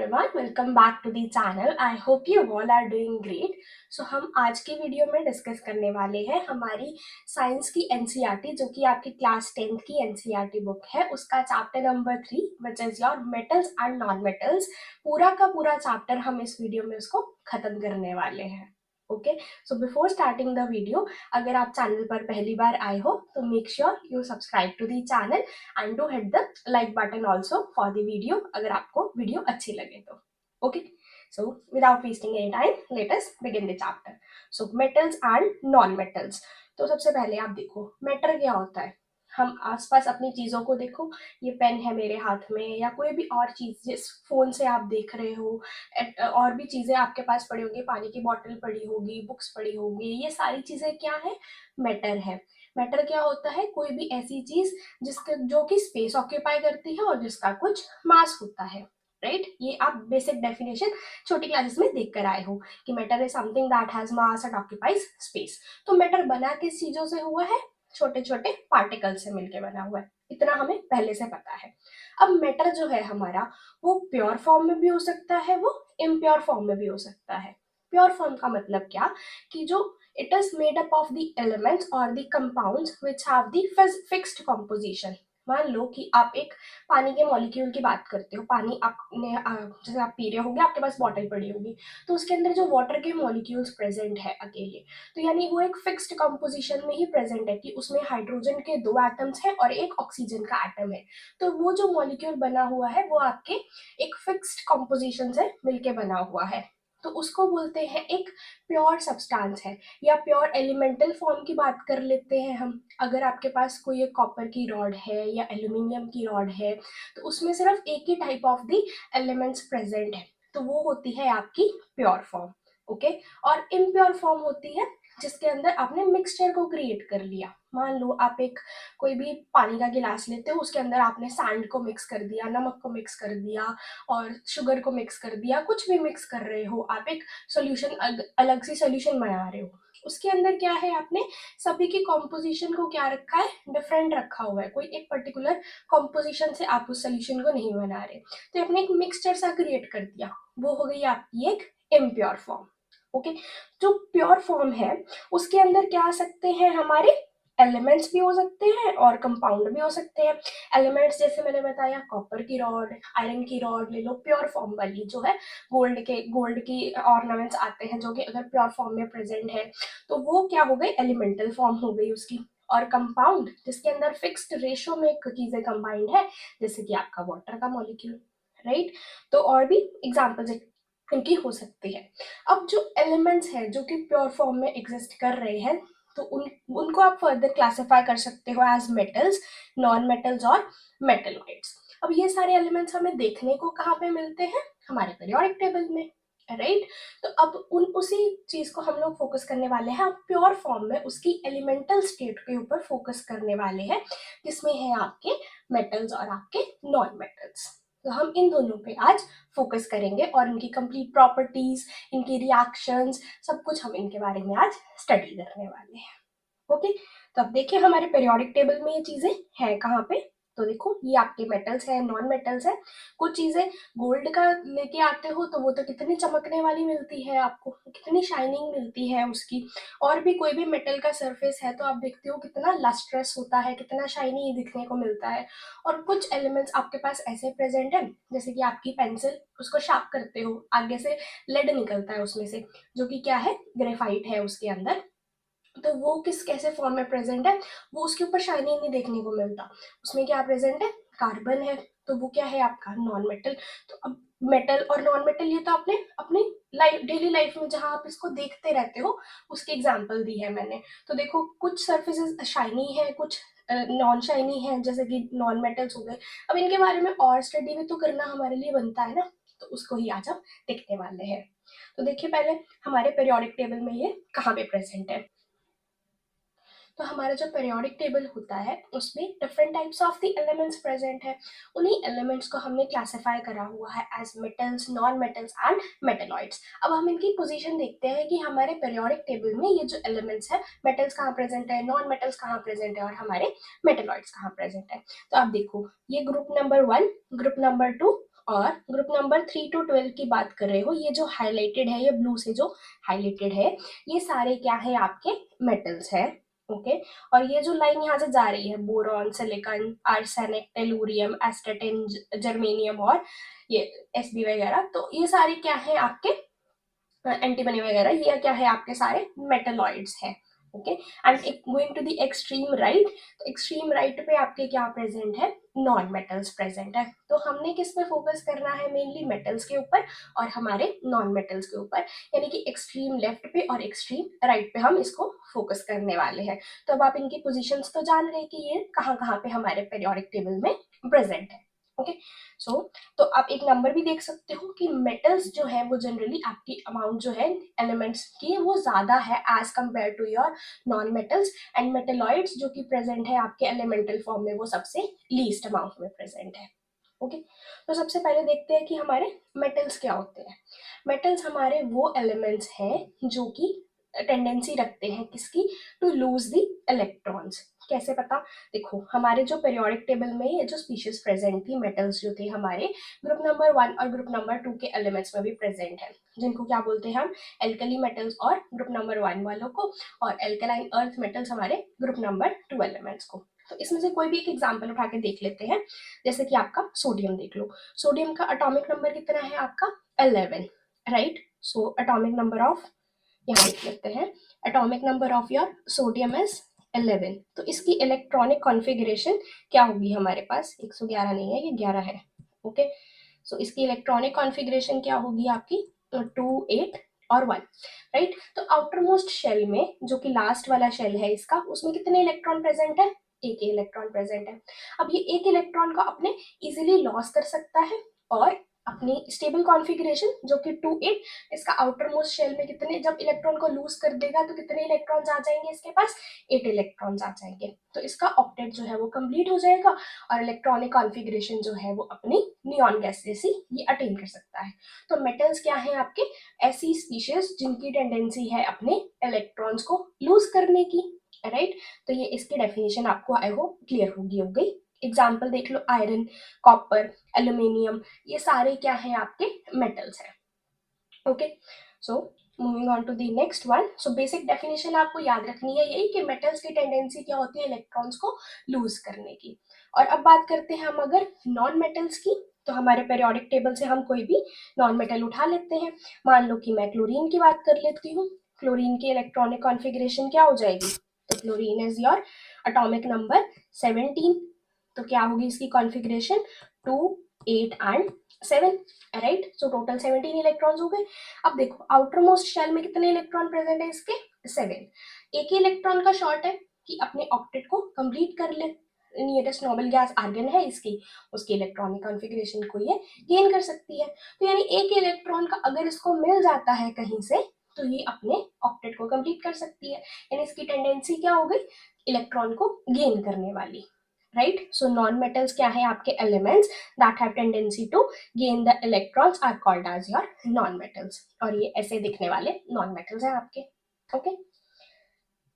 everyone, welcome back to the channel. I hope you all are doing great. So हम आज की video में discuss करने वाले हैं हमारी साइंस की एनसीईआरटी जो कि आपकी क्लास 10th की एनसीईआरटी बुक है, उसका chapter number 3 which is your metals and non metals. पूरा का पूरा चैप्टर हम इस वीडियो में उसको खत्म करने वाले हैं। Okay, so before starting the video, अगर आप चैनल पर पहली बार आए हो तो make sure you subscribe to the channel and do hit the like button also for the video अगर आपको वीडियो अच्छी लगे तो। Okay, so without wasting any time let us begin the chapter. So metals and non metals. तो सबसे पहले आप देखो मैटर क्या होता है। हम आसपास अपनी चीजों को देखो, ये पेन है मेरे हाथ में या कोई भी और चीज जिस फोन से आप देख रहे हो, और भी चीजें आपके पास पड़ी होगी, पानी की बोतल पड़ी होगी, बुक्स पड़ी होगी, ये सारी चीजें क्या है, मैटर है। मैटर क्या होता है, कोई भी ऐसी चीज जिसके जो कि स्पेस ऑक्यूपाई करती है और जिसका कुछ मास होता है। राइट, ये आप बेसिक डेफिनेशन छोटी क्लासेस में देख कर आए हो कि matter is something that has mass and occupies space. तो मैटर बना किस चीजों से हुआ है, छोटे छोटे पार्टिकल से मिलकर बना हुआ है, इतना हमें पहले से पता है। अब मैटर जो है हमारा, वो प्योर फॉर्म में भी हो सकता है, वो इम्प्योर फॉर्म में भी हो सकता है। प्योर फॉर्म का मतलब क्या, कि जो it is made up of the elements or the compounds which have the fixed composition। मान लो कि आप एक पानी के मॉलिक्यूल की बात करते हो, पानी आपने जैसे आप पी रहे होगे, आपके पास बॉटल पड़ी होगी, तो उसके अंदर जो वाटर के मॉलिक्यूल्स प्रेजेंट है अकेले, तो यानी वो एक फिक्स्ड कंपोजिशन में ही प्रेजेंट है कि उसमें हाइड्रोजन के 2 एटम्स है और एक ऑक्सीजन का एटम है। तो वो जो मॉलिक्यूल बना हुआ है वो आपके एक फिक्स्ड कंपोजिशन से मिलके बना हुआ है, तो उसको बोलते हैं एक प्योर सब्सटेंस है। या प्योर एलिमेंटल फॉर्म की बात कर लेते हैं हम, अगर आपके पास कोई एक कॉपर की रॉड है या एल्यूमिनियम की रॉड है, तो उसमें सिर्फ एक ही type of the elements present है, तो वो होती है आपकी प्योर फॉर्म। ओके, और इम्प्योर फॉर्म होती है जिसके अंदर आपने मिक्सचर को क्रिएट कर लिया। मान लो आप एक कोई भी पानी का गिलास लेते हो, उसके अंदर आपने सैंड को मिक्स कर दिया, नमक को मिक्स कर दिया और शुगर को मिक्स कर दिया, कुछ भी मिक्स कर रहे हो आप, एक सोल्यूशन अलग से सोल्यूशन बना रहे हो। उसके अंदर क्या है, आपने सभी की कॉम्पोजिशन को क्या रखा है, डिफरेंट रखा हुआ है, कोई एक पर्टिकुलर कॉम्पोजिशन से आप उस सोल्यूशन को नहीं बना रहे, तो आपने एक मिक्सचर सा क्रिएट कर दिया, वो हो गई आपकी एक इम्प्योर फॉर्म। ओके, जो प्योर फॉर्म है उसके अंदर क्या आ सकते हैं, हमारे एलिमेंट्स भी हो सकते हैं और कंपाउंड भी हो सकते हैं। एलिमेंट्स जैसे मैंने बताया, कॉपर की रॉड, आयरन की रॉड ले लो, प्योर फॉर्म वाली जो है, गोल्ड की ऑर्नामेंट्स आते हैं जो कि अगर प्योर फॉर्म में प्रेजेंट है तो वो क्या हो गई, एलिमेंटल फॉर्म हो गई उसकी। और कंपाउंड जिसके अंदर फिक्स्ड रेशो में चीजें कंबाइंड है, जैसे कि आपका वाटर का मॉलिक्यूल। राइट, तो और भी एग्जाम्पल्स इनकी हो सकती है। अब जो एलिमेंट्स हैं जो कि प्योर फॉर्म में एग्जिस्ट कर रहे हैं, तो उनको आप फर्दर क्लासिफाई कर सकते हो एज मेटल्स, नॉन मेटल्स और मेटलॉइड्स। अब ये सारे एलिमेंट्स हमें देखने को कहाँ पे मिलते हैं, हमारे पीरियोडिक टेबल में। राइट, तो अब उसी चीज को हम लोग फोकस करने वाले हैं, अब प्योर फॉर्म में उसकी एलिमेंटल स्टेट के ऊपर फोकस करने वाले हैं, जिसमें है आपके मेटल्स और आपके नॉन मेटल्स। तो हम इन दोनों पे आज फोकस करेंगे और इनकी कंप्लीट प्रॉपर्टीज, इनकी रिएक्शंस, सब कुछ हम इनके बारे में आज स्टडी करने वाले हैं। ओके, तो अब देखिए हमारे पीरियोडिक टेबल में ये चीजें हैं कहाँ पे। तो देखो ये आपके मेटल्स है, नॉन मेटल्स है। कुछ चीजें गोल्ड का लेके आते हो तो वो तो कितनी चमकने वाली मिलती है आपको, कितनी शाइनिंग मिलती है उसकी। और भी कोई भी मेटल का सरफेस है तो आप देखते हो कितना लस्ट्रस होता है, कितना शाइनी दिखने को मिलता है। और कुछ एलिमेंट्स आपके पास ऐसे प्रेजेंट है, जैसे कि आपकी पेंसिल, उसको शार्प करते हो, आगे से लेड निकलता है उसमें से, जो कि क्या है, ग्रेफाइट है उसके अंदर। तो वो किस कैसे फॉर्म में प्रेजेंट है, वो उसके ऊपर शाइनिंग नहीं देखने को मिलता, उसमें क्या प्रेजेंट है, कार्बन है, तो वो क्या है आपका नॉन मेटल। तो अब मेटल और नॉन मेटल ये तो आपने अपनी लाइफ, डेली लाइफ में जहाँ आप इसको देखते रहते हो उसकी एग्जांपल दी है मैंने। तो देखो कुछ सरफेसेस शाइनी है, कुछ नॉन शाइनी है, जैसे कि नॉन मेटल्स हो गए। अब इनके बारे में और स्टडी भी तो करना हमारे लिए बनता है ना, तो उसको ही आज हम देखने वाले हैं। तो देखिए पहले हमारे पीरियोडिक टेबल में ये कहाँ पे प्रेजेंट है। तो हमारा जो पीरियोडिक टेबल होता है उसमें different types of the elements present है। उन्हीं एलिमेंट्स को हमने क्लासिफाई करा हुआ है as metals, non metals and metalloids. अब हम इनकी पोजीशन देखते हैं कि हमारे पीरियोडिक टेबल में ये जो एलिमेंट्स है, मेटल्स कहाँ प्रेजेंट है, नॉन मेटल्स कहाँ प्रेजेंट है और हमारे मेटलॉइड्स कहाँ प्रेजेंट है। तो आप देखो ये ग्रुप नंबर 1, ग्रुप नंबर 2 और ग्रुप नंबर 3 to 12 की बात कर रहे हो, ये जो हाईलाइटेड है, ये ब्लू से जो हाईलाइटेड है, ये सारे क्या है आपके मेटल्स है। ओके और ये जो लाइन यहाँ से जा रही है, boron, silicon, arsenic, tellurium, एस्टेटिन, germanium और ये एसबी वगैरह, तो ये सारे क्या है आपके एंटीमनी वगैरह, ये क्या है आपके सारे मेटलॉइड्स है। Okay and going to the extreme right, तो एक्सट्रीम राइट पे आपके क्या प्रेजेंट है, नॉन मेटल्स प्रेजेंट है। तो हमने किस पे फोकस करना है, मेनली मेटल्स के ऊपर और हमारे नॉन मेटल्स के ऊपर, यानी कि एक्सट्रीम लेफ्ट पे और एक्सट्रीम राइट पे हम इसको फोकस करने वाले हैं। तो अब आप इनकी पोजीशंस तो जान रहे कि ये कहाँ कहाँ पे हमारे पीरियोडिक टेबल में प्रेजेंट है। ओके सो तो आप एक नंबर भी देख सकते हो कि मेटल्स जो है वो जनरली आपकी अमाउंट जो है एलिमेंट्स की वो ज्यादा है as compare to your non metals, and metalloids जो कि प्रेजेंट है आपके एलिमेंटल फॉर्म में वो सबसे लीस्ट अमाउंट में प्रेजेंट है। ओके तो सबसे पहले देखते हैं कि हमारे मेटल्स क्या होते हैं। मेटल्स हमारे वो एलिमेंट्स हैं जो कि टेंडेंसी रखते हैं किसकी, टू लूज द इलेक्ट्रॉन्स। कैसे पता, देखो हमारे जो पीरियोडिक टेबल में ये जो स्पीशीज प्रेजेंट थी, मेटल्स जो थे हमारे ग्रुप नंबर 1 और ग्रुप नंबर 2 के एलिमेंट्स में भी प्रेजेंट है, जिनको क्या बोलते हैं हम, एल्कली मेटल्स और ग्रुप नंबर 1 वालों को, और एल्कलाइन अर्थ मेटल्स हमारे ग्रुप नंबर 2 एलिमेंट्स को। तो इसमें से कोई भी एक एग्जाम्पल उठा के देख लेते हैं, जैसे कि आपका सोडियम देख लो। सोडियम का एटॉमिक नंबर कितना है आपका, 11, right. So atomic number of, यहाँ लिख लेते हैं, atomic number of your sodium is 11। तो इसकी इलेक्ट्रॉनिक कॉन्फ़िगरेशन क्या होगी हमारे पास, 111 नहीं है, ये 11 है। ओके सो इसकी इलेक्ट्रॉनिक कॉन्फ़िगरेशन क्या होगी आपकी, 2, 8 और 1, राइट। तो आउटर मोस्ट शेल में जो कि लास्ट वाला शेल है इसका, उसमें कितने इलेक्ट्रॉन प्रेजेंट है, एक ही इलेक्ट्रॉन प्रेजेंट है। अब ये एक इलेक्ट्रॉन को अपने इजिली लॉस कर सकता है, और अपनी स्टेबल कॉन्फ़िगरेशन जो कि 2, 8, इसका आउटर मोस्ट शेल में कितने, जब इलेक्ट्रॉन को लूज कर देगा तो कितने इलेक्ट्रॉन्स आ जाएंगे इसके पास, 8 इलेक्ट्रॉन्स आ जाएंगे। तो इसका ऑक्टेट जो है वो कंप्लीट हो जाएगा, और इलेक्ट्रॉनिक कॉन्फ़िगरेशन जो है वो अपनी नियॉन गैस जैसी ये अटेन कर सकता है। तो मेटल्स क्या है आपके, ऐसी स्पीशीज जिनकी टेंडेंसी है अपने इलेक्ट्रॉन्स को लूज करने की, राइट। तो ये इसकी डेफिनेशन आपको आई होप क्लियर हो गई। एग्जाम्पल देख लो, आयरन, कॉपर, एल्यूमिनियम, ये सारे क्या है आपके मेटल्स हैं। Okay so moving on to the next one. So basic definition आपको याद रखनी है यही कि मेटल्स की टेंडेंसी क्या होती है, इलेक्ट्रॉन्स को लूज करने की। और अब बात करते हैं हम अगर नॉन मेटल्स की, तो हमारे पेरियोडिक टेबल से हम कोई भी नॉन मेटल उठा लेते हैं। मान लो कि मैं क्लोरीन की बात कर लेती हूँ। क्लोरीन की इलेक्ट्रॉनिक कॉन्फ़िगरेशन क्या हो जाएगी, तो chlorine is your atomic number 17। तो क्या होगी इसकी configuration, 2, 8 and 7, right. So total 17 electrons हो गए। अब देखो आउटर मोस्ट शेल में कितने इलेक्ट्रॉन प्रेजेंट है इसके, 7। एक ही इलेक्ट्रॉन का शॉर्ट है कि अपने ऑक्टेट को कंप्लीट कर ले, नियरेस्ट नोबल गैस आर्गन है इसकी, उसकी इलेक्ट्रॉनिक कॉन्फ़िगरेशन को ये गेन कर सकती है। तो यानी एक इलेक्ट्रॉन का अगर इसको मिल जाता है कहीं से, तो ये अपने ऑक्टेट को कंप्लीट कर सकती है, यानी इसकी टेंडेंसी क्या हो गई, इलेक्ट्रॉन को गेन करने वाली, राइट। सो नॉन मेटल्स क्या है आपके elements that have tendency to gain the electrons are called as your non metals, और ये ऐसे दिखने वाले नॉन मेटल्स हैं आपके। ओके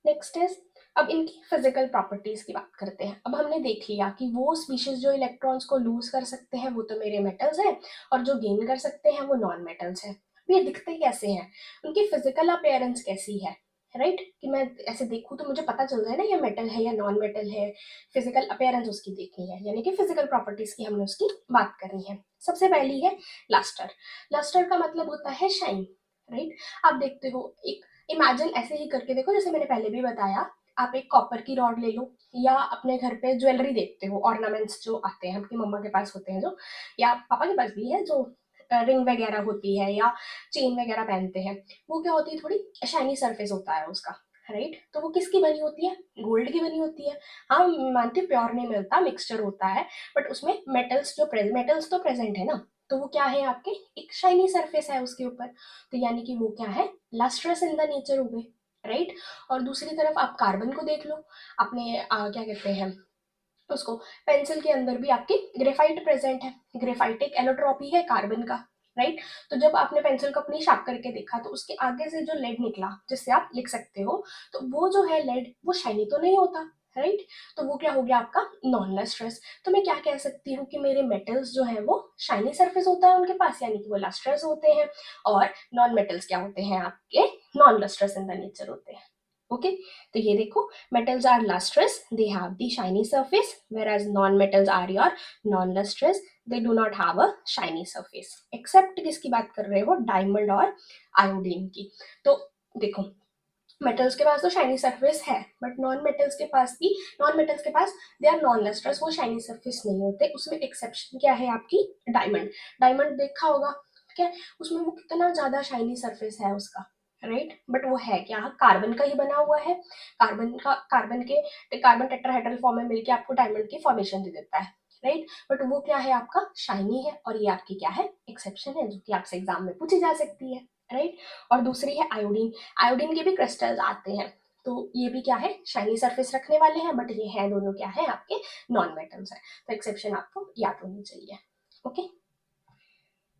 नेक्स्ट इज, अब इनकी फिजिकल प्रॉपर्टीज की बात करते हैं। अब हमने देख लिया कि वो स्पीशीज जो इलेक्ट्रॉन्स को लूज कर सकते हैं वो तो मेरे मेटल्स हैं, और जो गेन कर सकते हैं वो नॉन मेटल्स हैं। ये दिखते कैसे हैं, उनकी फिजिकल अपीयरेंस कैसी है, राइट। कि मैं ऐसे देखूं तो मुझे पता चल जाए ना ये मेटल है या नॉन मेटल है, फिजिकल अपीयरेंस उसकी देखनी है, यानी कि फिजिकल प्रॉपर्टीज की हमने उसकी बात करनी है। सबसे पहली है लस्टर। लस्टर का मतलब होता है शाइन, राइट। आप देखते हो, एक इमेजिन ऐसे ही करके देखो, जैसे मैंने पहले भी बताया, आप एक कॉपर की रॉड ले लो, या अपने घर पे ज्वेलरी देखते हो, ऑर्नामेंट्स जो आते हैं आपकी मम्मा के पास होते हैं जो, या पापा के पास भी है, जो रिंग वगैरह होती है या चेन वगैरह पहनते हैं, वो क्या होती है, थोड़ी शाइनी सरफेस होता है उसका, राइट। तो वो किसकी बनी होती है, गोल्ड की बनी होती है। हाँ मानते प्योर नहीं मिलता, मिक्सचर होता है, बट उसमें मेटल्स जो मेटल्स तो प्रेजेंट है ना, तो वो क्या है आपके, एक शाइनी सरफेस है उसके ऊपर, तो यानी कि वो क्या है, लस्ट्रस इन द नेचर हो गए, राइट। और दूसरी तरफ आप कार्बन को देख लो, अपने क्या कहते हैं उसको, पेंसिल के अंदर भी आपकी ग्रेफाइट प्रेजेंट है। ग्रेफाइट एक एलोट्रॉपी है कार्बन का, राइट। तो जब आपने पेंसिल को अपनी शार्प करके देखा तो उसके आगे से जो लेड निकला जिससे आप लिख सकते हो, तो वो जो है लेड वो शाइनी तो नहीं होता, राइट। तो वो क्या हो गया आपका नॉन लस्ट्रस। तो मैं क्या कह सकती हूँ कि मेरे मेटल्स जो है वो शाइनी सरफेस होता है उनके पास, यानी कि वो लस्ट्रस होते हैं, और नॉन मेटल्स क्या होते हैं आपके non lustrous in the nature होते हैं। ओके, तो ये देखो, metals are lustrous, they have the shiny surface, whereas non-metals are your non-lustrous, they do not have a shiny surface, except किसकी बात कर रहे हो, डायमंड और आयोडीन की। तो देखो, मेटल्स के पास तो शाइनी सरफेस है, बट नॉन मेटल्स के पास दे आर नॉन लस्ट्रस, वो शाइनी सरफेस नहीं होते। उसमें एक्सेप्शन क्या है आपकी, डायमंड। डायमंड देखा होगा, ठीक है, उसमें वो कितना ज्यादा शाइनी सरफेस है उसका, राइट। बट वो है क्या, कार्बन का ही बना हुआ है, कार्बन टेट्राहेड्रल फॉर्म में मिलके आपको डायमंड की फॉर्मेशन दे देता है, राइट। बट वो क्या है आपका शाइनी है, और ये आपकी क्या है एक्सेप्शन है, जो कि आपसे एग्जाम में पूछी जा सकती है, राइट। और दूसरी है आयोडीन। आयोडीन के भी क्रिस्टल्स आते हैं, तो ये भी क्या है शाइनी सरफेस रखने वाले हैं, बट ये है दोनों क्या है आपके नॉन मेटल्स है। तो एक्सेप्शन आपको याद होनी चाहिए। Okay,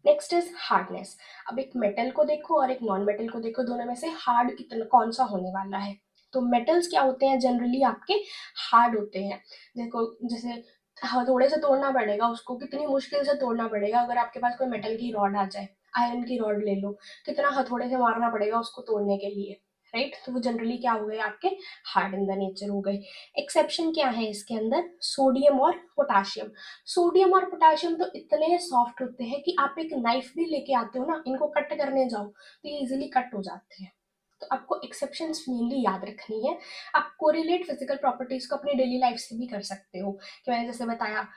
next is hardness. अब एक मेटल को देखो और एक नॉन मेटल को देखो, दोनों में से हार्ड कितना कौन सा होने वाला है। तो मेटल्स क्या होते हैं जनरली आपके हार्ड होते हैं। देखो जैसे हथौड़े से तोड़ना पड़ेगा उसको, कितनी मुश्किल से तोड़ना पड़ेगा, अगर आपके पास कोई मेटल की रॉड आ जाए, आयरन की रॉड ले लो, कितना हथौड़े से मारना पड़ेगा उसको तोड़ने के लिए, राइट। तो वो जनरली क्या हो गए आपके हार्ड इन द नेचर हो गए। एक्सेप्शन क्या है इसके अंदर, सोडियम और पोटाशियम। सोडियम और पोटाशियम तो इतने सॉफ्ट होते हैं कि आप एक नाइफ भी लेके आते हो ना, इनको कट करने जाओ तो ये इजीली कट हो जाते हैं। तो आपको एक्सेप्शंस मेनली याद रखनी है। आप कोरिलेट फिजिकल प्रॉपर्टीज को अपनी डेली लाइफ से भी कर सकते हो, कि मैंने जैसे बताया,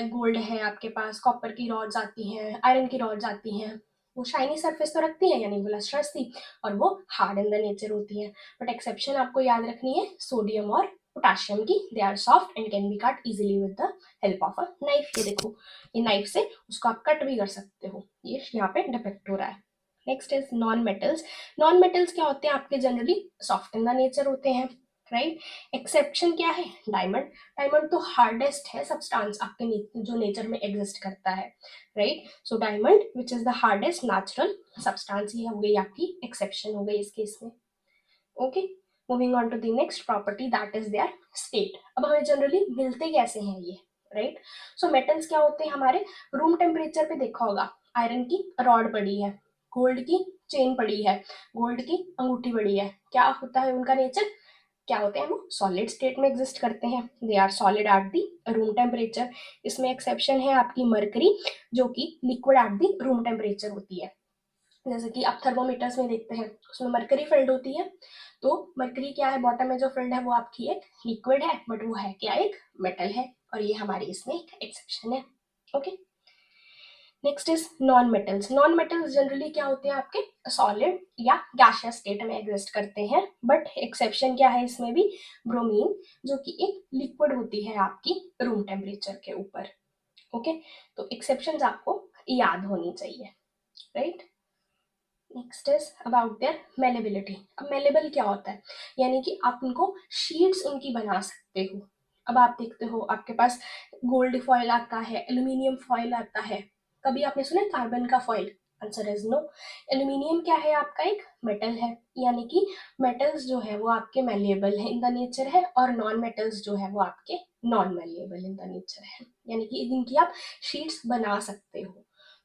गोल्ड है आपके पास, कॉपर की रॉड्स आती हैं, आयरन की रॉड्स आती हैं, वो शाइनी सरफेस तो रखती है, यानी वो लस्ट्रस थी, और वो हार्ड इन द नेचर होती है। बट एक्सेप्शन आपको याद रखनी है सोडियम और पोटाशियम की, they are soft and can be cut easily with the help of a knife. ये देखो, ये नाइफ से उसको आप कट भी कर सकते हो, ये यहाँ पे डिपेक्ट हो रहा है। Next is non metals. Non metals क्या होते हैं आपके generally soft in the nature होते हैं, राइट। एक्सेप्शन क्या है, डायमंड। डायमंड तो हार्डेस्ट है सब्सटेंस आपके जो नेचर में एग्जिस्ट करता है, right. So diamond which is the hardest natural substance, ये हो गई आपकी एक्सेप्शन हो गई इस केस में। Okay, moving on to the next property that is their state. अब हमें जनरली मिलते कैसे हैं ये, राइट। सो मेटल्स क्या होते हैं हमारे रूम टेम्परेचर पे, देखा होगा आयरन की रॉड पड़ी है, गोल्ड की चेन पड़ी है, गोल्ड की अंगूठी पड़ी है, क्या होता है उनका नेचर, क्या होते हैं वो सॉलिड स्टेट में एग्जिस्ट करते हैं, they are solid at the room temperature. इसमें एक्सेप्शन है आपकी मरकरी, जो कि liquid at the room temperature होती है। जैसे कि आप थर्मोमीटर्स में देखते हैं उसमें मरकरी फिल्ड होती है, तो मरकरी क्या है बॉटम में जो फिल्ड है वो आपकी एक लिक्विड है, बट वो है क्या एक मेटल है, और ये हमारी इसमें एक एक्सेप्शन है। Okay, next is non metals. Non metals generally क्या होते हैं आपके सॉलिड या गैसियस स्टेट में एग्जिस्ट करते हैं, बट एक्सेप्शन क्या है इसमें भी, ब्रोमीन, जो कि एक लिक्विड होती है आपकी रूम टेम्परेचर के ऊपर। ओके, तो एक्सेप्शंस आपको याद होनी चाहिए, right. Next is about their malleability. अब मेलेबल क्या होता है, यानी कि आप उनको शीट्स उनकी बना सकते हो। अब आप देखते हो आपके पास गोल्ड फॉइल आता है, एल्यूमिनियम फॉइल आता है, कभी आपने सुना है कार्बन का foil, answer is no. Aluminium क्या है आपका एक मेटल है, यानी कि मेटल्स जो है वो आपके मेलेबल है इन द नेचर है, और नॉन मेटल्स जो है वो आपके non malleable in the nature है, यानी कि इनकी आप शीट्स बना सकते हो।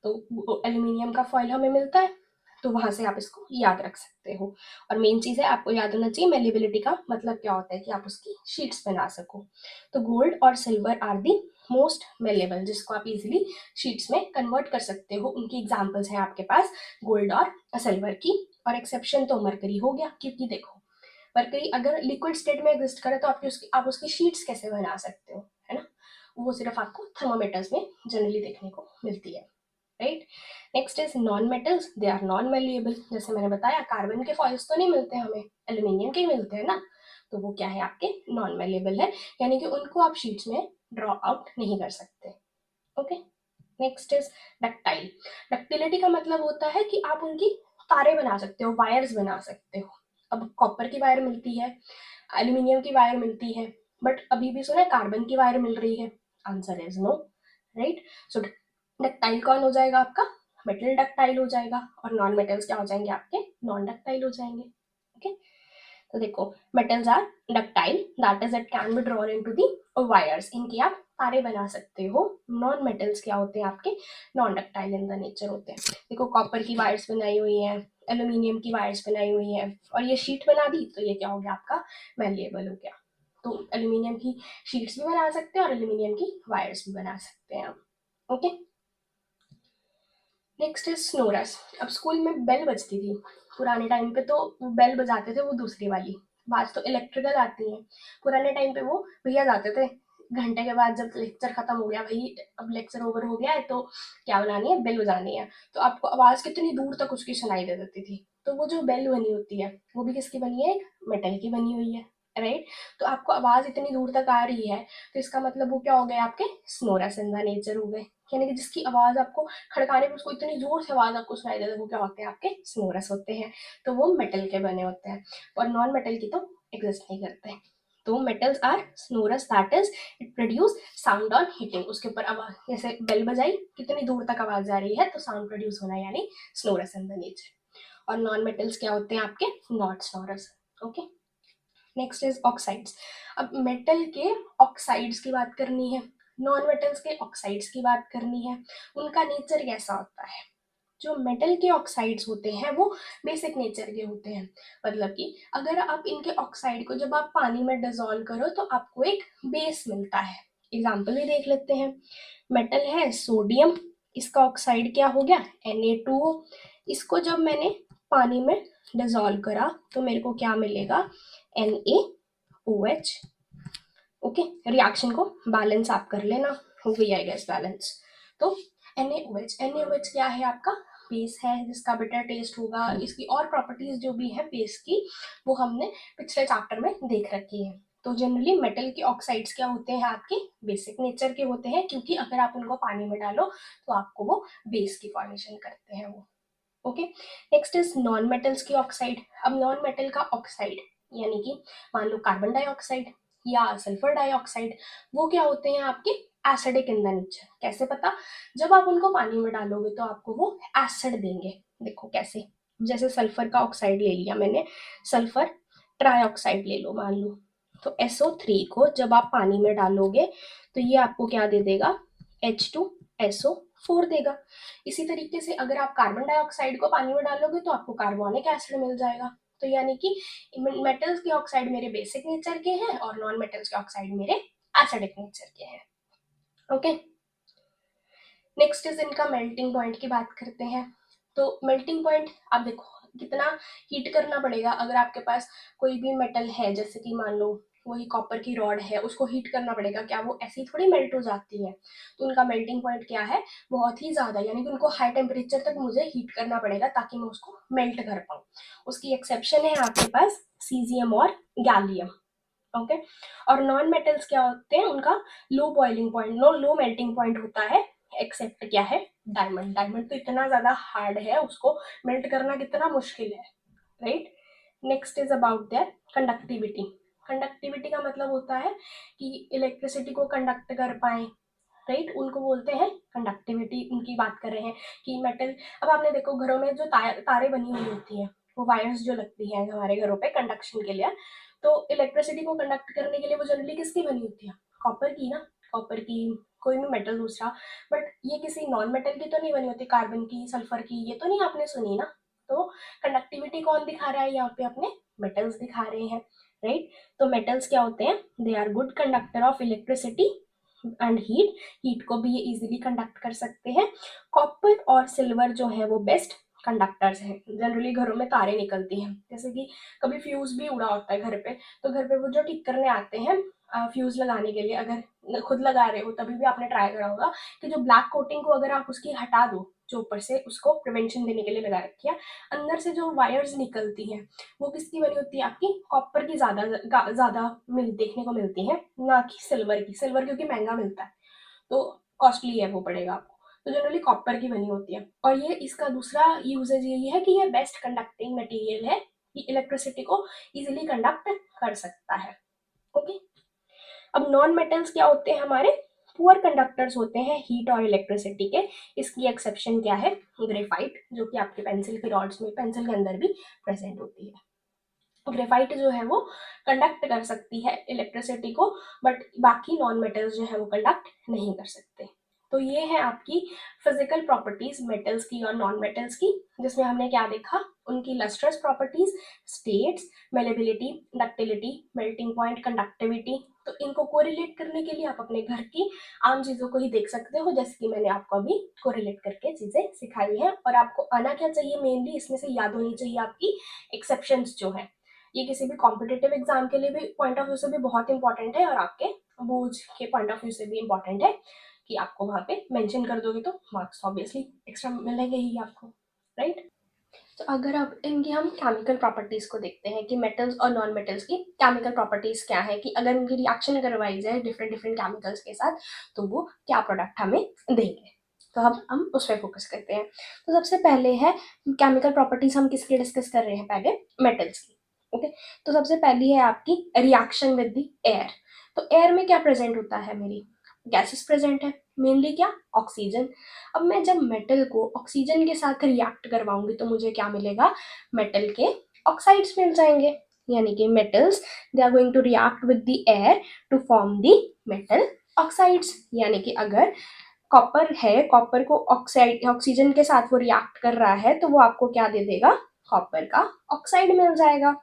तो एल्यूमिनियम का फॉइल हमें मिलता है, तो वहां से आप इसको याद रख सकते हो। और मेन चीज है आपको याद होना चाहिए मेलेबिलिटी का मतलब क्या होता है, कि आप उसकी शीट्स बना सको। तो गोल्ड और silver are the most malleable, जिसको आप इजीली शीट्स में कन्वर्ट कर सकते हो, उनकी एग्जांपल्स हैं आपके पास गोल्ड और सिल्वर की। और एक्सेप्शन तो मरकरी हो गया, क्योंकि देखो मरकरी अगर लिक्विड स्टेट में एग्जिस्ट करे तो आप उसकी शीट्स कैसे बना सकते हो, है ना। वो सिर्फ आपको थर्मोमीटर्स में जनरली देखने को मिलती है, right. Next is non metals, they are non malleable. जैसे मैंने बताया कार्बन के फॉइल्स तो नहीं मिलते हमें, एल्यूमिनियम के ही मिलते हैं ना, तो वो क्या है आपके नॉन मेलिएबल है, यानी कि उनको आप शीट्स में ड्रॉ आउट नहीं कर सकते। Okay, next is ductile. Ductility का मतलब होता है कि आप उनकी तारे बना सकते हो, वायर्स बना सकते हो। अब कॉपर की वायर मिलती है, एल्यूमिनियम की वायर मिलती है, बट अभी भी सुना है कार्बन की वायर मिल रही है, answer is no, right. So ductile कौन हो जाएगा आपका मेटल डक्टाइल हो जाएगा, और नॉन मेटल्स क्या हो जाएंगे आपके नॉन डक्टाइल हो जाएंगे। ओके, तो देखो, metals are ductile, that is it can be drawn into the wires, इनके आप तारे बना सकते हो। नॉन मेटल्स क्या होते हैं आपके, non ductile in the nature होते हैं। देखो, कॉपर की वायर्स बनाई हुई हैं, एल्यूमिनियम की वायर्स बनाई हुई हैं, और ये शीट बना दी तो ये क्या हो गया आपका, मैलिएबल हो गया। तो एल्यूमिनियम की शीट्स भी बना सकते हैं और एल्यूमिनियम की वायर्स भी बना सकते हैं हम। Okay, next is स्नोरस। अब स्कूल में बेल बजती थी पुराने टाइम पे, तो बेल बजाते थे वो दूसरी वाली, आज तो इलेक्ट्रिकल आती है। पुराने टाइम पे वो भैया जाते थे घंटे के बाद, जब लेक्चर खत्म हो गया, भाई अब लेक्चर ओवर हो गया है तो क्या बनानी है, बेल बजानी है, तो आपको आवाज कितनी दूर तक उसकी सुनाई दे देती थी। तो वो जो बेल बनी होती है वो भी किसकी बनी है, एक मेटल की बनी हुई है, राइट। तो आपको आवाज इतनी दूर तक आ रही है, तो इसका मतलब वो क्या हो गए आपके, स्नोरस इन द नेचर हो गए। यानी कि जिसकी आवाज आपको खड़काने पे उसको इतनी जोर से आवाज आपको सुनाई देती है, वो क्या होते हैं आपके, स्नोरस होते हैं। तो वो मेटल के बने होते हैं, और नॉन मेटल की तो एग्जिस्ट नहीं करते। तो metals are sonorous, that is it produce sound on hitting. उसके ऊपर आवाज, जैसे बेल बजाई, कितनी दूर तक आवाज जा रही है तो साउंड प्रोड्यूस होना, यानी स्नोरस इन द नेचर। और नॉन मेटल्स क्या होते हैं आपके, not स्नोरस। Okay, next is oxides. अब मेटल के ऑक्साइड्स की बात करनी है, नॉन मेटल्स के ऑक्साइड्स की बात करनी है, उनका नेचर कैसा होता है। जो मेटल के ऑक्साइड्स होते हैं वो बेसिक नेचर के होते हैं, मतलब कि अगर आप इनके ऑक्साइड को जब आप पानी में डिजोल्व करो तो आपको एक बेस मिलता है। एग्जाम्पल भी देख लेते हैं। मेटल है सोडियम, इसका ऑक्साइड क्या हो गया, Na2O। इसको जब मैंने पानी में डिजोल्व करा तो मेरे को क्या मिलेगा, NaOH। ओके, रिएक्शन को बैलेंस आप कर लेना, हो गई आई गेस बैलेंस। तो NaOH क्या है आपका, बेस है जिसका बिटर टेस्ट होगा। इसकी और प्रॉपर्टीज जो भी है बेस की, वो हमने पिछले चैप्टर में देख रखी है। तो जनरली मेटल के ऑक्साइड्स क्या होते हैं आपके, बेसिक नेचर के होते हैं, क्योंकि अगर आप उनको पानी में डालो तो आपको वो बेस की फॉर्मेशन करते हैं वो। Okay, next is non metals की ऑक्साइड। अब नॉन मेटल का ऑक्साइड यानी कि मान लो कार्बन डाइऑक्साइड या सल्फर डाइऑक्साइड, वो क्या होते हैं आपके, एसिडिक इन द नेचर। कैसे पता, जब आप उनको पानी में डालोगे तो आपको वो एसिड देंगे। देखो कैसे, जैसे सल्फर का ऑक्साइड ले लिया मैंने, सल्फर ट्राइऑक्साइड ले लो मान लो, तो SO3 को जब आप पानी में डालोगे तो ये आपको क्या दे देगा, H2SO4 देगा। इसी तरीके से अगर आप कार्बन डाइऑक्साइड को पानी में डालोगे तो आपको कार्बोनिक एसिड मिल जाएगा। तो यानी कि मेटल्स के ऑक्साइड मेरे बेसिक नेचर के हैं और नॉन मेटल्स के ऑक्साइड मेरे एसिडिक नेचर के हैं। ओके, नेक्स्ट इज इनका मेल्टिंग पॉइंट की बात करते हैं। तो मेल्टिंग पॉइंट आप देखो कितना हीट करना पड़ेगा। अगर आपके पास कोई भी मेटल है, जैसे कि मान लो वही कॉपर की रॉड है, उसको हीट करना पड़ेगा, क्या वो ऐसी थोड़ी मेल्ट हो जाती है। तो उनका मेल्टिंग पॉइंट क्या है, बहुत ही ज्यादा, यानी कि उनको हाई टेम्परेचर तक मुझे हीट करना पड़ेगा ताकि मैं उसको मेल्ट कर पाऊँ। उसकी एक्सेप्शन है आपके पास सीजियम और गैलियम। ओके, और नॉन मेटल्स क्या होते हैं, उनका low boiling point, low melting point होता है, एक्सेप्ट क्या है, डायमंड। डायमंड तो इतना ज्यादा हार्ड है, उसको मेल्ट करना कितना मुश्किल है, right. Next is about their conductivity. Conductivity का मतलब होता है कि इलेक्ट्रिसिटी को कंडक्ट कर पाए, राइट, उनको बोलते हैं कंडक्टिविटी। उनकी बात कर रहे हैं कि मेटल, अब आपने देखो घरों में जो तारे बनी हुई होती हैं, वो वायर्स जो लगती हैं हमारे घरों पे कंडक्शन के लिए, तो इलेक्ट्रिसिटी को कंडक्ट करने के लिए वो जनरली किसकी बनी होती है, कॉपर की ना, कॉपर की, कोई भी मेटल दूसरा। बट ये किसी नॉन मेटल की तो नहीं बनी होती, कार्बन की, सल्फर की, ये तो नहीं आपने सुनी ना। तो कंडक्टिविटी कौन दिखा रहा है यहाँ पे, अपने मेटल्स दिखा रहे हैं, राइट। तो मेटल्स क्या होते हैं, they are good conductor of electricity and heat को भी ये इजीली कंडक्ट कर सकते हैं। कॉपर और सिल्वर जो है वो बेस्ट कंडक्टर्स हैं। जनरली घरों में तारे निकलती हैं, जैसे कि कभी फ्यूज भी उड़ा होता है घर पे, तो घर पे वो जो ठीक करने आते हैं फ्यूज लगाने के लिए, अगर खुद लगा रहे हो तभी भी आपने ट्राई करा होगा कि जो ब्लैक कोटिंग को अगर आप उसकी हटा दो, जो ऊपर से उसको प्रिवेंशन देने के लिए लगा रखी है, अंदर से जो वायर्स निकलती हैं वो किसकी बनी होती है आपकी, कॉपर की ज्यादा देखने को मिलती है, ना कि सिल्वर की। सिल्वर क्योंकि महंगा मिलता है तो कॉस्टली है, वो पड़ेगा आपको। तो जनरली कॉपर की बनी होती है, और ये इसका दूसरा यूजेज यही है कि ये बेस्ट कंडक्टिंग मटेरियल है, ये इलेक्ट्रिसिटी को इजीली कंडक्ट कर सकता है। ओके, अब नॉन मेटल्स क्या होते हैं हमारे, पुअर कंडक्टर्स होते हैं हीट और इलेक्ट्रिसिटी के। इसकी एक्सेप्शन क्या है, ग्रेफाइट, जो कि आपके पेंसिल की रॉड्स में, पेंसिल के अंदर भी प्रेजेंट होती है। ग्रेफाइट जो है वो कंडक्ट कर सकती है इलेक्ट्रिसिटी को, बट बाकी नॉन मेटल्स जो है वो कंडक्ट नहीं कर सकते। तो ये है आपकी फिजिकल प्रॉपर्टीज मेटल्स की और नॉन मेटल्स की, जिसमें हमने क्या देखा, उनकी lustrous properties, states, malleability, ductility, melting point, conductivity. तो इनको कोरिलेट करने के लिए आप अपने घर की आम चीजों को ही देख सकते हो, जैसे कि मैंने आपको अभी कोरिलेट करके चीजें सिखाई हैं। और आपको आना क्या चाहिए, मेनली इसमें से याद होनी चाहिए आपकी एक्सेप्शंस जो है। ये किसी भी कॉम्पिटिटिव एग्जाम के लिए भी पॉइंट ऑफ व्यू से भी बहुत इंपॉर्टेंट है, और आपके बोर्ड के पॉइंट ऑफ व्यू से भी इंपॉर्टेंट है कि आपको वहां पे मेंशन कर दोगे तो मार्क्स ऑब्वियसली एक्स्ट्रा मिलेंगे ही आपको, राइट। तो अगर अब इनकी हम केमिकल प्रॉपर्टीज को देखते हैं कि मेटल्स और नॉन मेटल्स की केमिकल प्रॉपर्टीज क्या है, कि अगर उनकी रिएक्शन करवाई जाए डिफरेंट डिफरेंट केमिकल्स के साथ तो वो क्या प्रोडक्ट हमें देंगे। तो अब हम उस पर फोकस करते हैं। तो सबसे पहले है केमिकल प्रॉपर्टीज, हम किसकी डिस्कस कर रहे हैं, पहले मेटल्स की। ओके, तो सबसे पहली है आपकी रिएक्शन विद द एयर। तो एयर में क्या प्रेजेंट होता है, मेरी गैसेस प्रेजेंट है, मेनली क्या, ऑक्सीजन। अब मैं जब मेटल को ऑक्सीजन के साथ रिएक्ट करवाऊंगी तो मुझे क्या मिलेगा, मेटल के ऑक्साइड्स मिल जाएंगे। यानी कि metals they are going to react with the air to form the metal oxides. यानी कि अगर कॉपर है, कॉपर को ऑक्साइड ऑक्सीजन के साथ वो रिएक्ट कर रहा है तो वो आपको क्या दे देगा, कॉपर का ऑक्साइड मिल जाएगा।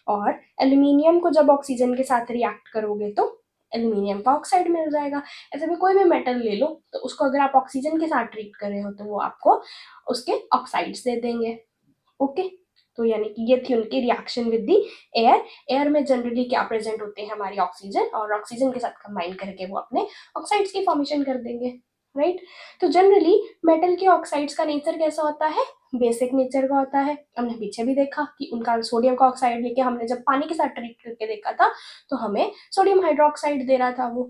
और एल्यूमिनियम को जब ऑक्सीजन के साथ रिएक्ट करोगे तो एल्यूमिनियम का ऑक्साइड मिल जाएगा। ऐसे में कोई भी मेटल ले लो, तो उसको अगर आप ऑक्सीजन के साथ ट्रीट कर रहे हो तो वो आपको उसके ऑक्साइड्स दे देंगे। ओके, तो यानी कि ये थी उनकी reaction with the air. Air में जनरली क्या प्रेजेंट होते हैं, हमारी ऑक्सीजन, और ऑक्सीजन के साथ कंबाइन करके वो अपने ऑक्साइड्स की फॉर्मेशन कर देंगे, राइट। तो जनरली मेटल के ऑक्साइड्स का नेचर कैसा होता है, बेसिक नेचर का होता है। हमने पीछे भी देखा कि उनका सोडियम का ऑक्साइड लेके हमने जब पानी के साथ ट्रीट करके देखा था तो हमें सोडियम हाइड्रोक्साइड दे रहा था वो,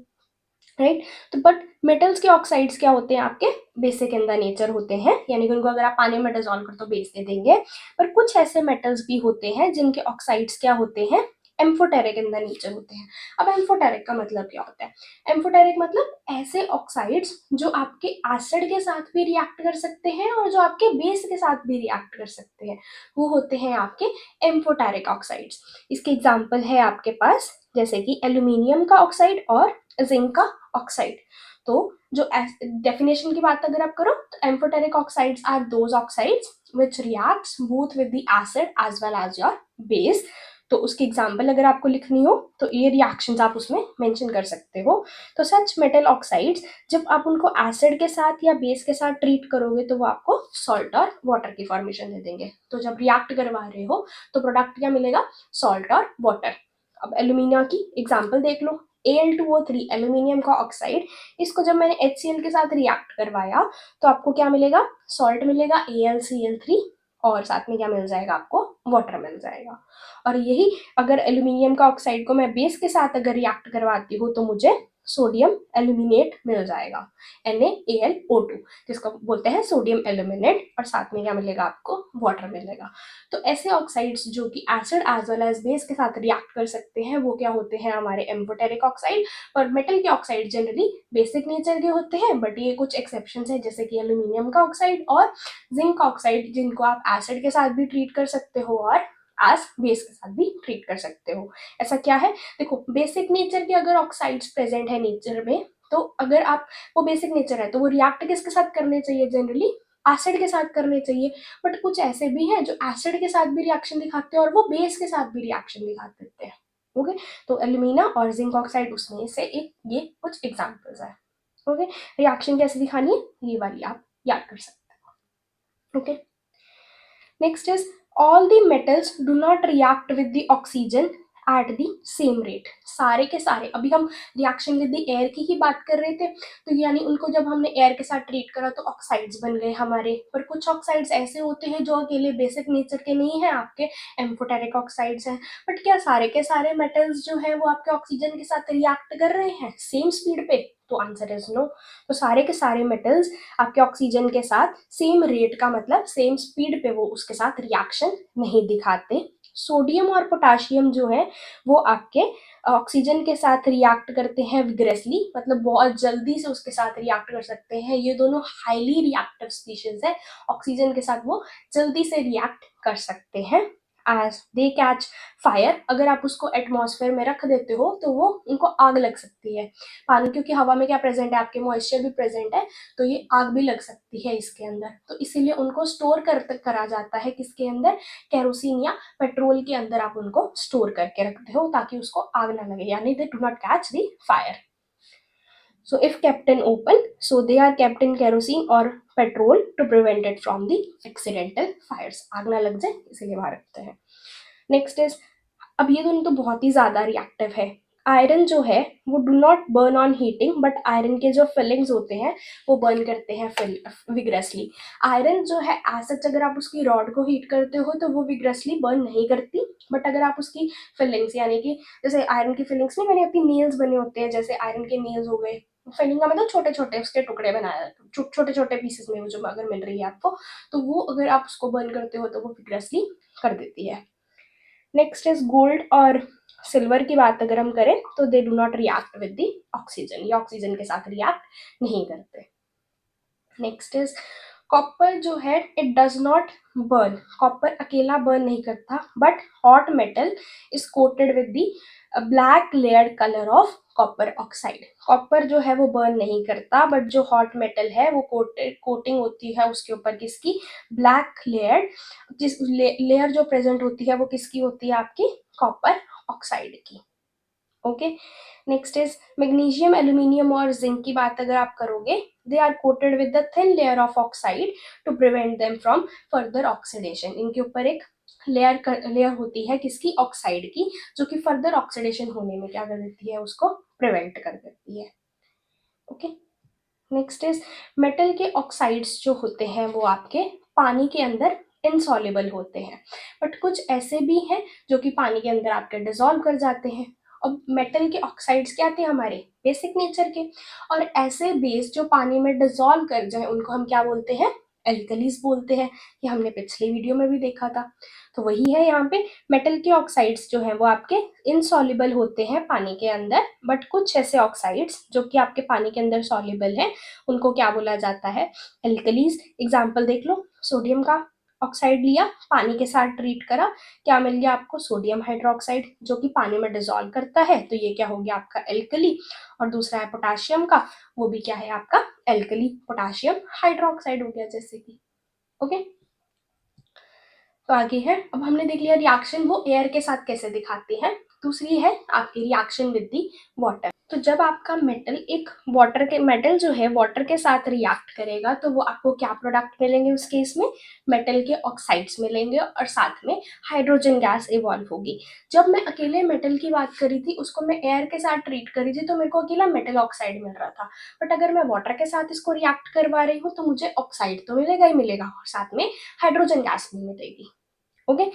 राइट। तो बट मेटल्स के ऑक्साइड्स क्या होते हैं, आपके बेसिक इन द नेचर होते हैं, यानी कि उनको अगर आप पानी में डिजोल्व कर तो बेस दे देंगे। पर कुछ ऐसे मेटल्स भी होते हैं जिनके ऑक्साइड्स क्या होते हैं, एम्फोटेरिक इन द नेचर होते हैं। अब एम्फोटेरिक का मतलब क्या होता है, एम्फोटेरिक मतलब ऐसे ऑक्साइड्स जो आपके एसिड के साथ भी रिएक्ट कर सकते हैं और जो आपके बेस के साथ भी रिएक्ट कर सकते हैं, वो होते हैं आपके एम्फोटेरिक ऑक्साइड्स। इसके एग्जाम्पल है आपके पास, जैसे कि एल्यूमिनियम का ऑक्साइड और जिंक का ऑक्साइड। तो जो डेफिनेशन की बात अगर आप करो तो amphoteric oxides are those oxides which reacts both with the acid as well as your base. तो उसकी एग्जांपल अगर आपको लिखनी हो तो ये रिएक्शंस आप उसमें मेंशन कर सकते हो। तो सच मेटल ऑक्साइड्स जब आप उनको एसिड के साथ या बेस के साथ ट्रीट करोगे तो वो आपको सॉल्ट और वाटर की फॉर्मेशन दे देंगे। तो जब रिएक्ट करवा रहे हो तो प्रोडक्ट क्या मिलेगा, सॉल्ट और वाटर। अब एल्यूमिनियम की एग्जांपल देख लो, Al2O3 एल्यूमिनियम का ऑक्साइड, इसको जब मैंने HCl के साथ रिएक्ट करवाया तो आपको क्या मिलेगा, सॉल्ट मिलेगा AlCl3, और साथ में क्या मिल जाएगा, आपको वाटर मिल जाएगा। और यही अगर एल्यूमिनियम का ऑक्साइड को मैं बेस के साथ अगर रिएक्ट करवाती हूँ तो मुझे सोडियम एल्यूमिनेट मिल जाएगा, NaAlO2, जिसको बोलते हैं सोडियम एल्यूमिनेट, और साथ में क्या मिलेगा, आपको वाटर मिलेगा। तो ऐसे ऑक्साइड्स जो कि acid as well as base के साथ रिएक्ट कर सकते हैं वो क्या होते हैं, हमारे एम्फोटेरिक ऑक्साइड। पर मेटल के ऑक्साइड जनरली बेसिक नेचर के होते हैं, बट ये कुछ एक्सेप्शंस है, जैसे कि एल्यूमिनियम का ऑक्साइड और जिंक का ऑक्साइड, जिनको आप एसिड के साथ भी ट्रीट कर सकते हो और एज बेस के साथ भी ट्रीट कर सकते हो। ऐसा क्या है, देखो बेसिक नेचर के अगर ऑक्साइड्स प्रेजेंट है नेचर में, तो अगर आप वो बेसिक नेचर है तो वो रिएक्ट किसके साथ करने चाहिए, जनरली एसिड के साथ करने चाहिए। बट कुछ ऐसे भी हैं जो एसिड के साथ भी रिएक्शन दिखाते हैं और वो बेस के साथ भी रिएक्शन दिखा देते हैं। ओके, तो एल्यूमिना और जिंक ऑक्साइड उसमें से एक, ये कुछ एग्जांपल्स है। ओके, रिएक्शन कैसे दिखानी है ये वाली आप याद कर सकते हो। Okay, next is all the metals do not react with the oxygen at the same rate. सारे के सारे, अभी हम रिएक्शन विद द एयर की ही बात कर रहे थे, तो यानी उनको जब हमने एयर के साथ ट्रीट करा तो ऑक्साइड्स बन गए हमारे। पर कुछ ऑक्साइड्स ऐसे होते हैं जो अकेले बेसिक नेचर के नहीं है, आपके एम्फोटेरिक ऑक्साइड्स हैं। बट क्या सारे के सारे मेटल्स जो हैं वो आपके ऑक्सीजन के साथ रिएक्ट कर रहे हैं सेम स्पीड पे, तो आंसर इज नो। तो सारे के सारे मेटल्स आपके ऑक्सीजन के साथ सेम रेट का मतलब सेम स्पीड पे वो उसके साथ रिएक्शन नहीं दिखाते। सोडियम और पोटाशियम जो है वो आपके ऑक्सीजन के साथ रिएक्ट करते हैं विग्रेसली, मतलब बहुत जल्दी से उसके साथ रिएक्ट कर सकते हैं। ये दोनों हाईली रिएक्टिव स्पीशीज है, ऑक्सीजन के साथ वो जल्दी से रिएक्ट कर सकते हैं। As they catch fire. अगर आप उसको एटमॉस्फेयर में रख देते हो तो वो उनको आग लग सकती है। पानी, क्योंकि हवा में क्या प्रेजेंट है, आपके मॉइस्चर भी प्रेजेंट है, तो ये आग भी लग सकती है इसके अंदर। तो इसीलिए उनको स्टोर करा जाता है किसके अंदर, केरोसिन या पेट्रोल के अंदर आप उनको स्टोर करके रखते हो ताकि उसको आग ना लगे, यानी they do not catch the fire. So if kept in open, so they are kept in kerosene or petrol to prevent it from the accidental fires. आग ना लग जाए इसीलिए बाहर रखते हैं। नेक्स्ट इज, अब ये दोनों तो बहुत ही ज्यादा रिएक्टिव है। आयरन जो है वो do not burn on heating, but iron के जो फिलिंग्स होते हैं वो बर्न करते हैं विग्रेसली। आयरन जो है एज सच अगर आप उसकी रॉड को हीट करते हो तो वो विग्रेसली बर्न नहीं करती, बट अगर आप उसकी फिलिंग्स, यानी कि जैसे आयरन की फिलिंग्स में मैंने अपनी नेल्स बने होते हैं, जैसे आयरन के नेल्स हो गए, फिलिंग का मतलब छोटे छोटे उसके टुकड़े बनाया, छोटे छोटे पीसेस में वो जो अगर मिल रही है आपको, तो वो अगर आप उसको बर्न करते हो तो वो विग्रेसली कर देती है। नेक्स्ट इज गोल्ड और सिल्वर की बात अगर हम करें तो they do not react with the oxygen, ये ऑक्सीजन के साथ रिएक्ट नहीं करते। नेक्स्ट इज कॉपर जो है it does not burn, copper अकेला बर्न नहीं करता, but hot metal is coated with the black layered colour of copper oxide. Copper जो है वो बर्न नहीं करता, बट जो हॉट मेटल है वो कोटिंग होती है उसके ऊपर किसकी, ब्लैक लेयर्ड, जिस लेयर जो प्रेजेंट होती है वो किसकी होती है, आपकी कॉपर ऑक्साइड की। Okay, next is magnesium, aluminium और जिंक की बात अगर आप करोगे, they are coated with the thin layer of oxide to prevent them from further oxidation. इनके ऊपर एक लेयर होती है किसकी, ऑक्साइड की, जो कि फर्दर ऑक्सीडेशन होने में क्या कर देती है, उसको प्रिवेंट कर देती है। ओके, नेक्स्ट इज मेटल के ऑक्साइड्स जो होते हैं वो आपके पानी के अंदर इनसॉल्युबल होते हैं, बट कुछ ऐसे भी हैं जो कि पानी के अंदर आपके डिसॉल्व कर जाते हैं। अब मेटल के ऑक्साइड्स क्या थे, हमारे बेसिक नेचर के, और ऐसे बेस जो पानी में डिसॉल्व कर जाए उनको हम क्या बोलते हैं, एल्कलीज बोलते हैं। ये हमने पिछले वीडियो में भी देखा था। तो वही है यहाँ पे, मेटल के ऑक्साइड्स जो हैं वो आपके इनसॉल्युबल होते हैं पानी के अंदर, बट कुछ ऐसे ऑक्साइड्स जो कि आपके पानी के अंदर सॉल्युबल है उनको क्या बोला जाता है, एल्कलीज। एग्जाम्पल देख लो, सोडियम का ऑक्साइड लिया, पानी के साथ ट्रीट करा, क्या मिल गया आपको, सोडियम हाइड्रोक्साइड, जो कि पानी में डिसॉल्व करता है, तो ये क्या हो गया आपका एल्कली। और दूसरा है पोटाशियम का, वो भी क्या है आपका एल्कली, पोटाशियम हाइड्रोक्साइड हो गया जैसे कि। ओके, तो आगे है, अब हमने देख लिया रिएक्शन वो एयर के साथ कैसे दिखाती है। दूसरी है आपकी रिएक्शन विद दी वाटर। तो जब आपका मेटल एक वाटर के, मेटल जो है वाटर के साथ रिएक्ट करेगा तो वो आपको क्या प्रोडक्ट मिलेंगे, उस केस में मेटल के ऑक्साइड्स मिलेंगे और साथ में हाइड्रोजन गैस इवॉल्व होगी। जब मैं अकेले मेटल की बात करी थी, उसको मैं एयर के साथ ट्रीट करी थी, तो मेरे को अकेला मेटल ऑक्साइड मिल रहा था, बट अगर मैं वाटर के साथ इसको रिएक्ट करवा रही हूँ तो मुझे ऑक्साइड तो मिलेगा ही मिलेगा और साथ में हाइड्रोजन गैस भी मिलेगी। ओके,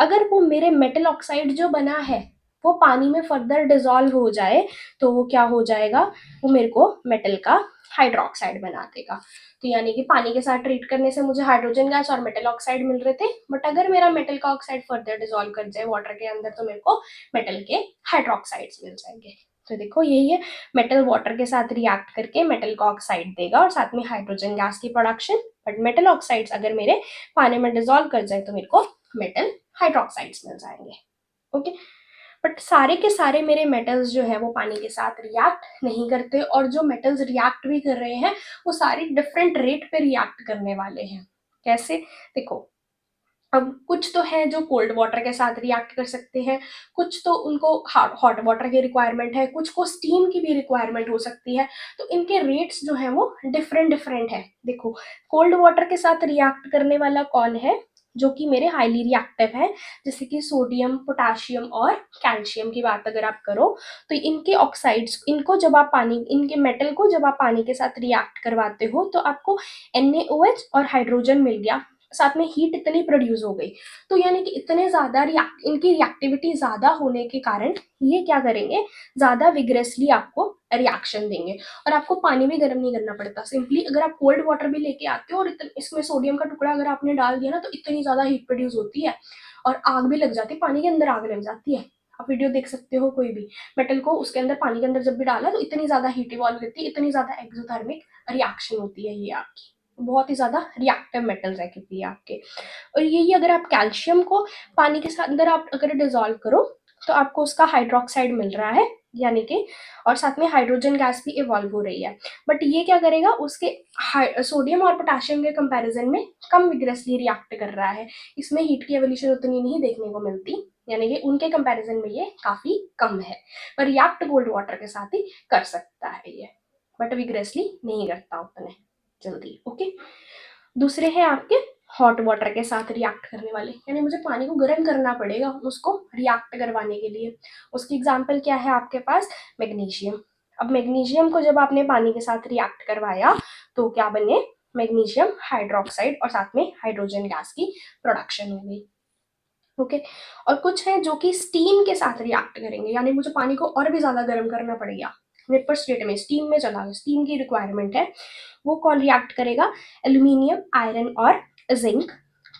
अगर वो मेरे मेटल ऑक्साइड जो बना है वो पानी में फर्दर डिसॉल्व हो जाए तो वो क्या हो जाएगा, वो मेरे को मेटल का हाइड्रोक्साइड बना देगा। तो यानी कि पानी के साथ ट्रीट करने से मुझे हाइड्रोजन गैस और मेटल ऑक्साइड मिल रहे थे, बट अगर मेरा मेटल का ऑक्साइड फर्दर डिसॉल्व कर जाए वाटर के अंदर तो मेरे को मेटल के हाइड्रोक्साइड्स मिल जाएंगे। तो देखो यही है, मेटल वाटर के साथ रिएक्ट करके मेटल का ऑक्साइड देगा और साथ में हाइड्रोजन गैस की प्रोडक्शन, बट मेटल ऑक्साइड्स अगर मेरे पानी में डिसॉल्व कर जाए तो मेरे को मेटल हाइड्रोक्साइड्स मिल जाएंगे। ओके, बट सारे के सारे मेरे मेटल्स जो है वो पानी के साथ रिएक्ट नहीं करते, और जो मेटल्स रिएक्ट भी कर रहे हैं वो सारे डिफरेंट रेट पे रिएक्ट करने वाले हैं। कैसे, देखो, अब कुछ तो है जो कोल्ड वाटर के साथ रिएक्ट कर सकते हैं, कुछ तो उनको हॉट वाटर की रिक्वायरमेंट है, कुछ को स्टीम की भी रिक्वायरमेंट हो सकती है, तो इनके रेट्स जो है वो डिफरेंट डिफरेंट है। देखो, कोल्ड वाटर के साथ रिएक्ट करने वाला कौन है, जो कि मेरे हाईली रिएक्टिव है, जैसे कि सोडियम, पोटाशियम और कैल्शियम की बात अगर आप करो, तो इनके ऑक्साइड्स, इनको जब आप पानी, इनके मेटल को जब आप पानी के साथ रिएक्ट करवाते हो तो आपको NaOH और हाइड्रोजन मिल गया, साथ में हीट इतनी प्रोड्यूस हो गई। तो यानी कि इतने ज्यादा इनकी रिएक्टिविटी ज्यादा होने के कारण ये क्या करेंगे, ज्यादा विग्रेसली आपको रिएक्शन देंगे, और आपको पानी भी गर्म नहीं करना पड़ता। सिंपली अगर आप कोल्ड वाटर भी लेके आते हो और इसमें सोडियम का टुकड़ा अगर आपने डाल दिया ना तो इतनी ज्यादा हीट प्रोड्यूस होती है और आग भी लग जाती है, पानी के अंदर आग लग जाती है। आप वीडियो देख सकते हो, कोई भी मेटल को उसके अंदर, पानी के अंदर जब भी डाला तो इतनी ज्यादा हीट इवॉल्व होती है, इतनी ज्यादा एक्सोथर्मिक रिएक्शन होती है ये आपकी। बहुत ही ज़्यादा रिएक्टिव मेटल्स है क्योंकि ये आपके। और यही अगर आप कैल्शियम को पानी के साथ अंदर आप अगर डिजोल्व करो तो आपको उसका हाइड्रोक्साइड मिल रहा है, यानी कि, और साथ में हाइड्रोजन गैस भी इवॉल्व हो रही है। बट ये क्या करेगा, उसके सोडियम और पोटाशियम के कंपैरिजन में कम विग्रसली रिएक्ट कर रहा है। इसमें हीट की एवोल्यूशन उतनी नहीं देखने को मिलती, यानी कि उनके कंपैरिजन में ये काफी कम है। पर रिएक्ट कोल्ड वाटर के साथ ही कर सकता है ये, बट विग्रसली नहीं करता उतने जल्दी। ओके, दूसरे हैं आपके हॉट वाटर के साथ रिएक्ट करने वाले, यानी मुझे पानी को गर्म करना पड़ेगा उसको रिएक्ट करवाने के लिए। उसकी एग्जांपल क्या है आपके पास, मैग्नीशियम। अब मैग्नीशियम को जब आपने पानी के साथ रिएक्ट करवाया तो क्या बने, मैग्नीशियम हाइड्रोक्साइड और साथ में हाइड्रोजन गैस की प्रोडक्शन हो गई। ओके, और कुछ है जो कि स्टीम के साथ रिएक्ट करेंगे, यानी मुझे पानी को और भी ज्यादा गर्म करना पड़ेगा, वेपर स्टेट में स्टीम में चला गया, स्टीम की रिक्वायरमेंट है। वो कौन रिएक्ट करेगा, एल्यूमिनियम, आयरन और जिंक।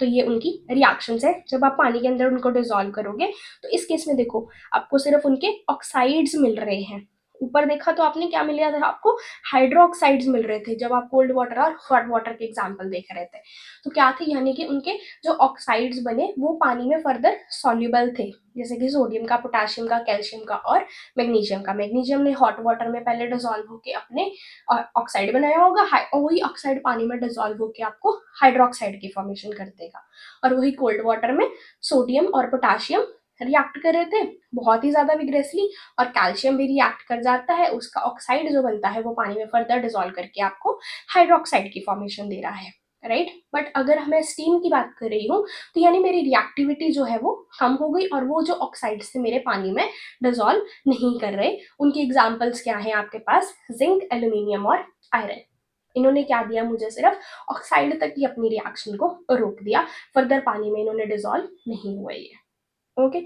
तो ये उनकी रिएक्शंस है जब आप पानी के अंदर उनको डिसॉल्व करोगे। तो इस केस में देखो आपको सिर्फ उनके ऑक्साइड्स मिल रहे हैं। ऊपर देखा तो आपने क्या मिल रहा था, आपको हाइड्रोक्साइड्स मिल रहे थे जब आप कोल्ड वाटर और हॉट वाटर के एग्जाम्पल देख रहे थे। तो क्या थे, यानी कि उनके जो ऑक्साइड्स बने वो पानी में फर्दर सॉल्युबल थे, जैसे कि सोडियम का, पोटेशियम का, कैल्शियम का और मैग्नीशियम का। मैग्नीशियम ने हॉट वाटर में पहले डिसॉल्व होकर अपने ऑक्साइड बनाया होगा, और वही ऑक्साइड पानी में डिसॉल्व होकर आपको हाइड्रोक्साइड की फॉर्मेशन कर देगा। और वही कोल्ड वाटर में सोडियम और पोटेशियम रिएक्ट कर रहे थे बहुत ही ज्यादा विग्रेसली, और कैल्शियम भी रिएक्ट कर जाता है, उसका ऑक्साइड जो बनता है वो पानी में फर्दर डिसॉल्व करके आपको हाइड्रोक्साइड की फॉर्मेशन दे रहा है, राइट। बट अगर मैं स्टीम की बात कर रही हूँ तो यानी मेरी रिएक्टिविटी जो है वो कम हो गई, और वो जो ऑक्साइड्स थे मेरे पानी में डिसॉल्व नहीं कर रहे। उनके एग्जाम्पल्स क्या हैं आपके पास, जिंक, एल्यूमिनियम और आयरन। इन्होंने क्या दिया, मुझे सिर्फ ऑक्साइड तक ही अपनी रिएक्शन को रोक दिया, फर्दर पानी में इन्होंने डिसॉल्व नहीं हुए ये। ओके,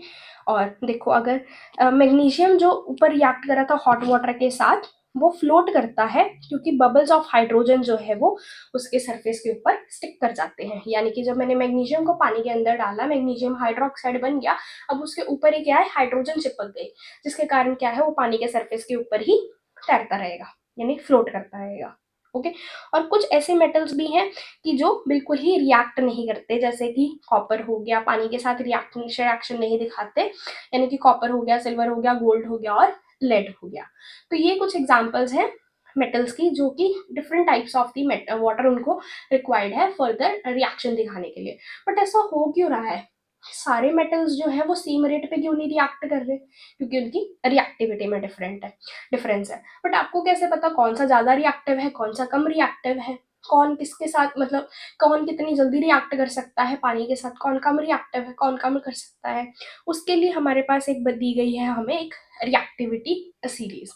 और देखो अगर मैग्नीशियम जो ऊपर रिएक्ट करा था हॉट वाटर के साथ, वो फ्लोट करता है क्योंकि बबल्स ऑफ हाइड्रोजन जो है वो उसके सरफेस के ऊपर स्टिक कर जाते हैं। यानी कि जब मैंने मैग्नीशियम को पानी के अंदर डाला, मैग्नीशियम हाइड्रोक्साइड बन गया, अब उसके ऊपर ही क्या है, हाइड्रोजन चिपक गई, जिसके कारण क्या है, वो पानी के सरफेस के ऊपर ही तैरता रहेगा, यानी फ्लोट करता रहेगा। ओके, और कुछ ऐसे मेटल्स भी हैं कि जो बिल्कुल ही रिएक्ट नहीं करते, जैसे कि कॉपर हो गया, पानी के साथ रिएक्शन नहीं दिखाते, यानी कि कॉपर हो गया, सिल्वर हो गया, गोल्ड हो गया और लेड हो गया। तो ये कुछ एग्जांपल्स हैं मेटल्स की जो कि different types of the water उनको रिक्वायर्ड है फर्दर रिएक्शन दिखाने के लिए। बट ऐसा हो क्यों रहा है, सारे मेटल्स जो है वो सेम रेट पे क्यों नहीं रिएक्ट कर रहे, क्योंकि उनकी रिएक्टिविटी में डिफरेंस है। बट आपको कैसे पता कौन सा ज्यादा रिएक्टिव है, कौन सा कम रिएक्टिव है, कौन किसके साथ, मतलब कौन कितनी जल्दी रिएक्ट कर सकता है पानी के साथ, कौन कम रिएक्टिव है, कौन कम कर सकता है। उसके लिए हमारे पास एक दी गई है हमें एक रिएक्टिविटी सीरीज,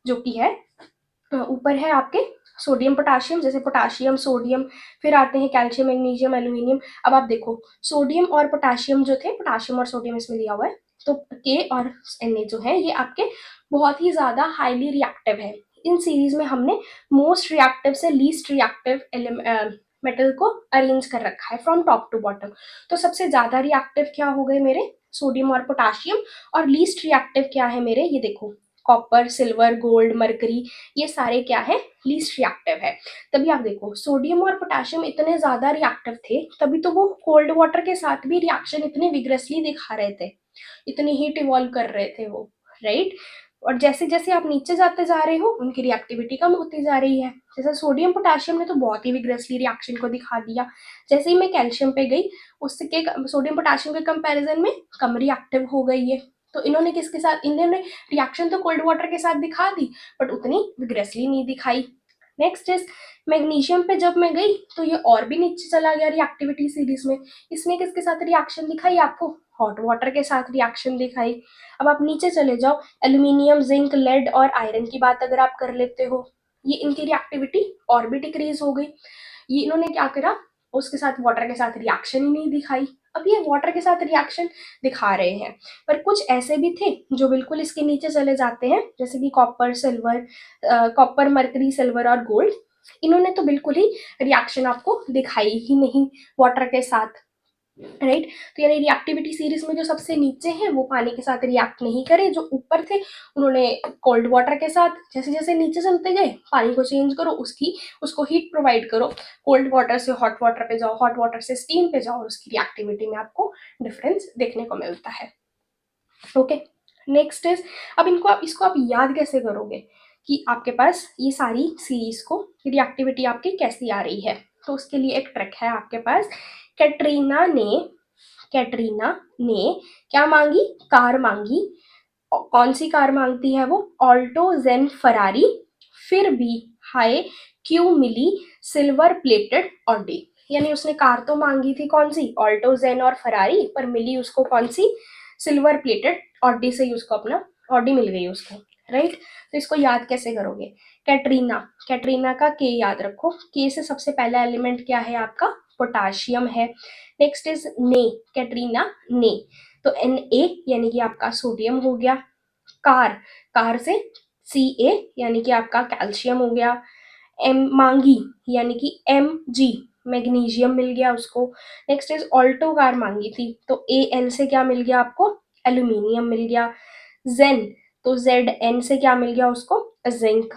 जो कि है ऊपर है आपके सोडियम पोटाशियम, जैसे पोटाशियम, सोडियम, फिर आते हैं कैल्शियम, मैग्नीशियम, एल्यूमिनियम। अब आप देखो सोडियम और पोटाशियम जो थे, पोटाशियम और सोडियम इसमें दिया हुआ है, तो के और Na जो है ये आपके बहुत ही ज्यादा हाईली रिएक्टिव है। इन सीरीज में हमने मोस्ट रिएक्टिव से लीस्ट रिएक्टिव मेटल को अरेंज कर रखा है फ्रॉम टॉप टू बॉटम। तो सबसे ज्यादा रिएक्टिव क्या हो गए मेरे, सोडियम और पोटाशियम, और लीस्ट रिएक्टिव क्या है मेरे, ये देखो कॉपर, सिल्वर, गोल्ड, मरकरी, ये सारे क्या है, लीस्ट रिएक्टिव है। तभी आप देखो सोडियम और पोटेशियम इतने ज्यादा रिएक्टिव थे, तभी तो वो कोल्ड वाटर के साथ भी रिएक्शन इतने विग्रसली दिखा रहे थे, इतनी हीट इवॉल्व कर रहे थे वो, राइट। और जैसे जैसे आप नीचे जाते जा रहे हो उनकी रिएक्टिविटी कम होती जा रही है। जैसे सोडियम पोटेशियम ने तो बहुत ही विग्रसली रिएक्शन को दिखा दिया, जैसे ही मैं कैल्शियम पे गई उसके सोडियम पोटेशियम के कंपैरिजन में कम रिएक्टिव हो गई है। तो इन्होंने किसके साथ, इन्होंने रिएक्शन तो कोल्ड वाटर के साथ दिखा दी बट उतनी विग्रसली नहीं दिखाई। नेक्स्ट इज मैग्नीशियम पे जब मैं गई तो ये और भी नीचे चला गया रिएक्टिविटी सीरीज में। इसने किसके साथ रिएक्शन दिखाई आपको, हॉट वाटर के साथ रिएक्शन दिखाई। अब आप नीचे चले जाओ, एल्यूमिनियम, जिंक, लेड और आयरन की बात अगर आप कर लेते हो, ये इनकी रिएक्टिविटी और भी डिक्रीज हो गई। ये इन्होंने क्या करा, उसके साथ वाटर के साथ रिएक्शन ही नहीं दिखाई। अब ये वाटर के साथ रिएक्शन दिखा रहे हैं, पर कुछ ऐसे भी थे जो बिल्कुल इसके नीचे चले जाते हैं, जैसे कि copper, silver, copper, mercury, silver और गोल्ड। इन्होंने तो बिल्कुल ही रिएक्शन आपको दिखाई ही नहीं वाटर के साथ। राइट। तो यानी रिएक्टिविटी सीरीज में जो सबसे नीचे हैं वो पानी के साथ रिएक्ट नहीं करे, जो ऊपर थे उन्होंने कोल्ड वाटर के साथ, जैसे जैसे नीचे चलते गए पानी को चेंज करो, उसको हीट प्रोवाइड करो, कोल्ड वाटर से हॉट वाटर पे जाओ, हॉट वाटर से स्टीम पे जाओ, और उसकी रिएक्टिविटी में आपको डिफरेंस देखने को मिलता है। ओके, नेक्स्ट इज, अब इसको आप याद कैसे करोगे कि आपके पास ये सारी सीरीज को रिएक्टिविटी आपकी कैसी आ रही है। तो उसके लिए एक ट्रिक है आपके पास। कैटरीना ने कैटरीना ने क्या मांगी? कार मांगी। कौन सी कार मांगती है वो? ऑल्टो जेन फरारी। फिर भी हाय क्यों मिली सिल्वर प्लेटेड ऑडी। यानी उसने कार तो मांगी थी कौन सी? ऑल्टो जेन और फरारी, पर मिली उसको कौन सी? सिल्वर प्लेटेड ऑडी से ही उसको अपना ऑडी मिल गई उसको, राइट। तो इसको याद कैसे करोगे? कैटरीना, कैटरीना का के याद रखो। के से सबसे पहला एलिमेंट क्या है आपका? पोटाशियम है। नेक्स्ट इज ने, कैटरीना ने, तो एन ए यानी कि आपका सोडियम हो गया। कार, कार से सी ए यानी कि आपका कैल्शियम हो गया। एम मांगी यानी कि एम जी, मैग्नीशियम मिल गया उसको। नेक्स्ट इज ऑल्टो कार मांगी थी, तो ए एल से क्या मिल गया आपको? एल्यूमिनियम मिल गया। जेन, तो जेड एन से क्या मिल गया उसको? जिंक।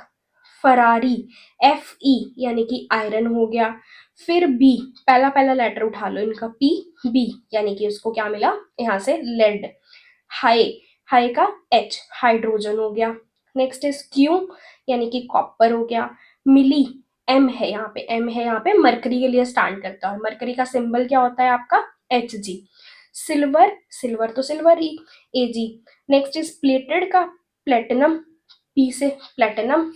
फरारी, एफ ई यानी कि आयरन हो गया। फिर बी, पहला पहला लेटर उठा लो इनका, पी बी यानी कि उसको क्या मिला यहाँ से? लेड। हाई, हाई का एच, हाइड्रोजन हो गया। नेक्स्ट इज क्यू यानी कि कॉपर हो गया। मिली, एम है यहाँ पे, एम है यहाँ पे मरकरी के लिए स्टैंड करता है, और मरकरी का सिंबल क्या होता है आपका? H G. सिल्वर, सिल्वर तो सिल्वर ही, A G. Next is plated का प्लेटिनम, पी से प्लेटिनम।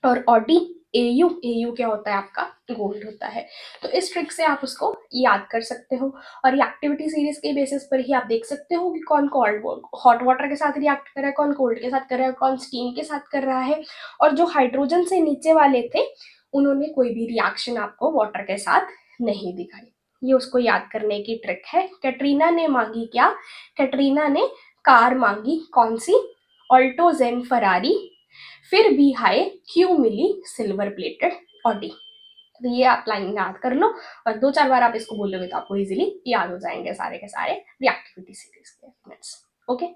और ऑडी, एयू, एयू क्या होता है आपका? गोल्ड होता है। तो इस ट्रिक से आप उसको याद कर सकते हो, और ये एक्टिविटी सीरीज के बेसिस पर ही आप देख सकते हो कि कौन कोल्ड हॉट वाटर के साथ रिएक्ट कर रहा है, कौन कोल्ड के साथ कर रहा है, कौन स्टीम के साथ कर रहा है। और जो हाइड्रोजन से नीचे वाले थे उन्होंने कोई भी रिएक्शन आपको वाटर के साथ नहीं दिखाई। ये उसको याद करने की ट्रिक है। कैटरीना ने मांगी क्या? कैटरीना ने कार मांगी, कौन सी? ऑल्टो जेन फरारी। फिर भी हाय क्यों मिली सिल्वर प्लेटेड ऑडी। तो ये आप लाइन याद कर लो, और 2-4 बार आप इसको बोलोगे तो आपको इजीली याद हो जाएंगे सारे के सारे रिएक्टिविटी सीरीज के एलिमेंट्स। ओके,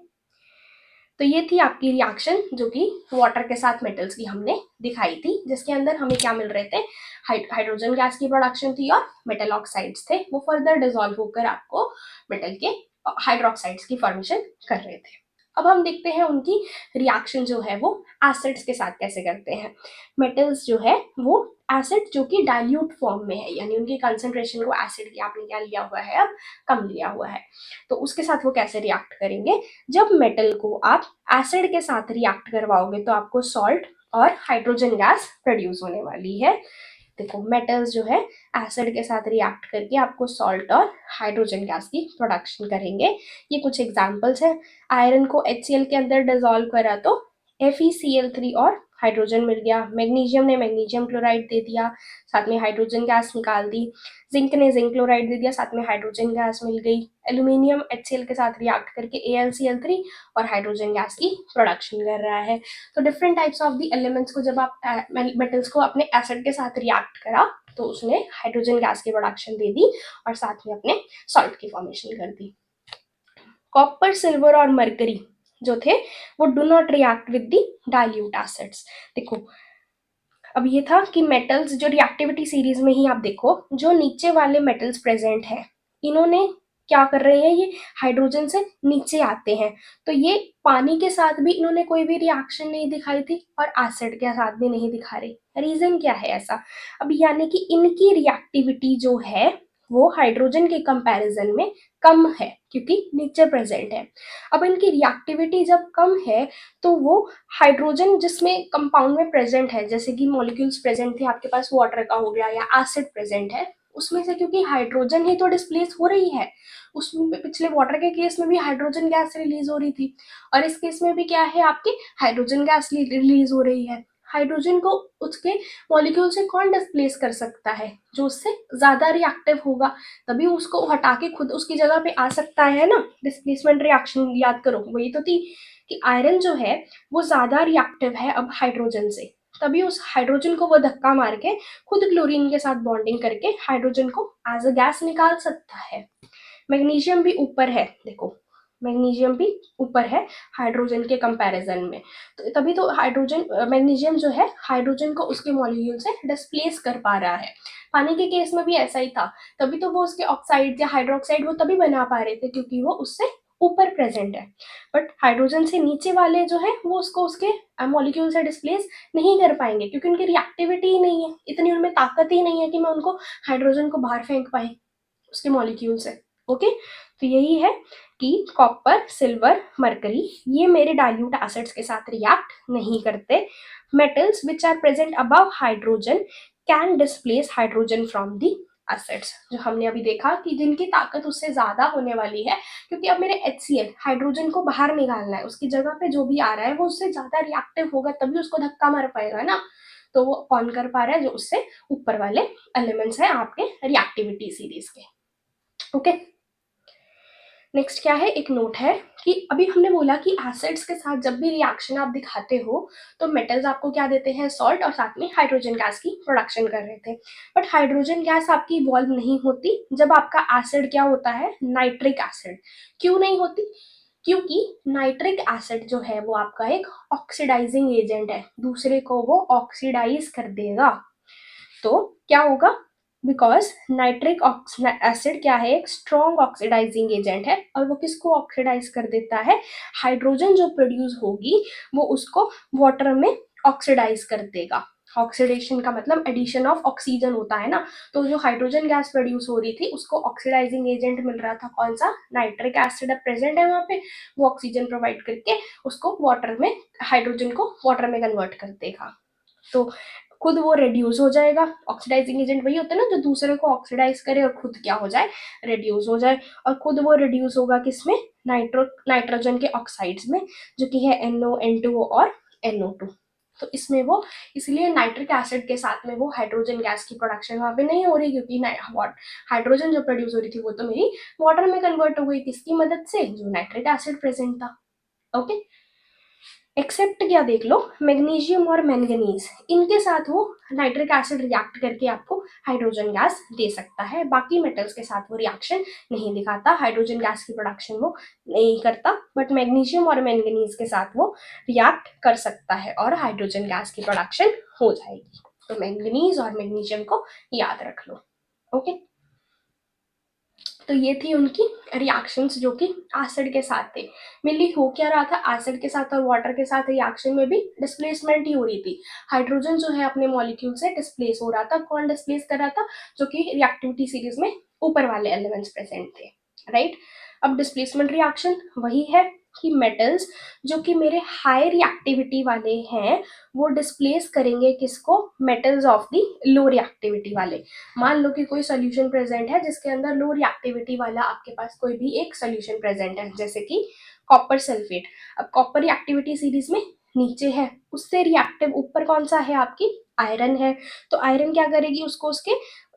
तो ये थी आपकी रिएक्शन जो कि वाटर के साथ मेटल्स की हमने दिखाई थी, जिसके अंदर हमें क्या मिल रहे थे? हाइड्रोजन गैस की प्रोडक्शन थी, और मेटल ऑक्साइड्स थे, वो फर्दर डिसॉल्व होकर आपको मेटल के हाइड्रोक्साइड्स की फॉर्मेशन कर रहे थे। अब हम देखते हैं उनकी रिएक्शन जो है वो एसिड्स के साथ कैसे करते हैं। मेटल्स जो है वो एसिड जो कि डाइल्यूट फॉर्म में है, यानी उनकी कंसंट्रेशन को एसिड की आपने क्या लिया हुआ है? अब कम लिया हुआ है। तो उसके साथ वो कैसे रिएक्ट करेंगे? जब मेटल को आप एसिड के साथ रिएक्ट करवाओगे तो आपको सॉल्ट और हाइड्रोजन गैस प्रोड्यूस होने वाली है। देखो, मेटल्स जो है एसिड के साथ रिएक्ट करके आपको सॉल्ट और हाइड्रोजन गैस की प्रोडक्शन करेंगे। ये कुछ एग्जांपल्स हैं। आयरन को HCl के अंदर डिसॉल्व करा तो FeCl3 और हाइड्रोजन मिल गया। मैग्नीशियम ने मैग्नीशियम क्लोराइड दे दिया, साथ में हाइड्रोजन गैस निकाल दी। जिंक ने जिंक क्लोराइड दे दिया, साथ में हाइड्रोजन गैस मिल गई। एल्यूमिनियम HCl के साथ रिएक्ट करके AlCl3 और हाइड्रोजन गैस की प्रोडक्शन कर रहा है। तो different types of the elements को जब आप मेटल्स को अपने एसिड के साथ रिएक्ट करा तो उसने हाइड्रोजन गैस की प्रोडक्शन दे दी और साथ में अपने सॉल्ट की फॉर्मेशन कर दी। कॉपर, सिल्वर और मरकरी जो थे वो do not react with the dilute acids. देखो, अब ये था कि मेटल्स जो रिएक्टिविटी सीरीज में ही आप देखो, जो नीचे वाले मेटल्स प्रेजेंट हैं इन्होंने क्या कर रहे हैं? ये हाइड्रोजन से नीचे आते हैं, तो ये पानी के साथ भी इन्होंने कोई भी रिएक्शन नहीं दिखाई थी और एसिड के साथ भी नहीं दिखा रही। रीजन क्या है ऐसा? अब यानी कि इनकी रिएक्टिविटी जो है वो हाइड्रोजन के कंपैरिजन में कम है, क्योंकि नीचे प्रेजेंट है। अब इनकी रिएक्टिविटी जब कम है तो वो हाइड्रोजन जिसमें कंपाउंड में प्रेजेंट है, जैसे कि मॉलिक्यूल्स प्रेजेंट थे आपके पास वाटर का हो गया या एसिड प्रेजेंट है, उसमें से क्योंकि हाइड्रोजन ही तो डिस्प्लेस हो रही है, उसमें पिछले वाटर के केस में भी हाइड्रोजन गैस रिलीज हो रही थी, और इस केस में भी क्या है आपकी हाइड्रोजन गैस रिलीज हो रही है। हाइड्रोजन को उसके मॉलिक्यूल से कौन डिस्प्लेस कर सकता है? जो उससे ज्यादा रिएक्टिव होगा, तभी उसको हटा के खुद उसकी जगह पे आ सकता है ना। डिस्प्लेसमेंट रिएक्शन याद करो, वही तो थी कि आयरन जो है वो ज्यादा रिएक्टिव है अब हाइड्रोजन से, तभी उस हाइड्रोजन को वो धक्का मार के खुद क्लोरीन के साथ बॉन्डिंग करके हाइड्रोजन को एज अ गैस निकाल सकता है। मैग्नीशियम भी ऊपर है, देखो मैग्नीशियम भी ऊपर है हाइड्रोजन के कंपैरिजन में, तो तभी तो हाइड्रोजन मैग्नीशियम जो है हाइड्रोजन को उसके मॉलिक्यूल से डिस्प्लेस कर पा रहा है। पानी के केस में भी ऐसा ही था, तभी तो वो उसके ऑक्साइड या हाइड्रोक्साइड वो तभी बना पा रहे थे क्योंकि वो उससे ऊपर प्रेजेंट है। बट हाइड्रोजन से नीचे वाले जो है वो उसको उसके मॉलिक्यूल से डिस्प्लेस नहीं कर पाएंगे क्योंकि उनकी रिएक्टिविटी ही नहीं है, इतनी उनमें ताकत ही नहीं है कि मैं उनको हाइड्रोजन को बाहर फेंक पाए उसके मॉलिक्यूल से। ओके, तो यही है कि कॉपर, सिल्वर, मरकरी ये मेरे डाइल्यूट एसिड्स के साथ रिएक्ट नहीं करते। Metals which are present above hydrogen can displace hydrogen from the acids, जो हमने अभी देखा कि जिनकी ताकत उससे ज्यादा होने वाली है, क्योंकि अब मेरे HCl हाइड्रोजन को बाहर निकालना है, उसकी जगह पे जो भी आ रहा है वो उससे ज्यादा रिएक्टिव होगा तभी उसको धक्का मार पाएगा ना, तो वो कौन कर पा रहा है, जो उससे ऊपर वाले एलिमेंट्स हैं आपके रिएक्टिविटी सीरीज के। ओके, नेक्स्ट क्या है, एक नोट है कि अभी हमने बोला कि एसिड्स के साथ जब भी रिएक्शन आप दिखाते हो तो मेटल्स आपको क्या देते हैं, सॉल्ट, और साथ में हाइड्रोजन गैस की प्रोडक्शन कर रहे थे। बट हाइड्रोजन गैस आपकी इवॉल्व नहीं होती जब आपका एसिड क्या होता है, नाइट्रिक एसिड। क्यों नहीं होती, क्योंकि नाइट्रिक एसिड जो है वो आपका एक ऑक्सीडाइजिंग एजेंट है, दूसरे को वो ऑक्सीडाइज कर देगा। तो क्या होगा, बिकॉज नाइट्रिक एसिड क्या है, एक स्ट्रॉन्ग ऑक्सीडाइजिंग एजेंट है, और वो किसको ऑक्सीडाइज कर देता है, हाइड्रोजन जो प्रोड्यूस होगी वो उसको वाटर में ऑक्सीडाइज कर देगा। ऑक्सीडेशन का मतलब एडिशन ऑफ ऑक्सीजन होता है ना, तो जो हाइड्रोजन गैस प्रोड्यूस हो रही थी उसको ऑक्सीडाइजिंग एजेंट मिल रहा था, कौन सा, नाइट्रिक एसिड प्रेजेंट है वहां पे, वो ऑक्सीजन प्रोवाइड करके उसको वाटर में, हाइड्रोजन को वाटर में कन्वर्ट कर देगा। तो खुद वो रिड्यूस हो जाएगा, ऑक्सीडाइजिंग एजेंट वही होता है ना जो दूसरे को ऑक्सीडाइज करे और खुद क्या हो जाए, रिड्यूस हो जाए, और खुद वो रिड्यूस होगा किसमें, नाइट्रोजन के ऑक्साइड्स में, जो कि है NO, N2O और NO2। तो इसमें वो, इसलिए नाइट्रिक एसिड के साथ में वो हाइड्रोजन गैस की प्रोडक्शन वहां पे नहीं हो रही, क्योंकि हाइड्रोजन जो प्रोड्यूस हो रही थी वो तो मेरी वाटर में कन्वर्ट हो गई, किसकी मदद से, जो नाइट्रिक एसिड प्रेजेंट था। ओके, एक्सेप्ट क्या देख लो, मैग्नीशियम और मैंगनीज, इनके साथ वो नाइट्रिक एसिड रिएक्ट करके आपको हाइड्रोजन गैस दे सकता है, बाकी मेटल्स के साथ वो रिएक्शन नहीं दिखाता, हाइड्रोजन गैस की प्रोडक्शन वो नहीं करता, बट मैग्नीशियम और मैंगनीज के साथ वो रिएक्ट कर सकता है और हाइड्रोजन गैस की प्रोडक्शन हो जाएगी। तो मैंगनीज और मैग्नीशियम को याद रख लो। ओके, तो ये थी उनकी रिएक्शंस जो कि एसिड के साथ थे। मेनली हो क्या रहा था, एसिड के साथ और वाटर के साथ रिएक्शन में भी डिस्प्लेसमेंट ही हो रही थी। हाइड्रोजन जो है अपने मॉलिक्यूल से डिस्प्लेस हो रहा था, कौन डिस्प्लेस कर रहा था, जो कि रिएक्टिविटी सीरीज में ऊपर वाले एलिमेंट्स प्रेजेंट थे, राइट। अब डिस्प्लेसमेंट रिएक्शन वही है कि मेटल्स जो कि मेरे हाई रिएक्टिविटी वाले हैं वो डिस्प्लेस करेंगे किसको, metals of the low reactivity वाले। मान लो कि कोई सोल्यूशन प्रेजेंट है जिसके अंदर लो रिएक्टिविटी वाला आपके पास कोई भी एक सोल्यूशन प्रेजेंट है, जैसे कि कॉपर सल्फेट। अब कॉपर रिएक्टिविटी सीरीज में नीचे है, उससे रिएक्टिव ऊपर कौन सा है, आपकी आयरन है। तो आयरन क्या करेगी, उसको उसके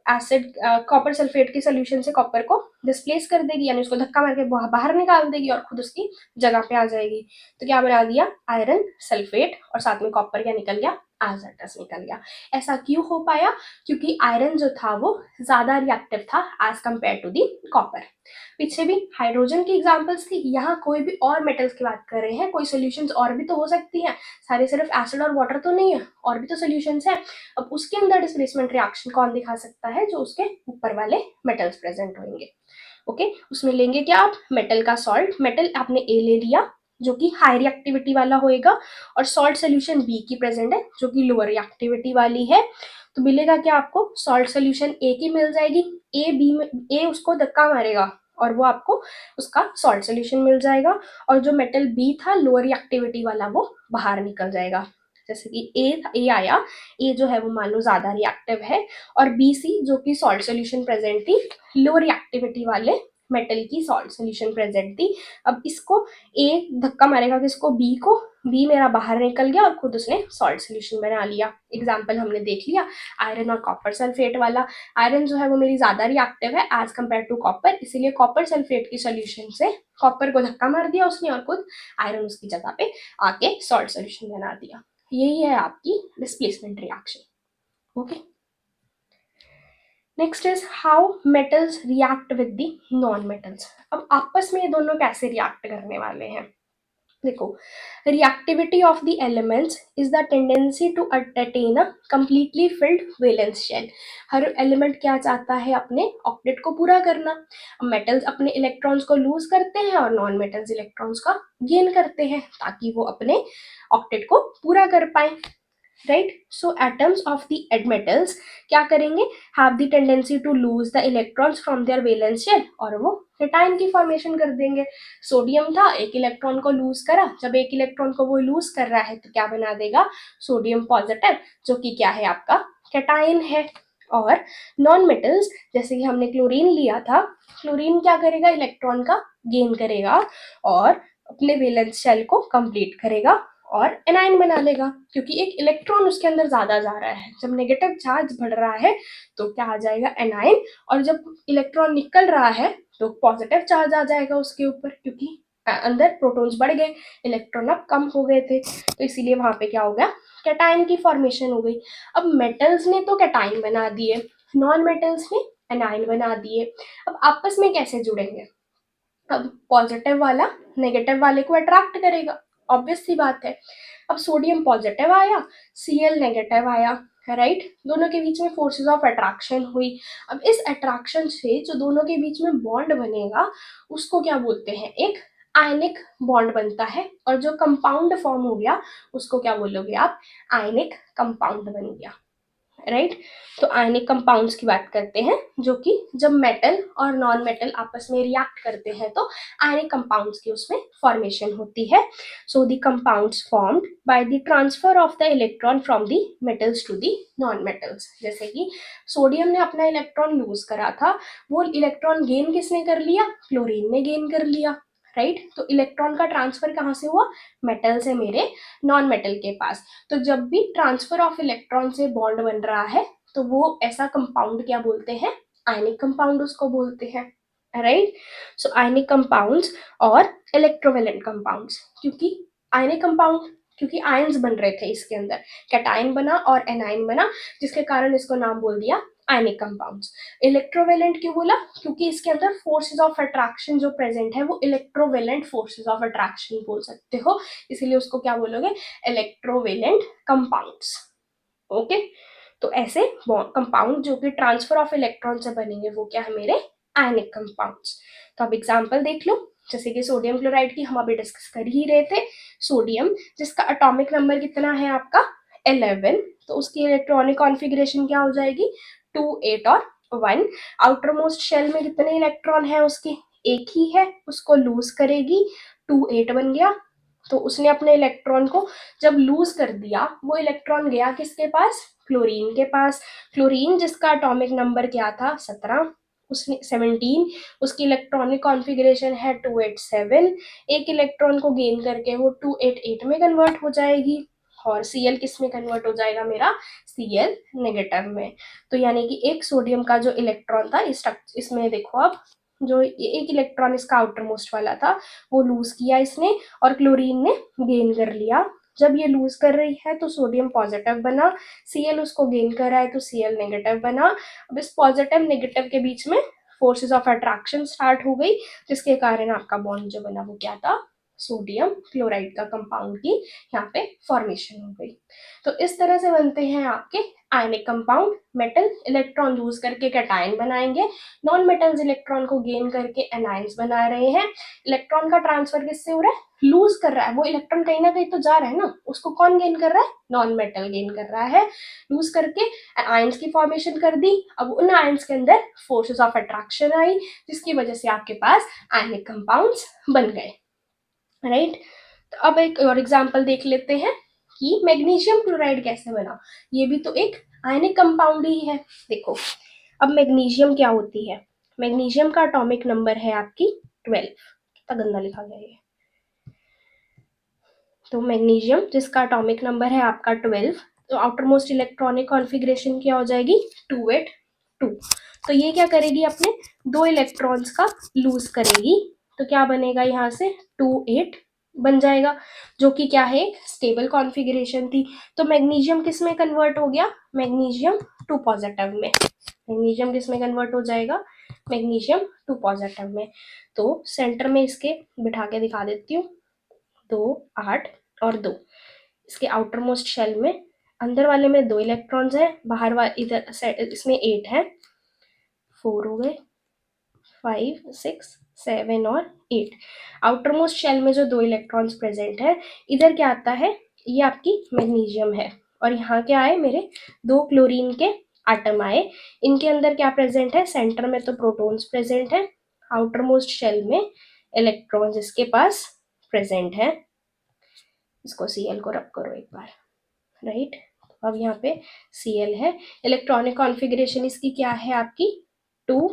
एसिड कॉपर सल्फेट के सोल्यूशन से कॉपर को डिस्प्लेस कर देगी, यानी उसको धक्का मार के बाहर निकाल देगी और खुद उसकी जगह पे आ जाएगी। तो क्या बना दिया, आयरन सल्फेट, और साथ में कॉपर क्या निकल गया, एज निकल गया। ऐसा क्यों हो पाया, क्योंकि आयरन जो था वो ज्यादा रिएक्टिव था as compare to the copper. पीछे भी हाइड्रोजन की एग्जांपल्स थी, यहाँ कोई भी और मेटल्स की बात कर रहे हैं, कोई सोल्यूशंस और भी तो हो सकती हैं, सारे सिर्फ एसिड और वाटर तो नहीं है, और भी तो सोल्यूशंस हैं। अब उसके अंदर डिस्प्लेसमेंट रिएक्शन कौन दिखा सकता है, जो उसके ऊपर वाले मेटल्स प्रेजेंट होंगे। ओके, उसमें लेंगे क्या आप, मेटल का सॉल्ट, मेटल आपने ए ले लिया जो कि हाई रिएक्टिविटी वाला होएगा, और सॉल्ट सोल्यूशन बी की प्रेजेंट है जो कि लोअर रिएक्टिविटी वाली है। तो मिलेगा क्या आपको, सॉल्ट सोल्यूशन ए की मिल जाएगी, ए बी में, ए उसको धक्का मारेगा और वो आपको उसका सॉल्ट सोल्यूशन मिल जाएगा, और जो मेटल बी था लोअर रिएक्टिविटी वाला वो बाहर निकल जाएगा। जैसे कि ए आया, ए जो है वो मान लो ज्यादा रिएक्टिव है, और बी सी जो कि सॉल्ट सोल्यूशन प्रेजेंट थी, लो रिएक्टिविटी वाले मेटल की सॉल्ट सोल्यूशन प्रेजेंट थी। अब इसको ए धक्का मारेगा किसको, बी को, बी मेरा बाहर निकल गया और खुद उसने सॉल्ट सोल्यूशन बना लिया। एग्जाम्पल हमने देख लिया आयरन और कॉपर सल्फेट वाला। आयरन जो है वो मेरी ज्यादा रिएक्टिव है एज कम्पेयर टू कॉपर, इसीलिए कॉपर सल्फेट की सोल्यूशन से कॉपर को धक्का मार दिया उसने और खुद आयरन उसकी जगह पे आके सॉल्ट सोल्यूशन बना दिया। यही है आपकी displacement reaction. Okay, next is how metals react with the non metals. अब आपस में ये दोनों कैसे रिएक्ट करने वाले हैं, देखो, reactivity of the elements is the tendency to attain a completely filled valence shell। Her element क्या चाहता है, अपने ऑक्टेट को पूरा करना। मेटल्स अपने इलेक्ट्रॉन्स को लूज करते हैं और नॉन मेटल्स इलेक्ट्रॉन्स का गेन करते हैं ताकि वो अपने ऑक्टेट को पूरा कर पाए, right. So atoms of the metals क्या करेंगे, have the tendency to lose the electrons from their valence shell, और वो केटायन की फॉर्मेशन कर देंगे। सोडियम था, एक इलेक्ट्रॉन को लूज करा, जब एक इलेक्ट्रॉन को वो लूज कर रहा है तो क्या बना देगा, सोडियम पॉजिटिव, जो कि क्या है आपका केटायन है। और नॉन मेटल्स, जैसे कि हमने क्लोरीन लिया था, क्लोरीन क्या करेगा, इलेक्ट्रॉन का गेन करेगा और अपने वैलेंस शेल को कंप्लीट करेगा और एनाइन बना लेगा, क्योंकि एक इलेक्ट्रॉन उसके अंदर ज्यादा जा रहा है। जब नेगेटिव चार्ज बढ़ रहा है तो क्या आ जाएगा, एनाइन, और जब इलेक्ट्रॉन निकल रहा है तो पॉजिटिव चार्ज आ जाएगा उसके ऊपर, क्योंकि अंदर प्रोटॉन्स बढ़ गए, इलेक्ट्रॉन अब कम हो गए थे, तो इसीलिए वहां पे क्या हो गया, कैटायन की फॉर्मेशन हो गई। अब मेटल्स ने तो कैटायन बना दिए, नॉन मेटल्स ने एनाइन बना दिए। अब आपस में कैसे जुड़ेंगे, अब पॉजिटिव वाला नेगेटिव वाले को अट्रैक्ट करेगा, ऑब्वियस सी बात है। अब सोडियम पॉजिटिव आया, Cl नेगेटिव आया, राइट, दोनों के बीच में फोर्सेस ऑफ अट्रैक्शन हुई। अब इस अट्रैक्शन से जो दोनों के बीच में बॉन्ड बनेगा उसको क्या बोलते हैं, एक आयनिक बॉन्ड बनता है, और जो कंपाउंड फॉर्म हो गया उसको क्या बोलोगे आप, आयनिक कंपाउंड बन गया, राइट। तो आयनिक कंपाउंड्स की बात करते हैं, जो कि जब मेटल और नॉन मेटल आपस में रिएक्ट करते हैं तो आयनिक कंपाउंड्स की उसमें फॉर्मेशन होती है। So the compounds formed by the transfer of the electron from the metals to the non metals. जैसे कि सोडियम ने अपना इलेक्ट्रॉन लूज करा था, वो इलेक्ट्रॉन गेन किसने कर लिया, क्लोरीन ने गेन कर लिया, राइट। तो इलेक्ट्रॉन का ट्रांसफर कहाँ से हुआ, मेटल से मेरे नॉन मेटल के पास। तो जब भी ट्रांसफर ऑफ इलेक्ट्रॉन से बॉन्ड बन रहा है तो वो ऐसा कंपाउंड क्या बोलते हैं, आयनिक कंपाउंड उसको बोलते हैं, राइट। सो आयनिक कंपाउंड्स और इलेक्ट्रोवेलेंट कंपाउंड्स, क्योंकि आयनिक कंपाउंड, क्योंकि आयंस बन रहे थे इसके अंदर, कैटायन बना और एनाइन बना, जिसके कारण इसको नाम बोल दिया आयनिक कंपाउंड्स। इलेक्ट्रोवेलेंट क्यों बोला, क्योंकि इसके अंदर फोर्सेस ऑफ अट्रैक्शन जो प्रेजेंट है वो इलेक्ट्रोवेलेंट फोर्सेस ऑफ अट्रैक्शन बोल सकते हो, इसीलिए उसको क्या बोलोगे, इलेक्ट्रोवेलेंट कंपाउंड्स, ओके। तो ऐसे कंपाउंड जो कि ट्रांसफर ऑफ इलेक्ट्रॉन से बनेंगे वो क्या है, मेरे आयनिक कंपाउंड्स। तो अब एग्जांपल देख लो, जैसे कि सोडियम क्लोराइड की हम अभी डिस्कस कर ही रहे थे। सोडियम जिसका एटॉमिक नंबर कितना है आपका 11, तो उसकी इलेक्ट्रॉनिक कॉन्फ़िगरेशन क्या हो जाएगी 2 8 और 1। आउटर मोस्ट शेल में कितने इलेक्ट्रॉन है उसके, एक ही है, उसको लूज करेगी 2 8 बन गया। तो उसने अपने इलेक्ट्रॉन को जब लूज कर दिया, वो इलेक्ट्रॉन गया किसके पास, क्लोरीन के पास। क्लोरीन जिसका एटॉमिक नंबर क्या था 17, उसने 17, उसकी इलेक्ट्रॉनिक कॉन्फ़िगरेशन है 287, एक इलेक्ट्रॉन को गेन करके वो 288 में कन्वर्ट हो जाएगी, और Cl किस में कन्वर्ट हो जाएगा मेरा, Cl नेगेटिव में। तो यानी कि एक सोडियम का जो इलेक्ट्रॉन था इसमें देखो आप, जो एक इलेक्ट्रॉन इसका आउटर मोस्ट वाला था वो लूज किया इसने, और क्लोरीन ने गेन कर लिया। जब ये लूज कर रही है तो सोडियम पॉजिटिव बना, Cl उसको गेन कर रहा है तो Cl नेगेटिव बना। अब इस पॉजिटिव नेगेटिव के बीच में फोर्सेस ऑफ अट्रैक्शन स्टार्ट हो गई, जिसके कारण आपका बॉन्ड जो बना वो क्या था, सोडियम क्लोराइड का कंपाउंड की यहाँ पे फॉर्मेशन हो गई। तो इस तरह से बनते हैं आपके ionic compound. Metal electron lose करके कैटायन बनाएंगे, नॉन मेटल्स इलेक्ट्रॉन को गेन करके एनाइंस बना रहे हैं। इलेक्ट्रॉन का ट्रांसफर किससे हो रहा है, लूज कर रहा है, वो इलेक्ट्रॉन कहीं ना कहीं तो जा रहा है ना, उसको कौन गेन कर रहा है, नॉन मेटल गेन कर रहा है, लूज करके आयंस की फॉर्मेशन कर दी। अब उन आयंस के अंदर फोर्सेस ऑफ अट्रैक्शन आई, जिसकी वजह से आपके पास आयनिक कंपाउंड्स बन गए, राइट। तो अब एक और एग्जांपल देख लेते हैं कि मैग्नीशियम क्लोराइड कैसे बना, ये भी तो एक आयनिक कंपाउंड ही है। देखो, अब मैग्नीशियम क्या होती है, मैग्नीशियम का एटॉमिक नंबर है आपकी 12, कितना गंदा लिखा गया है। तो मैग्नीशियम जिसका एटॉमिक नंबर है आपका 12, तो आउटर मोस्ट इलेक्ट्रॉनिक कॉन्फ़िगरेशन क्या हो जाएगी 282। तो ये क्या करेगी, अपने 2 इलेक्ट्रॉन्स का लूज करेगी, तो क्या बनेगा यहाँ से 28 बन जाएगा, जो कि क्या है, स्टेबल कॉन्फ़िगरेशन थी। तो मैग्नीशियम किस में कन्वर्ट हो गया, मैग्नीशियम 2 पॉजिटिव में। मैग्नीशियम किस में कन्वर्ट हो जाएगा, मैग्नीशियम 2 पॉजिटिव में। तो सेंटर में इसके बिठा के दिखा देती हूँ, 2 8 और 2। इसके आउटर मोस्ट शेल में अंदर वाले में 2 इलेक्ट्रॉन्स है, बाहर वाले इधर इसमें 8 है, 4 हो गए, 5 6 7 और 8। आउटर मोस्ट शेल में जो 2 इलेक्ट्रॉन्स प्रेजेंट है, इधर क्या आता है, ये आपकी मैग्नीशियम है, और यहाँ क्या आए, मेरे 2 क्लोरीन के आटम आए। इनके अंदर क्या प्रेजेंट है, सेंटर में तो प्रोटॉन्स प्रेजेंट है, आउटर मोस्ट शेल में इलेक्ट्रॉन्स इसके पास प्रेजेंट है। इसको Cl को रब करो एक बार, राइट। अब यहाँ पे Cl है। इलेक्ट्रॉनिक कॉन्फ़िगरेशन इसकी क्या है आपकी, 2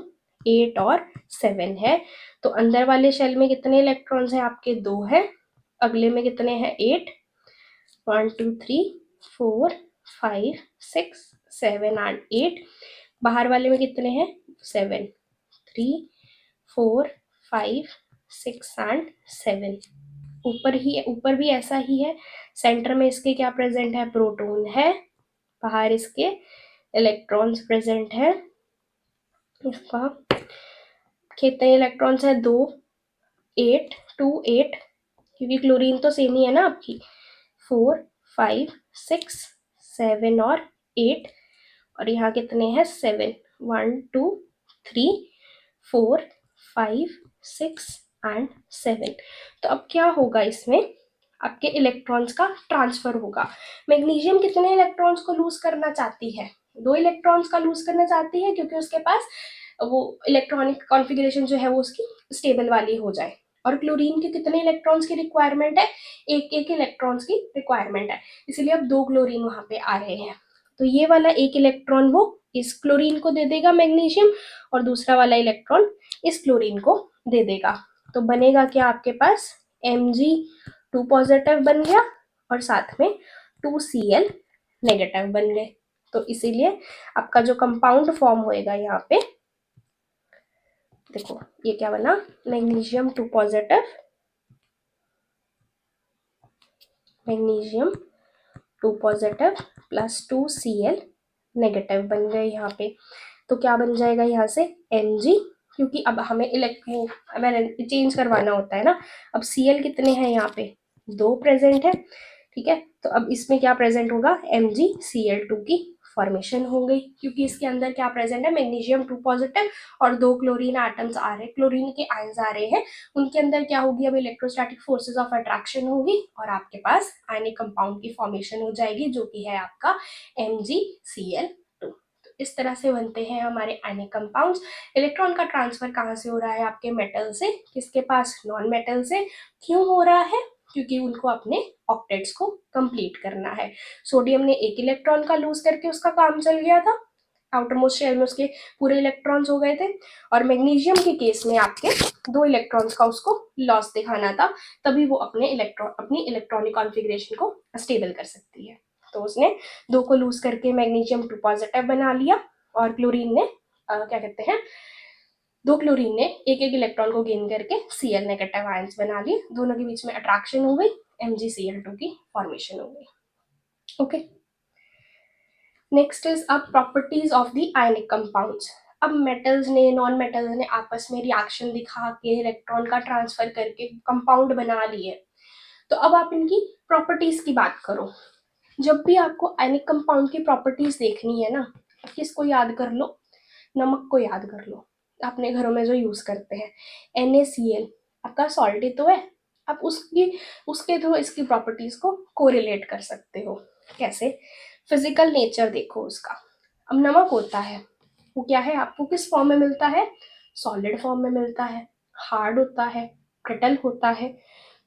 8 और 7 है। तो अंदर वाले शेल में कितने इलेक्ट्रॉन्स हैं आपके, 2 है। अगले में कितने हैं, 8, 1 2 3 4 5 6 7 एंड 8। बाहर वाले में कितने हैं, 7, 3 4 5 6 एंड 7। ऊपर भी ऐसा ही है, सेंटर में इसके क्या प्रेजेंट है, प्रोटॉन है, बाहर इसके इलेक्ट्रॉन्स प्रेजेंट है। इसका कितने इलेक्ट्रॉन्स है, 2 8 2 8, क्योंकि क्लोरीन तो सेम ही है ना आपकी, 4 5 6 7 और 8। और यहाँ कितने हैं, 7, 1 2 3 4 5 6 एंड 7। तो अब क्या होगा, इसमें आपके इलेक्ट्रॉन्स का ट्रांसफर होगा। मैग्नीशियम कितने इलेक्ट्रॉन्स को लूज करना चाहती है, 2 इलेक्ट्रॉन्स का लूज करना चाहती है, क्योंकि उसके पास वो इलेक्ट्रॉनिक कॉन्फ़िगरेशन जो है वो उसकी स्टेबल वाली हो जाए। और क्लोरीन के कितने इलेक्ट्रॉन्स की रिक्वायरमेंट है, एक एक इलेक्ट्रॉन्स की रिक्वायरमेंट है, इसलिए अब 2 क्लोरीन वहां पे आ रहे हैं। तो ये वाला एक इलेक्ट्रॉन वो इस क्लोरीन को दे देगा मैग्नीशियम, और दूसरा वाला इलेक्ट्रॉन इस क्लोरीन को दे देगा। तो बनेगा क्या आपके पास, Mg2 पॉजिटिव बन गया, और साथ में 2Cl नेगेटिव बन गए। तो इसीलिए आपका जो कंपाउंड फॉर्म होएगा यहाँ पे, देखो ये क्या बना, magnesium 2 positive, magnesium 2 positive plus 2Cl negative बन गए यहाँ पे। तो क्या बन जाएगा यहाँ से, Mg, क्योंकि अब हमें इलेक्ट्रो मैंने चेंज करवाना होता है ना। अब Cl कितने हैं यहाँ पे, 2 प्रेजेंट है, ठीक है। तो अब इसमें क्या प्रेजेंट होगा, MgCl2 की फॉर्मेशन हो गई, क्योंकि इसके अंदर क्या प्रेजेंट है, मैग्नीशियम 2 पॉजिटिव और 2 क्लोरीन एटम्स आ रहे हैं, क्लोरीन के आयंस आ रहे हैं। उनके अंदर क्या होगी, अब इलेक्ट्रोस्टैटिक फोर्सेस ऑफ अट्रैक्शन होगी, और आपके पास आयनिक कंपाउंड की फॉर्मेशन हो जाएगी, जो कि है आपका MgCl2। इस तरह से बनते हैं हमारे आयनिक कंपाउंड्स। इलेक्ट्रॉन का ट्रांसफर कहाँ से हो रहा है, आपके मेटल से किसके पास, नॉन मेटल से। क्यों हो रहा है, क्योंकि उनको अपने ऑक्टेट्स को कंप्लीट करना है। सोडियम ने एक इलेक्ट्रॉन का लूज करके उसका काम चल गया था, आउटर मोस्ट शेल में उसके पूरे इलेक्ट्रॉन्स हो गए थे। और मैग्नीशियम के केस में आपके 2 इलेक्ट्रॉन्स का उसको लॉस दिखाना था, तभी वो अपनी इलेक्ट्रॉनिक कॉन्फ़िगरेशन को स्टेबल कर सकती है। तो उसने 2 को लूज करके मैग्नीशियम 2 पॉजिटिव बना लिया, और क्लोरीन ने क्या कहते हैं, 2 क्लोरीन ने एक एक इलेक्ट्रॉन को गेन करके Cl नेगेटिव आयंस बना लिए, दोनों के बीच में अट्रैक्शन हो गई, MgCl2 की फॉर्मेशन हो गई। ओके, नेक्स्ट इज अब properties of the ionic compounds. अब मेटल्स ने नॉन मेटल्स ने आपस में रिएक्शन दिखा के इलेक्ट्रॉन का ट्रांसफर करके कंपाउंड बना लिए। तो अब आप इनकी प्रॉपर्टीज की बात करो। जब भी आपको आयनिक कंपाउंड की प्रॉपर्टीज देखनी है ना, किसको याद कर लो, नमक को याद कर लो, अपने घरों में जो यूज करते हैं। NaCl आपका सॉल्ट ही तो है, आप उसके थ्रू इसकी प्रॉपर्टीज को कोरिलेट कर सकते हो। कैसे, फिजिकल नेचर देखो उसका। अब नमक होता है, वो क्या है, आपको किस फॉर्म में मिलता है, सॉलिड फॉर्म में मिलता है, हार्ड होता है, ब्रिटल होता है।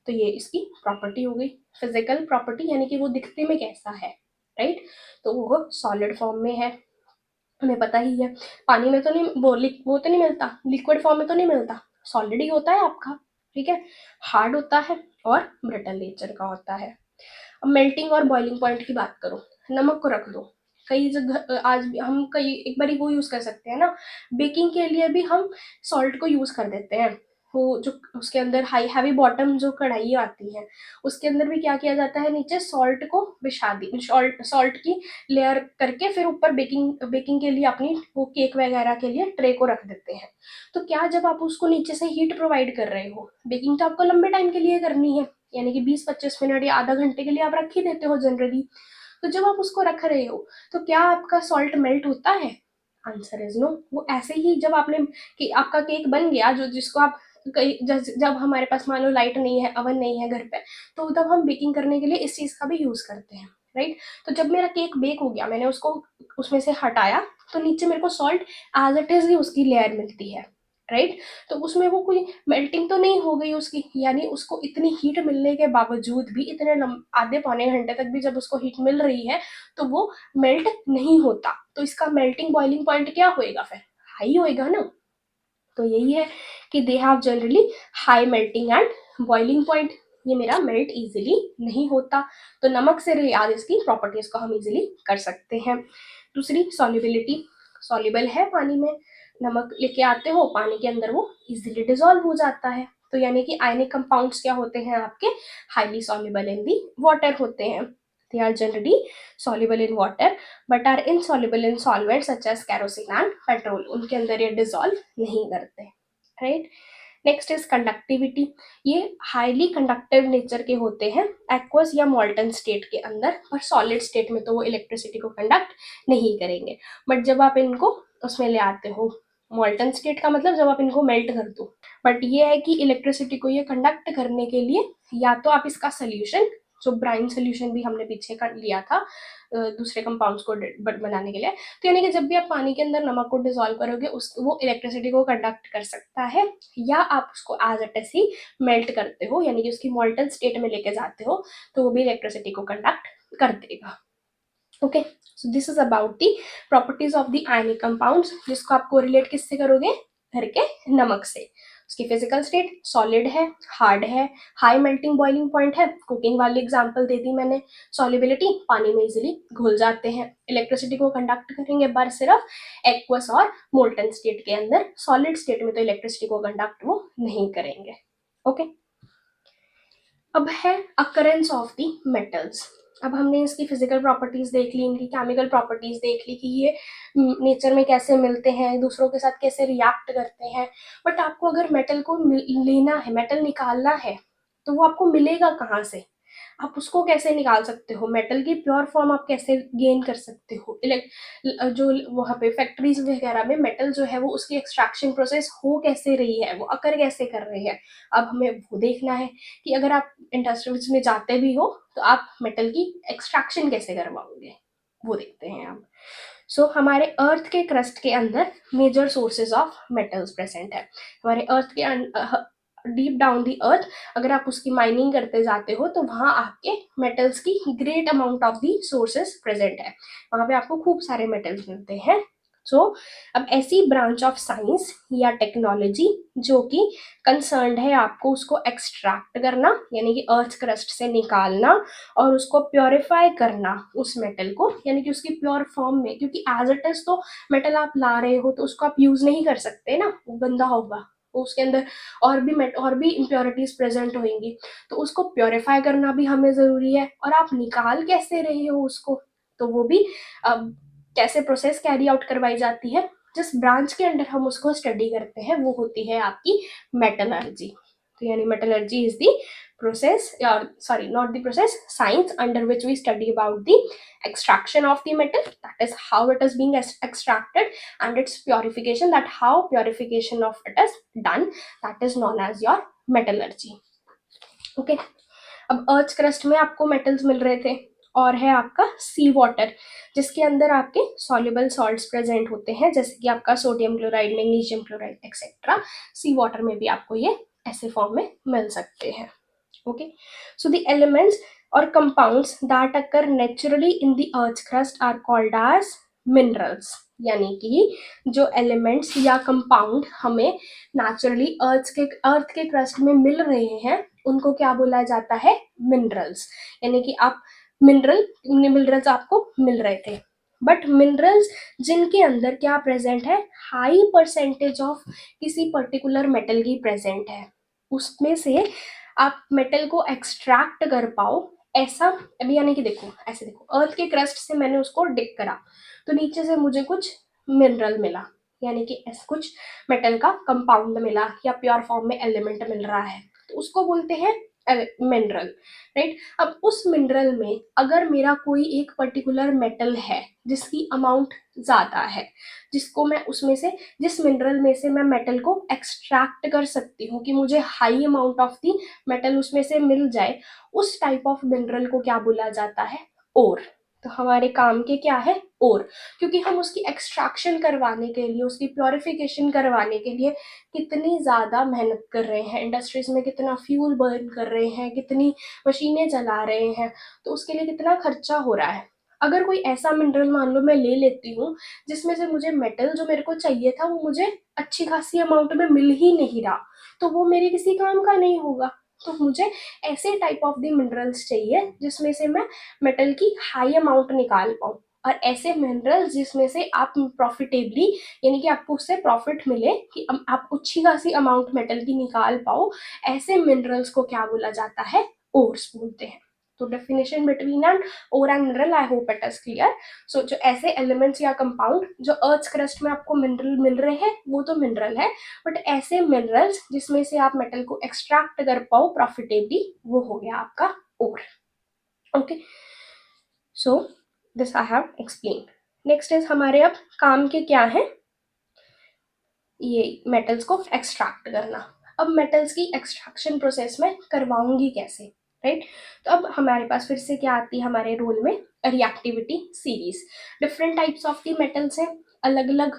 तो ये इसकी प्रॉपर्टी हो गई, फिजिकल प्रॉपर्टी, यानी कि वो दिखने में कैसा है, राइट। तो वो सॉलिड फॉर्म में है, हमें पता ही है। पानी में तो नहीं, वो तो नहीं मिलता, लिक्विड फॉर्म में तो नहीं मिलता, सॉलिड ही होता है आपका, ठीक है। हार्ड होता है और ब्रिटल नेचर का होता है। अब मेल्टिंग और बॉइलिंग पॉइंट की बात करो, नमक को रख दो। कई जगह आज भी हम कई एक बार वो यूज कर सकते हैं ना, बेकिंग के लिए भी हम सॉल्ट को यूज कर देते हैं, वो जो उसके अंदर हाई हैवी बॉटम जो कढ़ाई आती है उसके अंदर भी क्या किया जाता है, नीचे सॉल्ट को बिछा दी, सॉल्ट की लेयर करके फिर ऊपर बेकिंग बेकिंग के लिए अपनी वो केक वगैरह के लिए ट्रे को रख देते हैं। तो क्या जब आप उसको नीचे से हीट प्रोवाइड कर रहे हो, बेकिंग तो आपको लंबे टाइम के लिए करनी है, यानी कि 20-25 मिनट या आधा घंटे के लिए आप रख ही देते हो जनरली। तो जब आप उसको रख रहे हो तो क्या आपका सॉल्ट मेल्ट होता है? Answer is no. वो ऐसे ही जब आपने कि आपका केक बन गया जो जिसको आप कई जब हमारे पास मान लो लाइट नहीं है, अवन नहीं है घर पे, तो तब हम बेकिंग करने के लिए इस चीज का भी यूज करते हैं, राइट। तो जब मेरा केक बेक हो गया, मैंने उसको उसमें से हटाया, तो नीचे मेरे को सॉल्ट एज इट इज ही उसकी लेयर मिलती है, राइट। तो उसमें वो कोई मेल्टिंग तो नहीं हो गई उसकी, यानी उसको इतनी हीट मिलने के बावजूद भी इतने आधे पौने घंटे तक भी जब उसको हीट मिल रही है तो वो मेल्ट नहीं होता। तो इसका मेल्टिंग बॉइलिंग पॉइंट क्या होएगा फिर? हाई होएगा ना। तो यही है कि they have generally high melting and boiling point. ये मेरा मेल्ट इजीली नहीं होता। तो नमक से रिलेटेड इसकी प्रॉपर्टीज को हम इजीली कर सकते हैं। दूसरी सॉल्युबिलिटी, सॉल्युबल है पानी में, नमक लेके आते हो पानी के अंदर वो इजीली डिजोल्व हो जाता है। तो यानी कि आयनिक कंपाउंड्स क्या होते हैं आपके? Highly soluble in the water होते हैं। They are generally soluble in water but are insoluble in solvents such as kerosene and petrol। उनके अंदर ये डिजोल्व नहीं करते, राइट। Next is conductivity. ये हाईली कंडक्टिव नेचर के होते हैं एक्वस या मॉल्टन स्टेट के अंदर, और सॉलिड स्टेट में तो वो इलेक्ट्रिसिटी को कंडक्ट नहीं करेंगे। बट जब आप इनको उसमें ले आते हो, मॉल्टन स्टेट का मतलब जब आप इनको मेल्ट कर दो, बट ये है कि इलेक्ट्रिसिटी को ये कंडक्ट करने के लिए या तो आप इसका सोल्यूशन, जो ब्राइन सोल्यूशन भी हमने पीछे कर लिया था दूसरे कंपाउंड्स को बनाने के लिए, तो यानी कि जब भी आप पानी के अंदर नमक को डिजोल्व करोगे उस वो इलेक्ट्रिसिटी को कंडक्ट कर सकता है, या आप उसको एज इट इज ही मेल्ट करते हो, यानी कि उसकी मॉल्टन स्टेट में लेके जाते हो, तो वो भी इलेक्ट्रिसिटी को कंडक्ट कर देगा। Okay, so this is about the properties of the ionic compounds, जिसको आप कोरिलेट किससे करोगे? घर के नमक से। उसकी फिजिकल स्टेट सॉलिड है, हार्ड है, हाई मेल्टिंग बॉइलिंग पॉइंट है, कुकिंग वाली एग्जांपल दे दी मैंने। सॉल्युबिलिटी, पानी में इजीली घुल जाते हैं। इलेक्ट्रिसिटी को कंडक्ट करेंगे पर सिर्फ एक्वस और मोल्टन स्टेट के अंदर, सॉलिड स्टेट में तो इलेक्ट्रिसिटी को कंडक्ट वो नहीं करेंगे। ओके, अब है अकरेंस ऑफ द मेटल्स। अब हमने इसकी फिजिकल प्रॉपर्टीज देख ली, इनकी केमिकल प्रॉपर्टीज देख ली कि ये नेचर में कैसे मिलते हैं, दूसरों के साथ कैसे रिएक्ट करते हैं। बट आपको अगर मेटल को लेना है, मेटल निकालना है, तो वो आपको मिलेगा कहाँ से? आप उसको कैसे निकाल सकते हो? मेटल की प्योर फॉर्म आप कैसे गेन कर सकते हो? जो वहाँ पे फैक्ट्रीज वगैरह में मेटल जो है वो उसकी एक्सट्रैक्शन प्रोसेस हो कैसे रही है, वो अकर कैसे कर रहे हैं, अब हमें वो देखना है कि अगर आप इंडस्ट्रीज में जाते भी हो तो आप मेटल की एक्सट्रैक्शन कैसे करवाओगे, वो देखते हैं आप। सो हमारे अर्थ के क्रस्ट के अंदर major sources of metals present है। हमारे अर्थ के डीप डाउन दी अर्थ अगर आप उसकी माइनिंग करते जाते हो तो वहां आपके मेटल्स की great amount of the sources present है, वहां पे आपको खूब सारे मेटल्स मिलते हैं। सो अब ऐसी ब्रांच ऑफ साइंस या टेक्नोलॉजी जो कि कंसर्न्ड है आपको उसको एक्सट्रैक्ट करना, यानी कि अर्थ क्रस्ट से निकालना और उसको प्योरीफाई करना उस मेटल को, यानी कि उसकी प्योर फॉर्म में, क्योंकि एज इट इज तो मेटल आप ला रहे हो तो उसको आप यूज नहीं कर सकते ना, वो गंदा होगा, उसके अंदर और भी इम्प्योरिटीज प्रेजेंट होंगी, तो उसको प्योरीफाई करना भी हमें जरूरी है। और आप निकाल कैसे रहे हो उसको, तो वो भी कैसे प्रोसेस कैरी आउट करवाई जाती है, जिस ब्रांच के अंडर हम उसको स्टडी करते हैं वो होती है आपकी मेटलर्जी। तो यानी metallurgy is the process, or sorry, not the process, science under which we study about the extraction of the metal, that is how it is being extracted, and its purification, that how purification of it is done, that is known as your metallurgy। okay, अब earth crust में आपको metals मिल रहे थे, और है आपका सी water जिसके अंदर आपके सॉल्युबल सॉल्ट्स प्रेजेंट होते हैं, जैसे कि आपका sodium chloride, magnesium chloride etcetera. Sea water में भी आपको ये ऐसे फॉर्म में मिल सकते हैं। okay, so the elements or compounds that occur naturally in the earth's crust are called as minerals। यानी कि जो एलिमेंट्स या कंपाउंड हमें नेचुरली अर्थ के क्रस्ट में मिल रहे हैं उनको क्या बोला जाता है? मिनरल्स। यानी कि आप मिनरल्स आपको मिल रहे थे, बट मिनरल्स जिनके अंदर क्या प्रेजेंट है, हाई परसेंटेज ऑफ किसी पर्टिकुलर मेटल की प्रेजेंट है, उसमें से आप मेटल को एक्सट्रैक्ट कर पाओ, ऐसा। अभी यानी कि देखो, ऐसे देखो, अर्थ के क्रस्ट से मैंने उसको डिग करा, तो नीचे से मुझे कुछ मिनरल मिला, यानी कि ऐसा कुछ मेटल का कंपाउंड मिला या प्योर फॉर्म में एलिमेंट मिल रहा है, तो उसको बोलते हैं मिनरल, राइट। अब उस मिनरल में अगर मेरा कोई एक पर्टिकुलर मेटल है जिसकी अमाउंट ज्यादा है, जिसको मैं उसमें से, जिस मिनरल में से मैं मेटल को एक्सट्रैक्ट कर सकती हूँ कि मुझे high amount of the metal उसमें से मिल जाए, उस टाइप ऑफ मिनरल को क्या बोला जाता है, ओर। तो हमारे काम के क्या है, ओर, क्योंकि हम उसकी एक्सट्रैक्शन करवाने के लिए, उसकी प्योरिफिकेशन करवाने के लिए कितनी ज़्यादा मेहनत कर रहे हैं, इंडस्ट्रीज में कितना फ्यूल बर्न कर रहे हैं, कितनी मशीनें चला रहे हैं, तो उसके लिए कितना खर्चा हो रहा है। अगर कोई ऐसा मिनरल मान लो मैं ले लेती हूँ जिसमें से मुझे मेटल जो मेरे को चाहिए था वो मुझे अच्छी खासी अमाउंट में मिल ही नहीं रहा, तो वो मेरे किसी काम का नहीं होगा। तो मुझे ऐसे टाइप ऑफ दी मिनरल्स चाहिए जिसमें से मैं मेटल की हाई अमाउंट निकाल पाऊँ, और ऐसे मिनरल्स जिसमें से आप प्रॉफिटेबली, यानी कि आपको उससे प्रॉफिट मिले कि आप अच्छी खासी अमाउंट मेटल की निकाल पाओ, ऐसे मिनरल्स को क्या बोला जाता है, ओर्स बोलते हैं। तो definition between an ore and mineral, I hope it is clear. So जो ऐसे एलिमेंट्स या कंपाउंड जो अर्थ क्रस्ट में आपको मिनरल मिल रहे हैं वो तो मिनरल है, बट ऐसे मिनरल्स जिसमें से आप मेटल को एक्सट्रैक्ट कर पाओ प्रॉफिटेबली, वो हो गया आपका ore. Okay, so this I have explain. Next is हमारे अब काम के क्या है, ये मेटल्स को एक्सट्रैक्ट करना। अब मेटल्स की एक्सट्रैक्शन प्रोसेस में करवाऊंगी कैसे, राइट। तो अब हमारे पास फिर से क्या आती है हमारे रोल में, reactivity series. Different types of the metals हैं, अलग अलग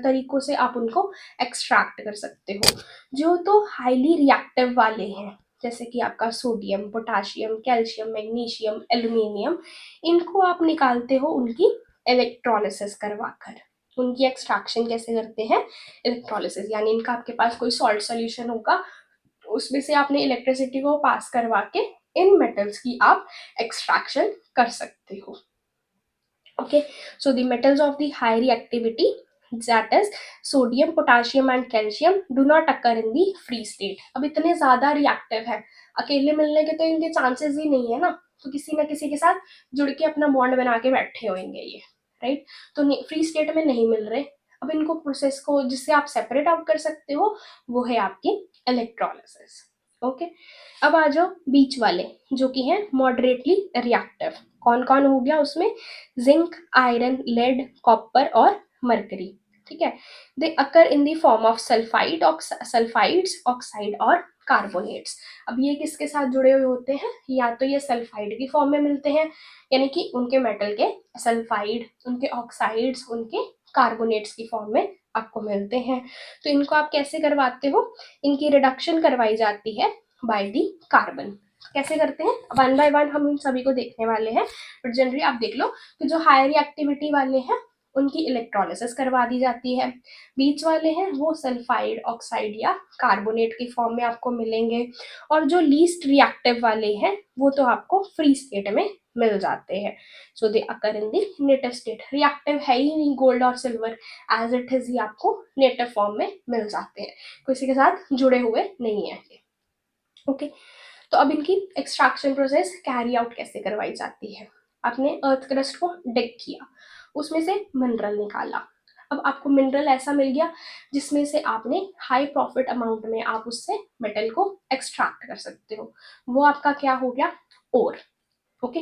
तरीकों से आप उनको एक्सट्रैक्ट कर सकते हो। जो तो हाईली रिएक्टिव वाले हैं, जैसे कि आपका sodium, potassium, calcium, magnesium, aluminium, इनको आप निकालते हो उनकी इलेक्ट्रोलिसिस करवाकर। उनकी एक्सट्रैक्शन कैसे करते हैं, इलेक्ट्रोलिसिस, यानी इनका आपके पास कोई सॉल्ट सोल्यूशन होगा, उसमें से आपने इलेक्ट्रिसिटी को पास करवा के इन मेटल्स की आप एक्सट्रैक्शन कर सकते हो। Okay, so the metals of the high reactivity, that is sodium, potassium and calcium do not occur in the free state। अब इतने ज्यादा रिएक्टिव है, अकेले मिलने के तो इनके चांसेस ही नहीं है ना, तो किसी ना किसी के साथ जुड़ के अपना बॉन्ड बना के बैठे होंगे ये, राइट। तो फ्री स्टेट में नहीं मिल रहे। अब इनको प्रोसेस को जिससे आप सेपरेट आउट कर सकते हो वो है आपकी इलेक्ट्रोलिसिस। ओके, अब आ जाओ बीच वाले जो कि हैं मॉडरेटली रिएक्टिव। कौन कौन हो गया उसमें, जिंक, आयरन, लेड, कॉपर और मरकरी, ठीक है। They occur in the form of sulphide, sulphides, oxide और कार्बोनेट्स। अब ये किसके साथ जुड़े हुए होते हैं, या तो ये सल्फाइड की फॉर्म में मिलते हैं, यानी कि उनके मेटल के सल्फाइड, उनके ऑक्साइड्स, उनके कार्बोनेट्स की फॉर्म में आपको मिलते हैं। तो इनको आप कैसे करवाते हो, इनकी रिडक्शन करवाई जाती है बाय दी कार्बन। कैसे करते हैं, वन बाय वन हम इन सभी को देखने वाले हैं, बट जनरली आप देख लो कि जो हायर एक्टिविटी वाले हैं उनकी इलेक्ट्रोलिसिस करवा दी जाती है, बीच वाले हैं वो सल्फाइड, ऑक्साइड या कार्बोनेट की फॉर्म में आपको मिलेंगे, और जो लीस्ट रिएक्टिव वाले हैं वो तो आपको फ्री स्टेट में मिल जाते हैं। So they occur in the native state, reactive है ही नहीं गोल्ड और सिल्वर, एज इट इज ही आपको नेटिव फॉर्म में मिल जाते हैं, किसी के साथ जुड़े हुए नहीं है ये। ओके, तो अब इनकी एक्सट्रैक्शन प्रोसेस कैरी आउट कैसे करवाई जाती है। आपने अर्थ क्रस्ट को डिग किया, उसमें से मिनरल निकाला, अब आपको मिनरल ऐसा मिल गया जिसमें से आपने हाई प्रॉफिट अमाउंट में आप उससे मेटल को एक्सट्रैक्ट कर सकते हो, वो आपका क्या हो गया, ओर। ओके,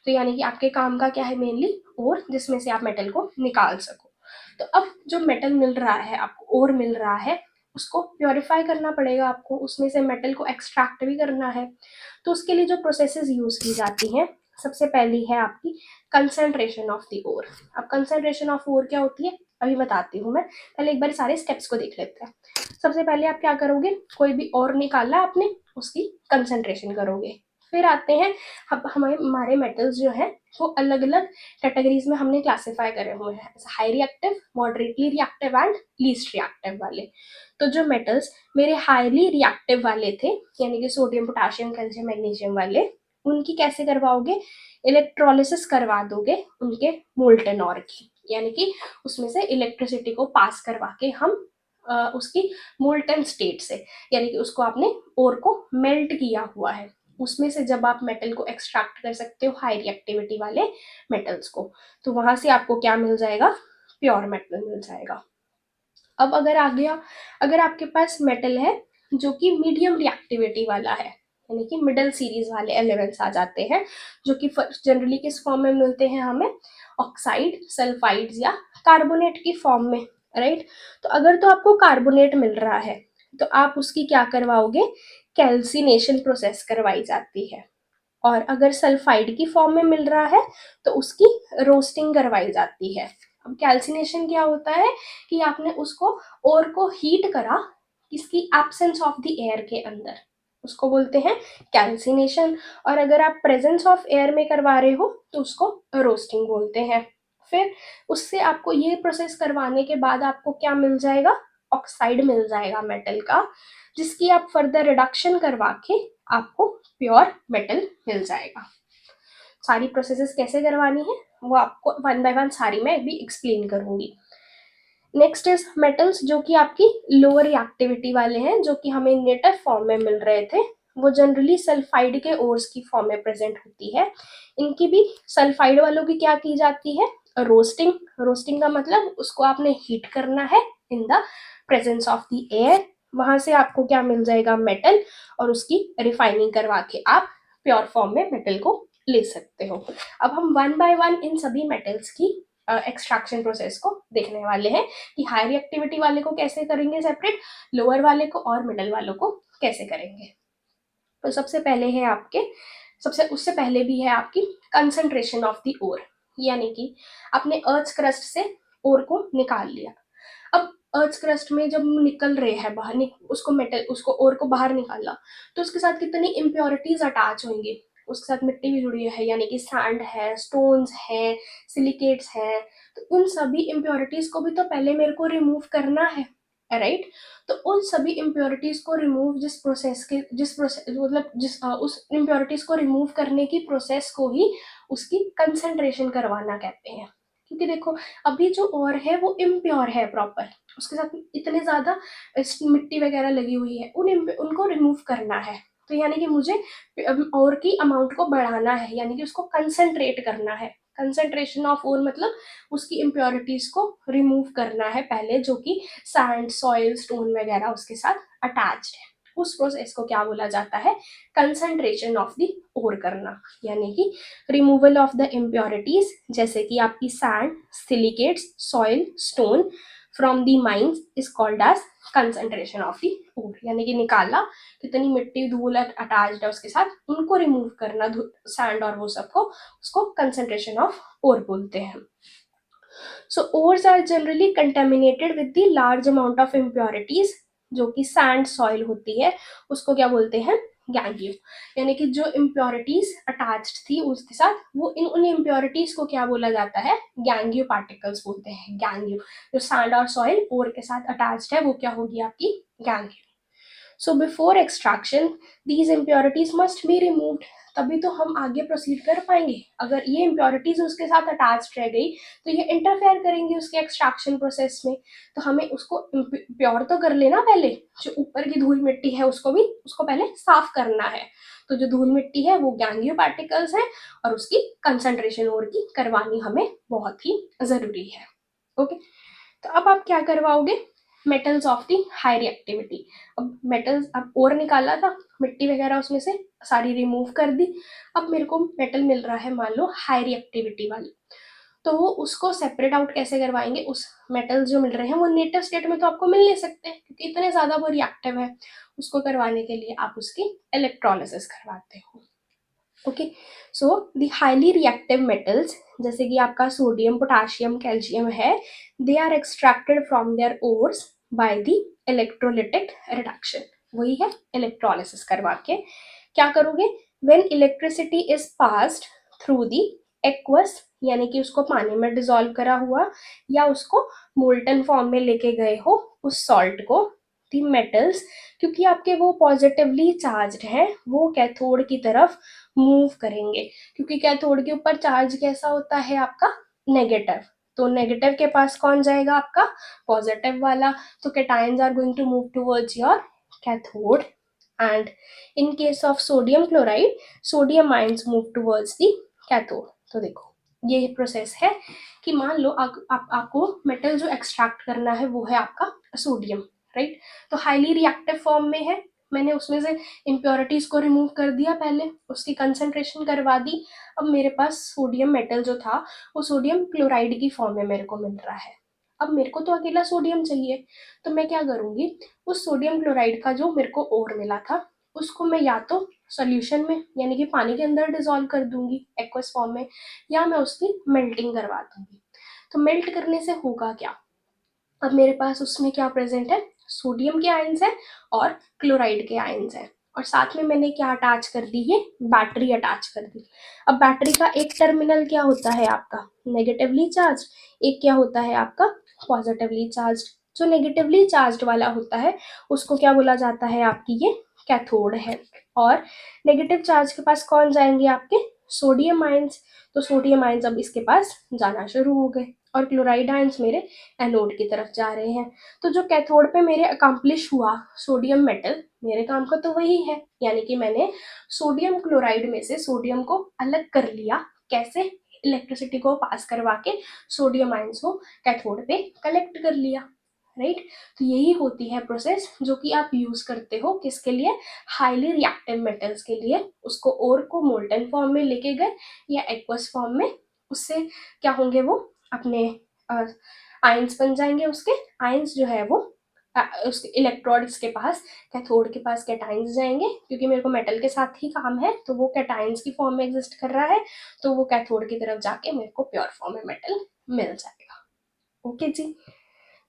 तो यानी कि आपके काम का क्या है, मेनली ओर, जिसमें से आप मेटल को निकाल सको। तो अब जो मेटल मिल रहा है आपको, ओर मिल रहा है, उसको प्योरीफाई करना पड़ेगा आपको, उसमें से मेटल को एक्सट्रैक्ट भी करना है। तो उसके लिए जो प्रोसेसेस यूज की जाती हैं, सबसे पहली है आपकी कंसंट्रेशन ऑफ द ओर। अब कंसंट्रेशन ऑफ ओर क्या होती है अभी बताती हूँ मैं, पहले एक बार सारे स्टेप्स को देख लेते हैं। सबसे पहले आप क्या करोगे, कोई भी और निकाला आपने, उसकी कंसंट्रेशन करोगे। फिर आते हैं, अब हमारे मेटल्स जो है वो अलग अलग कैटेगरीज में हमने क्लासिफाई करे हुए हैं, high reactive, moderately reactive and least reactive वाले। तो जो मेटल्स मेरे हाईली रिएक्टिव वाले थे, यानी कि सोडियम, पोटाशियम, कैल्शियम, मैग्नीशियम वाले, उनकी कैसे करवाओगे, इलेक्ट्रोलिसिस करवा दोगे उनके मोल्टन ऑर की, यानी कि उसमें से इलेक्ट्रिसिटी को पास करवा के हम उसकी मोल्टन स्टेट से, यानी कि उसको आपने ओर को मेल्ट किया हुआ है, उसमें से जब आप मेटल को एक्सट्रैक्ट कर सकते हो हाई रिएक्टिविटी वाले मेटल्स को, तो वहां से आपको क्या मिल जाएगा, प्योर मेटल मिल जाएगा। अब अगर आ गया, अगर आपके पास मेटल है जो कि मीडियम रिएक्टिविटी वाला है, यानी कि मिडल सीरीज वाले एलिमेंट्स आ जाते हैं, जो कि जनरली किस फॉर्म में मिलते हैं हमें, ऑक्साइड, सल्फाइड्स या कार्बोनेट की फॉर्म में, राइट। तो अगर तो आपको कार्बोनेट मिल रहा है तो आप उसकी क्या करवाओगे, कैल्सिनेशन प्रोसेस करवाई जाती है। और अगर सल्फाइड की फॉर्म में मिल रहा है तो उसकी रोस्टिंग करवाई जाती है। अब कैल्सिनेशन क्या होता है कि आपने उसको ओर को हीट करा किसकी एब्सेंस ऑफ द एयर के अंदर, उसको बोलते हैं कैल्सिनेशन। और अगर आप प्रेजेंस ऑफ एयर में करवा रहे हो तो उसको रोस्टिंग बोलते हैं। फिर उससे आपको ये प्रोसेस करवाने के बाद आपको क्या मिल जाएगा, ऑक्साइड मिल जाएगा मेटल का, जिसकी आप फर्दर रिडक्शन करवा के आपको प्योर मेटल मिल जाएगा। सारी प्रोसेसेस कैसे करवानी है वो आपको वन बाय वन सारी मैं भी एक्सप्लेन करूंगी। नेक्स्ट इज मेटल्स जो कि आपकी लोअर रिएक्टिविटी वाले हैं, जो कि हमें नेटिव फॉर्म में मिल रहे थे, वो जनरली सल्फाइड के ओर्स की फॉर्म में प्रेजेंट होती है। इनकी भी सल्फाइड वालों की क्या की जाती है, रोस्टिंग। रोस्टिंग का मतलब उसको आपने हीट करना है in the presence of the air, वहां से आपको क्या मिल जाएगा, मेटल, और उसकी रिफाइनिंग करवा के आप प्योर फॉर्म में मेटल को ले सकते हो। अब हम वन बाय वन इन सभी मेटल्स की एक्सट्रैक्शन प्रोसेस को देखने वाले हैं कि हाई रिएक्टिविटी वाले को कैसे करेंगे सेपरेट, लोअर वाले को और मिडल वालों को कैसे करेंगे। तो सबसे पहले है आपके, सबसे उससे पहले भी है आपकी कंसंट्रेशन ऑफ द ओर, यानी कि आपने अर्थ क्रस्ट से ओर को निकाल लिया। अब अर्थ क्रस्ट में जब निकल रहे हैं बाहर, उसको मेटल, उसको ओर को बाहर निकाला तो उसके साथ कितनी इम्प्योरिटीज अटैच होंगी, उसके साथ मिट्टी भी जुड़ी है, यानी कि सैंड है, स्टोन्स है, सिलिकेट्स है। तो उन सभी इम्प्योरिटीज को भी तो पहले मेरे को रिमूव करना है, राइट। तो उन सभी इम्प्योरिटीज को रिमूव, जिस प्रोसेस मतलब उस इम्प्योरिटीज को रिमूव करने की प्रोसेस को ही उसकी कंसंट्रेशन करवाना कहते हैं। क्योंकि देखो अभी जो और है वो इम्प्योर है प्रॉपर, उसके साथ इतने ज्यादा मिट्टी वगैरह लगी हुई है, उनको रिमूव करना है। तो यानी कि मुझे और की अमाउंट को बढ़ाना है, यानी कि उसको कंसंट्रेट करना है। कंसंट्रेशन ऑफ ओर मतलब उसकी इम्प्योरिटीज को रिमूव करना है पहले, जो कि सैंड, सॉइल, स्टोन वगैरह उसके साथ अटैच्ड है। उस प्रोसेस को क्या बोला जाता है, कंसंट्रेशन ऑफ द ओर करना, यानी कि रिमूवल ऑफ द इम्प्योरिटीज, जैसे कि आपकी sand, silicates, soil, stone from the mines is called as concentration of the ore, यानी कि निकाला, कितनी मिट्टी धूल अटैच्ड है उसके साथ, उनको रिमूव करना, सैंड और वो सबको, उसको कंसंट्रेशन ऑफ ओर बोलते हैं। So ores are generally contaminated with the large amount of impurities, जो कि सैंड सॉइल होती है उसको क्या बोलते हैं, गैंगियो, यानी कि जो इम्प्योरिटीज अटैच्ड थी उसके साथ, वो उन इम्प्योरिटीज को क्या बोला जाता है, गैंगियो पार्टिकल्स बोलते हैं। गैंगियो, जो सैंड और सॉइल ओर के साथ अटैच्ड है वो क्या होगी आपकी, gangue. So before extraction these impurities must be removed, तभी तो हम आगे प्रोसीड कर पाएंगे। अगर ये इम्प्योरिटीज उसके साथ अटैच्ड रह गई तो ये इंटरफेयर करेंगे उसके एक्सट्रैक्शन प्रोसेस में, तो हमें उसको प्योर तो कर लेना पहले, जो ऊपर की धूल मिट्टी है उसको भी, उसको पहले साफ करना है। तो जो धूल मिट्टी है वो गैंगियो पार्टिकल्स है, और उसकी कंसंट्रेशन और की करवानी हमें बहुत ही जरूरी है। ओके, तो अब आप क्या करवाओगे, metals of the high reactivity. अब मेटल्स, अब ओर निकाला था, मिट्टी वगैरह उसमें से सारी रिमूव कर दी, अब मेरे को मेटल मिल रहा है मान लो हाई रिएक्टिविटी वाली, तो वो उसको सेपरेट आउट कैसे करवाएंगे, उस मेटल्स जो मिल रहे हैं वो नेटिव स्टेट में तो आपको मिल नहीं सकते क्योंकि इतने ज्यादा वो रिएक्टिव है, उसको करवाने के लिए आप उसकी इलेक्ट्रोलिसिस करवाते हो। Okay, so the highly reactive metals, जैसे कि आपका सोडियम, पोटाशियम, कैल्शियम है, they are extracted from their ores by the electrolytic reduction, वही है इलेक्ट्रोलिसिस करवा के। क्या करोगे, when electricity is passed through the aqueous, यानी कि उसको पानी में डिसॉल्व करा हुआ या उसको मोल्टन फॉर्म में लेके गए हो उस सॉल्ट को, द मेटल्स, क्योंकि आपके वो पॉजिटिवली चार्ज्ड हैं, वो कैथोड की तरफ मूव करेंगे, क्योंकि कैथोड के ऊपर चार्ज कैसा होता है आपका, नेगेटिव। तो नेगेटिव के पास कौन जाएगा, आपका पॉजिटिव वाला। तो cations are going to move towards your cathode, and in case of sodium chloride, sodium ions move towards the cathode. तो देखो ये प्रोसेस है कि मान लो आपको मेटल जो एक्सट्रैक्ट करना है वो है आपका सोडियम, राइट। तो हाईली रिएक्टिव फॉर्म में है, मैंने उसमें से इम्प्योरिटीज को रिमूव कर दिया, पहले उसकी कंसंट्रेशन करवा दी। अब मेरे पास सोडियम मेटल जो था वो सोडियम क्लोराइड की फॉर्म में मेरे को मिल रहा है। अब मेरे को तो अकेला सोडियम चाहिए, तो मैं क्या करूंगी, उस सोडियम क्लोराइड का जो मेरे को ओर मिला था उसको मैं या तो सॉल्यूशन में यानी कि पानी के अंदर डिसॉल्व कर दूंगी एक्वस फॉर्म में, या मैं उसकी मेल्टिंग करवा दूंगी। तो मेल्ट करने से होगा क्या, अब मेरे पास उसमें क्या प्रेजेंट है, सोडियम के आयंस है और क्लोराइड के आयंस है, और साथ में मैंने क्या अटैच कर दी है, बैटरी अटैच कर दी। अब बैटरी का एक टर्मिनल क्या होता है आपका, नेगेटिवली चार्ज, एक क्या होता है आपका पॉजिटिवली चार्ज। जो नेगेटिवली चार्ज वाला होता है उसको क्या बोला जाता है, आपकी ये कैथोड है। और नेगेटिव चार्ज के पास कौन जाएंगे, आपके सोडियम आयंस। तो सोडियम आयंस अब इसके पास जाना शुरू हो गए, और क्लोराइड आयंस मेरे एनोड की तरफ जा रहे हैं। तो जो कैथोड पे मेरे अकम्प्लिश हुआ सोडियम मेटल, मेरे काम का तो वही है, यानी कि मैंने सोडियम क्लोराइड में से सोडियम को अलग कर लिया, कैसे, इलेक्ट्रिसिटी को पास करवा के सोडियम आयंस को कैथोड पे कलेक्ट कर लिया, राइट। तो यही होती है प्रोसेस जो कि आप यूज करते हो किसके लिए, हाईली रिएक्टिव मेटल्स के लिए। उसको ओर को मोल्टन फॉर्म में लेके गए या एक्वस फॉर्म में, उससे क्या होंगे, वो अपने आयंस बन जाएंगे, उसके आयंस जो है वो उसके इलेक्ट्रोड्स के पास, कैथोड के पास कैटायंस जाएंगे, क्योंकि मेरे को मेटल के साथ ही काम है तो वो कैटायंस की फॉर्म में एग्जिस्ट कर रहा है, तो वो कैथोड की तरफ जाके मेरे को प्योर फॉर्म में मेटल मिल जाएगा। ओके जी,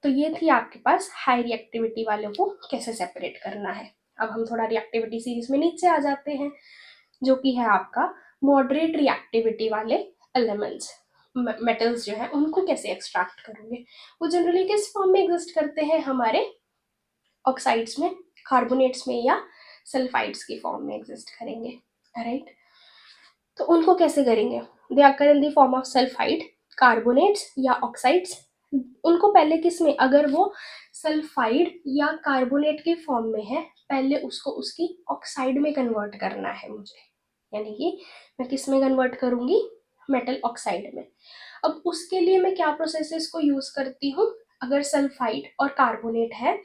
तो ये थी आपके पास हाई रिएक्टिविटी वालों को कैसे सेपरेट करना है। अब हम थोड़ा रिएक्टिविटी सीरीज में नीचे आ जाते हैं, जो कि है आपका मॉडरेट रिएक्टिविटी वाले एलिमेंट्स, मेटल्स जो है उनको कैसे एक्सट्रैक्ट करोगे। वो जनरली किस फॉर्म में एग्जिस्ट करते हैं, हमारे ऑक्साइड्स में, कार्बोनेट्स में या सल्फाइड्स की फॉर्म में एग्जिस्ट करेंगे, राइट। तो उनको कैसे करेंगे, दे आकर इन the form of sulphide, carbonates या ऑक्साइड्स। उनको पहले किस में, अगर वो सल्फाइड या कार्बोनेट के फॉर्म में है, पहले उसको उसकी ऑक्साइड में कन्वर्ट करना है मुझे, यानी कि मैं किस में कन्वर्ट करूंगी, मेटल ऑक्साइड में। अब उसके लिए मैं क्या प्रोसेसेस को यूज करती हूँ, अगर सल्फाइड और कार्बोनेट है,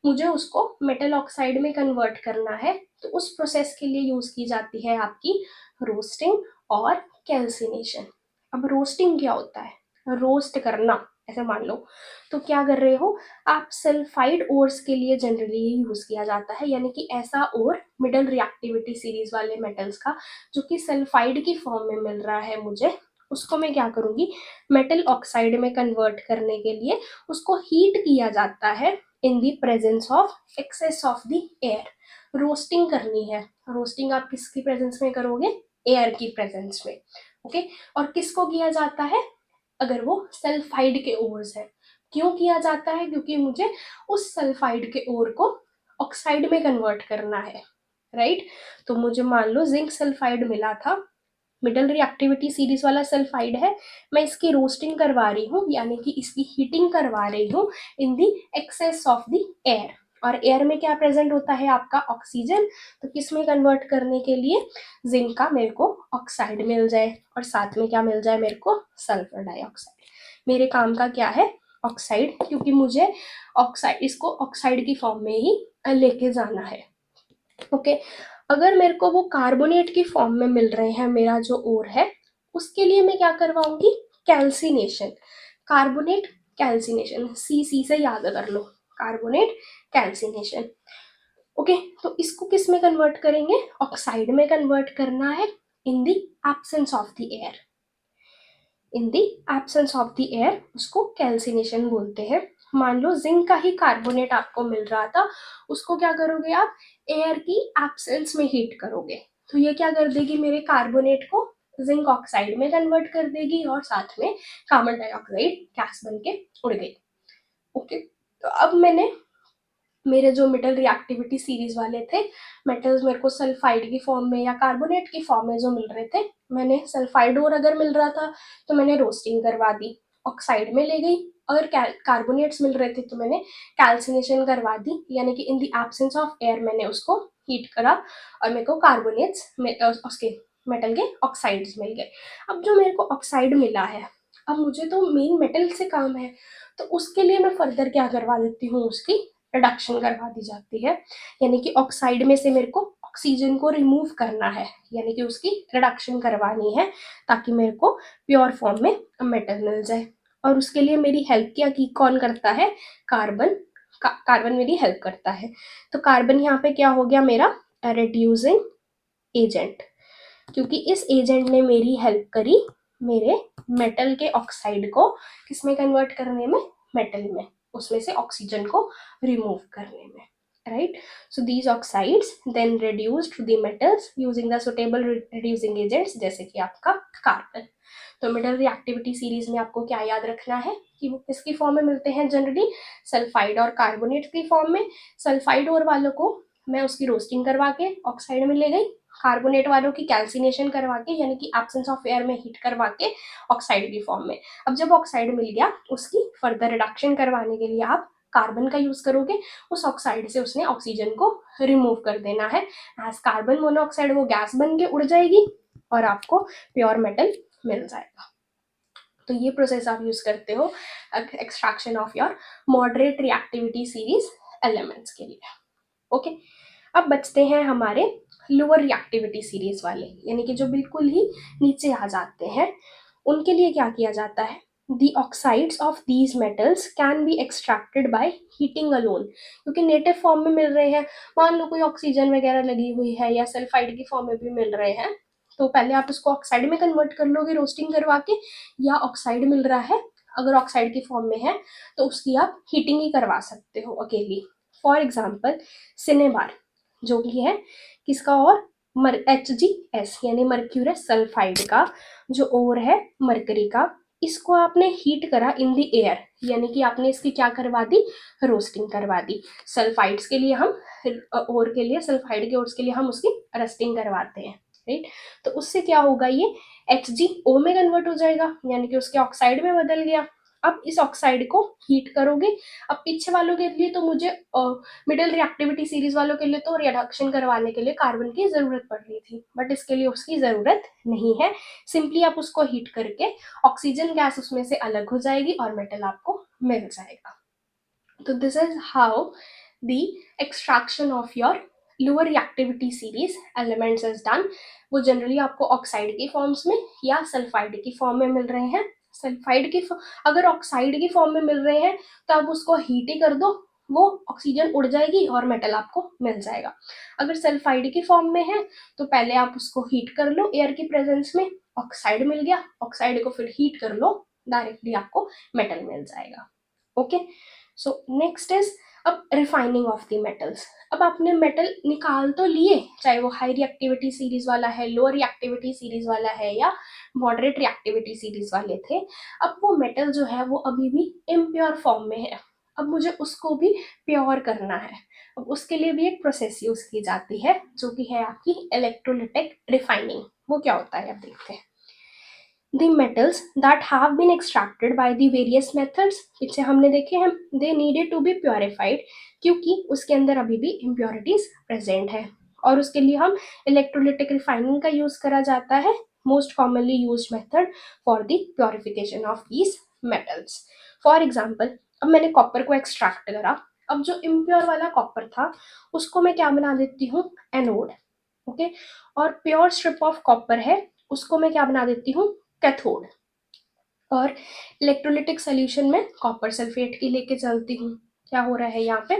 मुझे उसको मेटल ऑक्साइड में कन्वर्ट करना है, तो उस प्रोसेस के लिए यूज की जाती है आपकी रोस्टिंग और कैल्सिनेशन। अब रोस्टिंग क्या होता है, रोस्ट करना, ऐसे मान लो। तो क्या कर रहे हो आप, सल्फाइड ओर्स के लिए जनरली यूज किया जाता है, यानी कि ऐसा ओर मिडल रिएक्टिविटी सीरीज वाले मेटल्स का जो कि सल्फाइड की फॉर्म में मिल रहा है मुझे, उसको मैं क्या करूंगी, मेटल ऑक्साइड में कन्वर्ट करने के लिए उसको हीट किया जाता है in the presence of excess of the air. Roasting करनी है, रोस्टिंग आप किसकी प्रेजेंस में करोगे, एयर की प्रेजेंस में, ओके। और किसको किया जाता है, अगर वो सल्फाइड के ओर्स है। क्यों किया जाता है, क्योंकि मुझे उस सल्फाइड के ओर को ऑक्साइड में कन्वर्ट करना है, राइट। तो मुझे मान लो जिंक सल्फाइड मिला था, मिडल रिएक्टिविटी सीरीज वाला सल्फाइड है, मैं इसकी रोस्टिंग करवा रही हूँ, यानी कि इसकी हीटिंग करवा रही हूँ इन दी एक्सेस ऑफ द एयर। और एयर में क्या प्रेजेंट होता है आपका, ऑक्सीजन। तो किस में कन्वर्ट करने के लिए, जिंक का मेरे को ऑक्साइड मिल जाए, और साथ में क्या मिल जाए मेरे को, सल्फर डाइऑक्साइड। मेरे काम का क्या है, ऑक्साइड, क्योंकि मुझे ऑक्साइड, इसको ऑक्साइड की फॉर्म में ही लेके जाना है, ओके। अगर मेरे को वो कार्बोनेट की फॉर्म में मिल रहे हैं, मेरा जो ओर है, उसके लिए मैं क्या करवाऊंगी, कैल्सिनेशन, कार्बोनेट कैल्सिनेशन, सी से याद कर लो, कार्बोनेट कैल्सिनेशन, ओके। तो इसको किस में कन्वर्ट करेंगे, ऑक्साइड में कन्वर्ट करना है in the absence of the air, in the absence of the air, उसको कैल्सिनेशन बोलते हैं। मान लो जिंक का ही कार्बोनेट आपको मिल रहा था, उसको क्या करोगे आप, एयर की एब्सेंस में हीट करोगे, तो ये क्या कर देगी, मेरे कार्बोनेट को जिंक ऑक्साइड में कन्वर्ट कर देगी, और साथ में कार्बन डाइऑक्साइड गैस बन के उड़ गई, ओके। तो अब मैंने मेरे जो मेटल रिएक्टिविटी सीरीज वाले थे मेटल्स मेरे को सल्फाइड की फॉर्म में या कार्बोनेट की फॉर्म में जो मिल रहे थे, मैंने सल्फाइड और अगर मिल रहा था तो मैंने रोस्टिंग करवा दी, ऑक्साइड में ले गई। अगर कार्बोनेट्स मिल रहे थे तो मैंने कैल्सिनेशन करवा दी, यानी कि in the absence of air मैंने उसको हीट करा और मेरे को कार्बोनेट्स में उसके मेटल के ऑक्साइड्स मिल गए। अब जो मेरे को ऑक्साइड मिला है, अब मुझे तो मेन मेटल से काम है, तो उसके लिए मैं फर्दर क्या करवा देती हूँ, उसकी रिडक्शन करवा दी जाती है। यानी कि ऑक्साइड में से मेरे को ऑक्सीजन को रिमूव करना है, यानी कि उसकी रिडक्शन करवानी है ताकि मेरे को प्योर फॉर्म में मेटल मिल जाए। और उसके लिए मेरी हेल्प क्या की कौन करता है, कार्बन। कार्बन मेरी हेल्प करता है। तो कार्बन यहाँ पे क्या हो गया, मेरा रिड्यूसिंग एजेंट, क्योंकि इस एजेंट ने मेरी हेल्प करी मेरे मेटल के ऑक्साइड को किसमें कन्वर्ट करने में, मेटल में, उसमें से ऑक्सीजन को रिमूव करने में, right. So these oxides then reduced to the metals using the suitable reducing agents, जैसे कि आपका कार्बन। तो मेटल रिएक्टिविटी सीरीज में आपको क्या याद रखना है कि वो किसकी फॉर्म में मिलते हैं, जनरली सल्फाइड और कार्बोनेट की फॉर्म में। सल्फाइड और वालों को मैं उसकी रोस्टिंग करवा के ऑक्साइड में ले गई, कार्बोनेट वालों की कैल्सिनेशन करवा के यानी कि एब्सेंस ऑफ एयर में हीट करवा के ऑक्साइड की फॉर्म में। अब जब ऑक्साइड मिल गया, उसकी फर्दर रिडक्शन करवाने के लिए आप कार्बन का यूज करोगे, उस ऑक्साइड से उसने ऑक्सीजन को रिमूव कर देना है। एज कार्बन मोनोऑक्साइड वो गैस बन के उड़ जाएगी और आपको प्योर मेटल मिल जाएगा। तो ये प्रोसेस आप यूज करते हो extraction of your moderate reactivity series elements के लिए। ओके, अब बचते हैं हमारे लोअर रिएक्टिविटी सीरीज वाले, यानी कि जो बिल्कुल ही नीचे आ जाते हैं। उनके लिए क्या किया जाता है, the oxides of these metals can be extracted by heating alone, क्योंकि नेटिव फॉर्म में मिल रहे हैं। मान लो कोई ऑक्सीजन वगैरह लगी हुई है या सल्फाइड की फॉर्म में भी मिल रहे हैं, तो पहले आप उसको ऑक्साइड में कन्वर्ट कर लोगे रोस्टिंग करवा के, या ऑक्साइड मिल रहा है अगर ऑक्साइड की फॉर्म में है तो उसकी आप हीटिंग ही करवा सकते हो अकेली। फॉर एग्जाम्पल सिनेबार जो कि है किसका, और HgS यानी मर्क्यूरस सल्फाइड का जो ओर है मरकरी का, इसको आपने हीट करा इन द एयर, यानी कि आपने इसकी क्या करवा दी, रोस्टिंग करवा दी। सल्फाइड्स के लिए हम ओर के लिए, सल्फाइड के ओर्स के लिए हम उसकी रस्टिंग करवाते हैं, राइट। तो उससे क्या होगा, ये HgO में कन्वर्ट हो जाएगा, यानी कि उसके ऑक्साइड में बदल गया। अब इस ऑक्साइड को हीट करोगे। अब पीछे वालों के लिए तो मुझे मिडिल रिएक्टिविटी सीरीज वालों के लिए तो रिडक्शन करवाने के लिए कार्बन की जरूरत पड़ रही थी, बट इसके लिए उसकी जरूरत नहीं है। सिंपली आप उसको हीट करके ऑक्सीजन गैस उसमें से अलग हो जाएगी और मेटल आपको मिल जाएगा। तो this is how the extraction of your lower reactivity series elements is done. वो जनरली आपको ऑक्साइड की फॉर्म्स में या सल्फाइड की फॉर्म में मिल रहे हैं। सल्फाइड की अगर ऑक्साइड की फॉर्म में मिल रहे हैं तो आप उसको हीट ही कर दो, वो ऑक्सीजन उड़ जाएगी और मेटल आपको मिल जाएगा। अगर सल्फाइड की फॉर्म में है तो पहले आप उसको हीट कर लो एयर की प्रेजेंस में, ऑक्साइड मिल गया, ऑक्साइड को फिर हीट कर लो, डायरेक्टली आपको मेटल मिल जाएगा। ओके, सो नेक्स्ट इज अब रिफाइनिंग ऑफ द मेटल्स। अब आपने मेटल निकाल तो लिए, चाहे वो हाई रिएक्टिविटी सीरीज वाला है, लोअर रिएक्टिविटी सीरीज वाला है या मॉडरेट रिएक्टिविटी सीरीज वाले थे। अब वो मेटल जो है वो अभी भी इम्प्योर फॉर्म में है, अब मुझे उसको भी प्योर करना है। अब उसके लिए भी एक प्रोसेस यूज की जाती है जो कि है आपकी इलेक्ट्रोलिटिक रिफाइनिंग। वो क्या होता है, अब देखते हैं। The metals that have been extracted by the various methods, पीछे हमने देखे हैं, they needed to be purified, क्योंकि उसके अंदर अभी भी impurities present है और उसके लिए हम electrolytic refining का यूज करा जाता है, most commonly used method for the purification of these metals. For example, अब मैंने कॉपर को एक्सट्रैक्ट करा, अब जो इम्प्योर वाला कॉपर था उसको मैं क्या बना देती हूँ, एनोड। ओके, और प्योर स्ट्रिप ऑफ कॉपर है उसको मैं क्या बना देती हूँ, कैथोड। और इलेक्ट्रोलिटिक सोल्यूशन में कॉपर सल्फेट की लेके चलती हूँ। क्या हो रहा है यहाँ पे,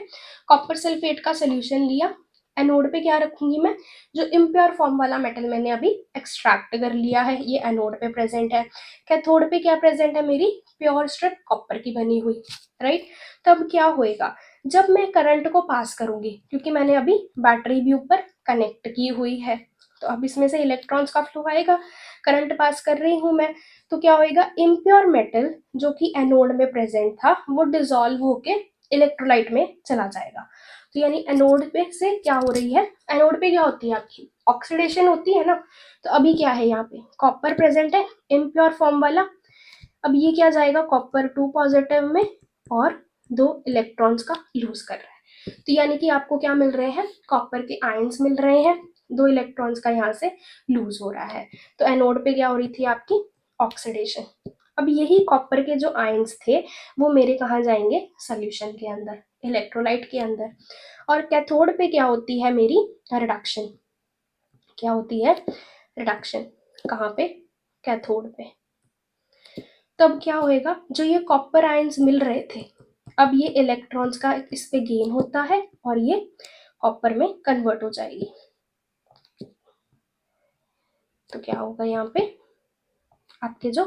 कॉपर सल्फेट का सोल्यूशन लिया, एनोड पे क्या रखूंगी मैं, जो इम्प्योर फॉर्म वाला मेटल मैंने अभी एक्सट्रैक्ट कर लिया है ये एनोड पे प्रेजेंट है। कैथोड पे क्या प्रेजेंट है, मेरी प्योर स्ट्रिप कॉपर की बनी हुई, राइट। तब क्या होएगा, जब मैं करंट को पास करूंगी, क्योंकि मैंने अभी बैटरी भी ऊपर कनेक्ट की हुई है, तो अब इसमें से इलेक्ट्रॉन्स का फ्लो आएगा, करंट पास कर रही हूँ मैं, तो क्या होएगा, इम्प्योर मेटल जो कि एनोड में प्रेजेंट था वो डिसॉल्व होके इलेक्ट्रोलाइट में चला जाएगा। तो यानी एनोड पे से क्या हो रही है, एनोड पे क्या होती है आपकी ऑक्सीडेशन होती है ना। तो अभी क्या है यहाँ पे कॉपर प्रेजेंट है इम्प्योर फॉर्म वाला। अब ये क्या जाएगा कॉपर 2 पॉजिटिव में और 2 इलेक्ट्रॉन्स का लूज कर रहा है। तो यानी कि आपको क्या मिल रहे हैं कॉपर के आयंस मिल रहे हैं, 2 इलेक्ट्रॉन्स का यहाँ से लूज हो रहा है। तो एनोड पे क्या हो रही थी आपकी ऑक्सीडेशन। अब यही कॉपर के जो आयंस थे वो मेरे कहाँ जाएंगे सोल्यूशन के अंदर, इलेक्ट्रोलाइट के अंदर। और कैथोड पे क्या होती है मेरी रिडक्शन, क्या होती है रिडक्शन, कहाँ पे कैथोड पे। तब क्या होएगा जो ये कॉपर आयंस मिल रहे थे अब ये इलेक्ट्रॉन्स का इस पे गेन होता है और ये कॉपर में कन्वर्ट हो जाएगी। तो क्या होगा यहाँ पे आपके जो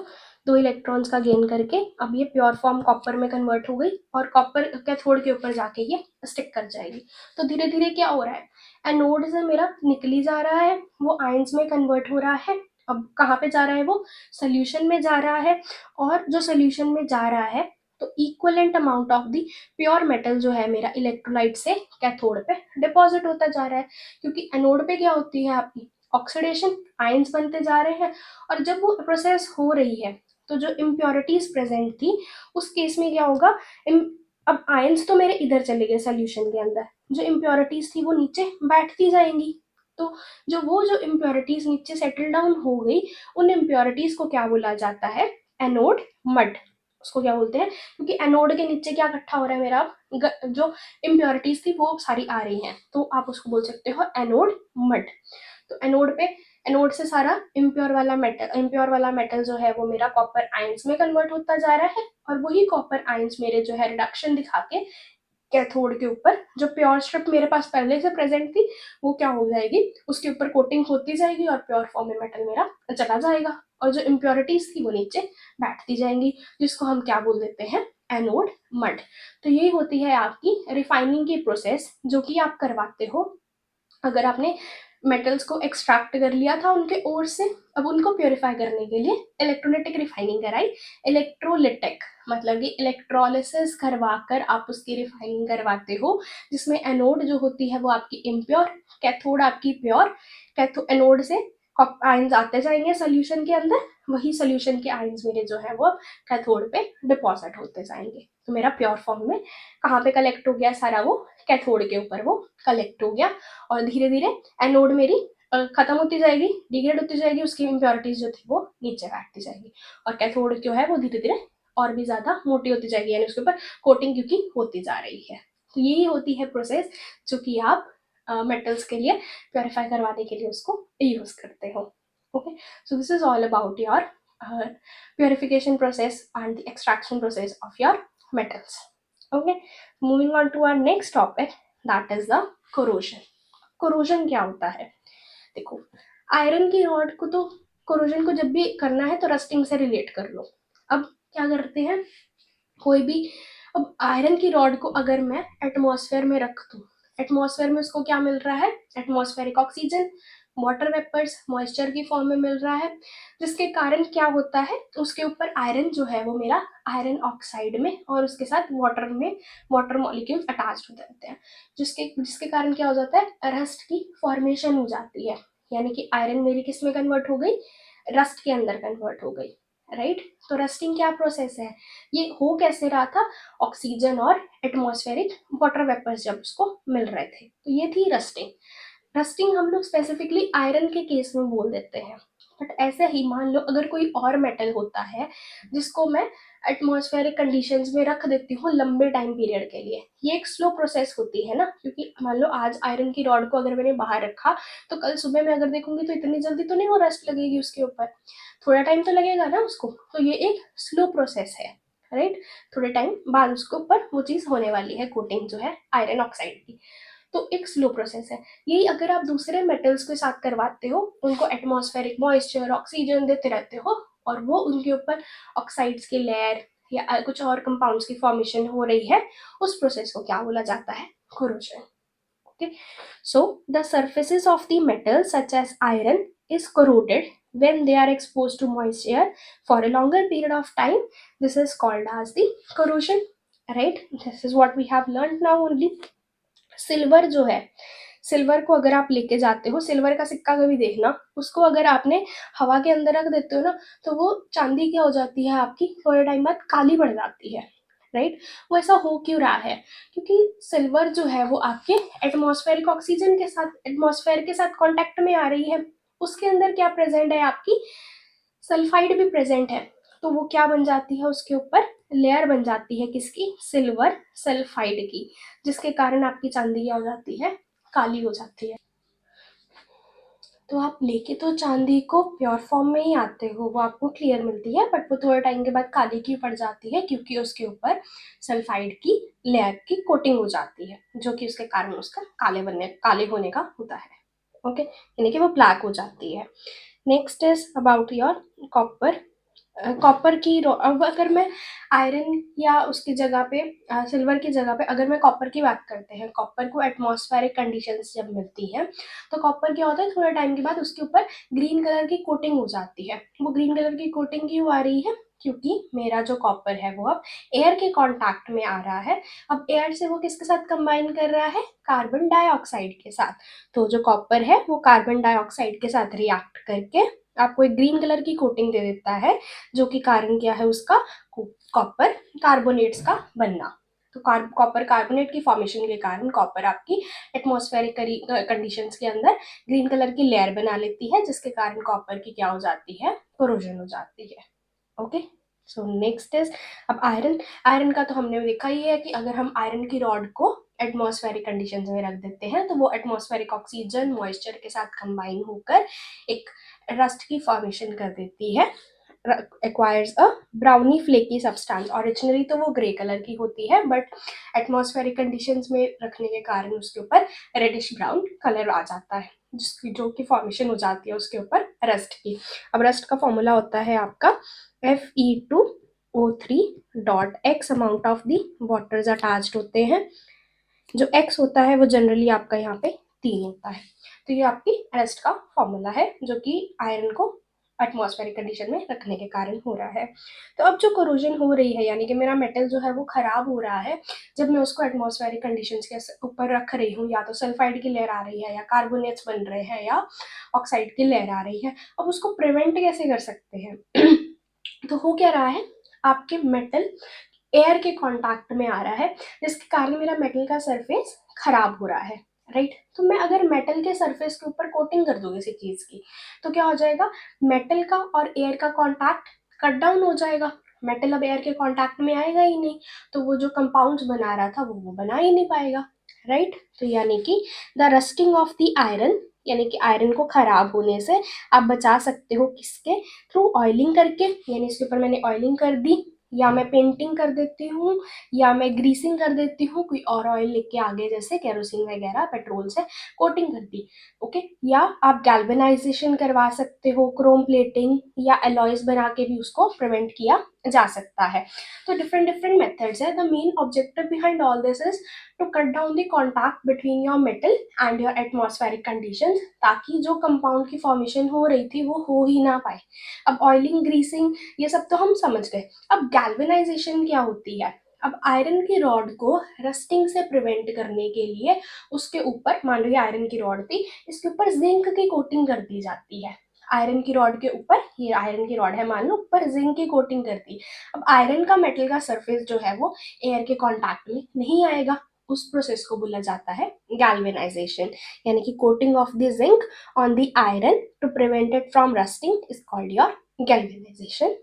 2 इलेक्ट्रॉन्स का गेन करके अब ये प्योर फॉर्म कॉपर में कन्वर्ट हो गई और कॉपर कैथोड के ऊपर जाके ये स्टिक कर जाएगी। तो धीरे धीरे क्या हो रहा है एनोड से मेरा निकली जा रहा है वो आयंस में कन्वर्ट हो रहा है। अब कहाँ पे जा रहा है वो सोल्यूशन में जा रहा है और जो सोल्यूशन में जा रहा है तो equivalent amount of the pure metal जो है मेरा इलेक्ट्रोलाइट से कैथोड पे डिपॉजिट होता जा रहा है। क्योंकि एनोड पे क्या होती है आपकी ऑक्सीडेशन, आयंस बनते जा रहे हैं और जब वो प्रोसेस हो रही है तो जो इम्प्योरिटीज प्रेजेंट थी उस केस में क्या होगा अब आयंस तो मेरे इधर चले गए सोल्यूशन के अंदर, जो इम्प्योरिटीज थी वो नीचे बैठती जाएंगी। तो जो इम्प्योरिटीज नीचे सेटल डाउन हो गई उन इम्प्योरिटीज को क्या बोला जाता है एनोड मड। उसको क्या बोलते हैं क्योंकि एनोड के नीचे क्या इकट्ठा हो रहा है मेरा जो इम्प्योरिटीज थी वो सारी आ रही हैं तो आप उसको बोल सकते हो एनोड मड। तो एनोड से सारा इम्प्योर वाला मेटल जो है वो मेरा कॉपर आयंस में कन्वर्ट होता जा रहा है और वही कॉपर आयंस मेरे जो है रिडक्शन दिखा के कैथोड के ऊपर जो प्योर स्ट्रिप मेरे पास पहले से प्रेजेंट थी वो क्या हो जाएगी उसके ऊपर कोटिंग होती जाएगी और प्योर फॉर्म में मेटल मेरा चला जाएगा और जो इम्प्योरिटीज थी वो नीचे बैठती जाएंगी जिसको हम क्या बोल देते हैं एनोड मड। तो यही होती है आपकी रिफाइनिंग की प्रोसेस जो कि आप करवाते हो अगर आपने मेटल्स को एक्सट्रैक्ट कर लिया था उनके ओर से। अब उनको प्योरीफाई करने के लिए इलेक्ट्रोलिटिक रिफाइनिंग कराई। इलेक्ट्रोलिटिक मतलब कि इलेक्ट्रोलिसिस करवा कर आप उसकी रिफाइनिंग करवाते हो जिसमें एनोड जो होती है वो आपकी इम्प्योर, कैथोड आपकी प्योर। कैथो एनोड से आयंस आते जाएंगे सोल्यूशन के अंदर, वही सोल्यूशन के आयंस मेरे जो है वो कैथोड पे डिपॉजिट होते जाएंगे। तो मेरा प्योर फॉर्म में कहाँ पे कलेक्ट हो गया सारा वो कैथोड के ऊपर वो कलेक्ट हो गया और धीरे धीरे एनोड मेरी खत्म होती जाएगी, डिग्रेड होती जाएगी, उसकी इम्प्योरिटीज जो थी वो नीचे बैठती जाएगी और कैथोड जो है वो धीरे धीरे और भी ज्यादा मोटी होती जाएगी यानी उसके ऊपर कोटिंग क्योंकि होती जा रही है। तो यही होती है प्रोसेस जो कि आप मेटल्स के लिए प्योरीफाई करवाने के लिए उसको यूज करते हो। Okay, so this is all about your purification process and the extraction process of your metals. Okay, moving on to our next topic, that is the corrosion. corrosion क्या होता है देखो आयरन की रॉड को तो corrosion को जब भी करना है तो रस्टिंग से रिलेट कर लो। अब क्या करते हैं कोई भी, अब आयरन की रॉड को अगर मैं एटमॉस्फेयर में रख दूं, एटमॉस्फेयर में उसको क्या मिल रहा है atmospheric oxygen, water vapours moisture की फॉर्म में मिल रहा है जिसके कारण क्या होता है उसके ऊपर आयरन जो है वो मेरा आयरन ऑक्साइड में और उसके साथ वाटर में वाटर मॉलिक्यूल अटैच हो जाते हैं जिसके जिसके कारण क्या हो जाता है रस्ट की फॉर्मेशन हो जाती है। यानी कि आयरन मेरी किस में कन्वर्ट हो गई रस्ट के अंदर कन्वर्ट हो गई, राइट। तो रस्टिंग क्या प्रोसेस है, ये हो कैसे रहा था ऑक्सीजन और एटमॉस्फेरिक वाटर वेपर्स जब उसको मिल रहे थे तो ये थी रस्टिंग। रस्टिंग हम लोग स्पेसिफिकली आयरन के केस में बोल देते हैं बट ऐसे ही मान लो अगर कोई और मेटल होता है जिसको मैं एटमॉस्फेरिक कंडीशंस में रख देती हूँ लंबे टाइम पीरियड के लिए, ये एक स्लो प्रोसेस होती है ना क्योंकि मान लो आज आयरन की रॉड को अगर मैंने बाहर रखा तो कल सुबह में अगर देखूंगी तो इतनी जल्दी तो नहीं वो रस्ट लगेगी उसके ऊपर, थोड़ा टाइम तो लगेगा ना उसको। तो ये एक स्लो प्रोसेस है, राइट। थोड़े टाइम बाद उसके ऊपर वो चीज़ होने वाली है कोटिंग जो है आयरन ऑक्साइड की। तो एक स्लो प्रोसेस है। यही अगर आप दूसरे मेटल्स के साथ करवाते हो उनको एटमॉस्फेरिक मॉइस्चर ऑक्सीजन देते रहते हो और वो उनके ऊपर ऑक्साइड्स की लेयर या कुछ और कंपाउंड्स की फॉर्मेशन हो रही है उस प्रोसेस को क्या बोला जाता है corrosion. Okay, so the surfaces of the metal such as iron is corroded when they are exposed to moisture for a longer period of time. This is called as the corrosion, right, this is what we have learn now only. Silver जो है, silver को अगर आप लेके जाते हो, silver का सिक्का कभी देखना, उसको अगर आपने हवा के अंदर रख देते हो ना, तो वो चांदी क्या हो जाती है आपकी, थोड़े टाइम बाद काली पड़ जाती है, राइट। वो ऐसा हो क्यों रहा है, क्योंकि सिल्वर जो है वो आपके एटमॉस्फेरिक ऑक्सीजन के साथ, एटमॉस्फेयर के साथ कांटेक्ट में आ रही है। उसके अंदर क्या प्रेजेंट है आपकी, सल्फाइड भी प्रेजेंट है। तो वो क्या बन जाती है, उसके ऊपर लेयर बन जाती है किसकी, सिल्वर सल्फाइड की, जिसके कारण आपकी चांदी क्या हो जाती है, काली हो जाती है। तो आप लेके तो चांदी को प्योर फॉर्म में ही आते हो, वो आपको क्लियर मिलती है, बट वो थोड़े टाइम के बाद काली क्यों पड़ जाती है, क्योंकि उसके ऊपर सल्फाइड की लेयर की कोटिंग हो जाती है, जो कि उसके कारण उसका काले होने का होता है। ओके, यानी कि वो ब्लैक हो जाती है। Next is about your copper. Copper की अब अगर मैं आयरन या उसकी जगह पे सिल्वर की जगह पे अगर मैं कॉपर की बात करते हैं, कॉपर को एटमॉस्फेरिक कंडीशंस जब मिलती हैं, तो कॉपर क्या होता है, थोड़े टाइम के बाद उसके ऊपर ग्रीन कलर की कोटिंग हो जाती है। वो ग्रीन कलर की कोटिंग क्यों आ रही है, क्योंकि मेरा जो कॉपर है वो अब एयर के कांटेक्ट में आ रहा है। अब एयर से वो किसके साथ कंबाइन कर रहा है, कार्बन डाइऑक्साइड के साथ। तो जो कॉपर है वो कार्बन डाइऑक्साइड के साथ रिएक्ट करके आपको एक ग्रीन कलर की कोटिंग दे देता है, जो कि कारण क्या है उसका, कॉपर कार्बोनेट्स का बनना। तो कॉपर कार्बोनेट की फॉर्मेशन के कारण कॉपर आपकी एटमॉस्फेरिक कंडीशंस के अंदर ग्रीन कलर की लेयर बना लेती है, जिसके कारण कॉपर की क्या हो जाती है, कोरोजन हो जाती है। ओके, सो नेक्स्ट इज अब आयरन। आयरन का तो हमने देखा ही है कि अगर हम आयरन की रॉड को एटमॉस्फेरिक कंडीशंस में रख देते हैं, तो वो एटमॉस्फेरिक ऑक्सीजन मॉइस्चर के साथ कंबाइन होकर एक रस्ट की फॉर्मेशन कर देती है, acquires a brownie flaky substance. Originally तो वो ग्रे कलर की होती है, बट एटमॉस्फेरिक कंडीशंस में रखने के कारण उसके ऊपर रेडिश ब्राउन कलर आ जाता है, जिसकी जो की फॉर्मेशन हो जाती है उसके ऊपर रस्ट की। अब रस्ट का फॉर्मूला होता है आपका Fe2O3 amount of the waters attached होते हैं। जो x होता है वो जनरली आपका यहाँ पे 3 होता है। तो ये आपकी रेस्ट का फॉर्मूला है, जो कि आयरन को एटमॉस्फेरिक कंडीशन में रखने के कारण हो रहा है। तो अब जो कोरोजन हो रही है, यानी कि मेरा मेटल जो है वो खराब हो रहा है, जब मैं उसको एटमॉस्फेरिक कंडीशंस के ऊपर रख रही हूँ, या तो सल्फाइड की लेयर आ रही है, या कार्बोनेट्स बन रहे हैं, या ऑक्साइड की लेयर आ रही है। अब उसको प्रिवेंट कैसे कर सकते हैं तो हो क्या रहा है, आपके मेटल एयर के कांटेक्ट में आ रहा है, जिसके कारण मेरा मेटल का सरफेस खराब हो रहा है, राइट। तो मैं अगर मेटल के सरफेस के ऊपर कोटिंग कर दूँ किसी चीज की, तो क्या हो जाएगा, मेटल का और एयर का कांटेक्ट कट डाउन हो जाएगा। मेटल अब एयर के कांटेक्ट में आएगा ही नहीं, तो वो जो कंपाउंड्स बना रहा था वो बना ही नहीं पाएगा, राइट। तो यानी कि the rusting of the iron, यानी कि आयरन को खराब होने से आप बचा सकते हो किसके थ्रू, ऑयलिंग करके, यानी इसके ऊपर मैंने ऑयलिंग कर दी, या मैं पेंटिंग कर देती हूँ, या मैं ग्रीसिंग कर देती हूँ, कोई और ऑयल लेके आगे जैसे केरोसिन वगैरह पेट्रोल से कोटिंग कर दी। ओके, या आप गैल्वेनाइजेशन करवा सकते हो, क्रोम प्लेटिंग या एलॉयज बना के भी उसको प्रिवेंट किया जा सकता है। तो डिफरेंट डिफरेंट मेथड्स है। The main objective behind all this is to cut down the contact between your metal and your atmospheric conditions, ताकि जो कंपाउंड की फॉर्मेशन हो रही थी वो हो ही ना पाए। अब ऑयलिंग, ग्रीसिंग, ये सब तो हम समझ गए। अब गैल्वेनाइजेशन क्या होती है, अब आयरन की रॉड को रस्टिंग से प्रिवेंट करने के लिए उसके ऊपर, मान लो ये आयरन की रॉड थी, इसके ऊपर जिंक की कोटिंग कर दी जाती है। आयरन की रॉड के ऊपर, ये आयरन की रॉड है मान लो, ऊपर जिंक की कोटिंग कर दी। अब आयरन का मेटल का सरफेस जो है वो एयर के कांटेक्ट में नहीं आएगा। उस प्रोसेस को बोला जाता है गैल्वेनाइजेशन, यानी कि coating of the zinc on the iron to prevent it from rusting is called your galvanisation.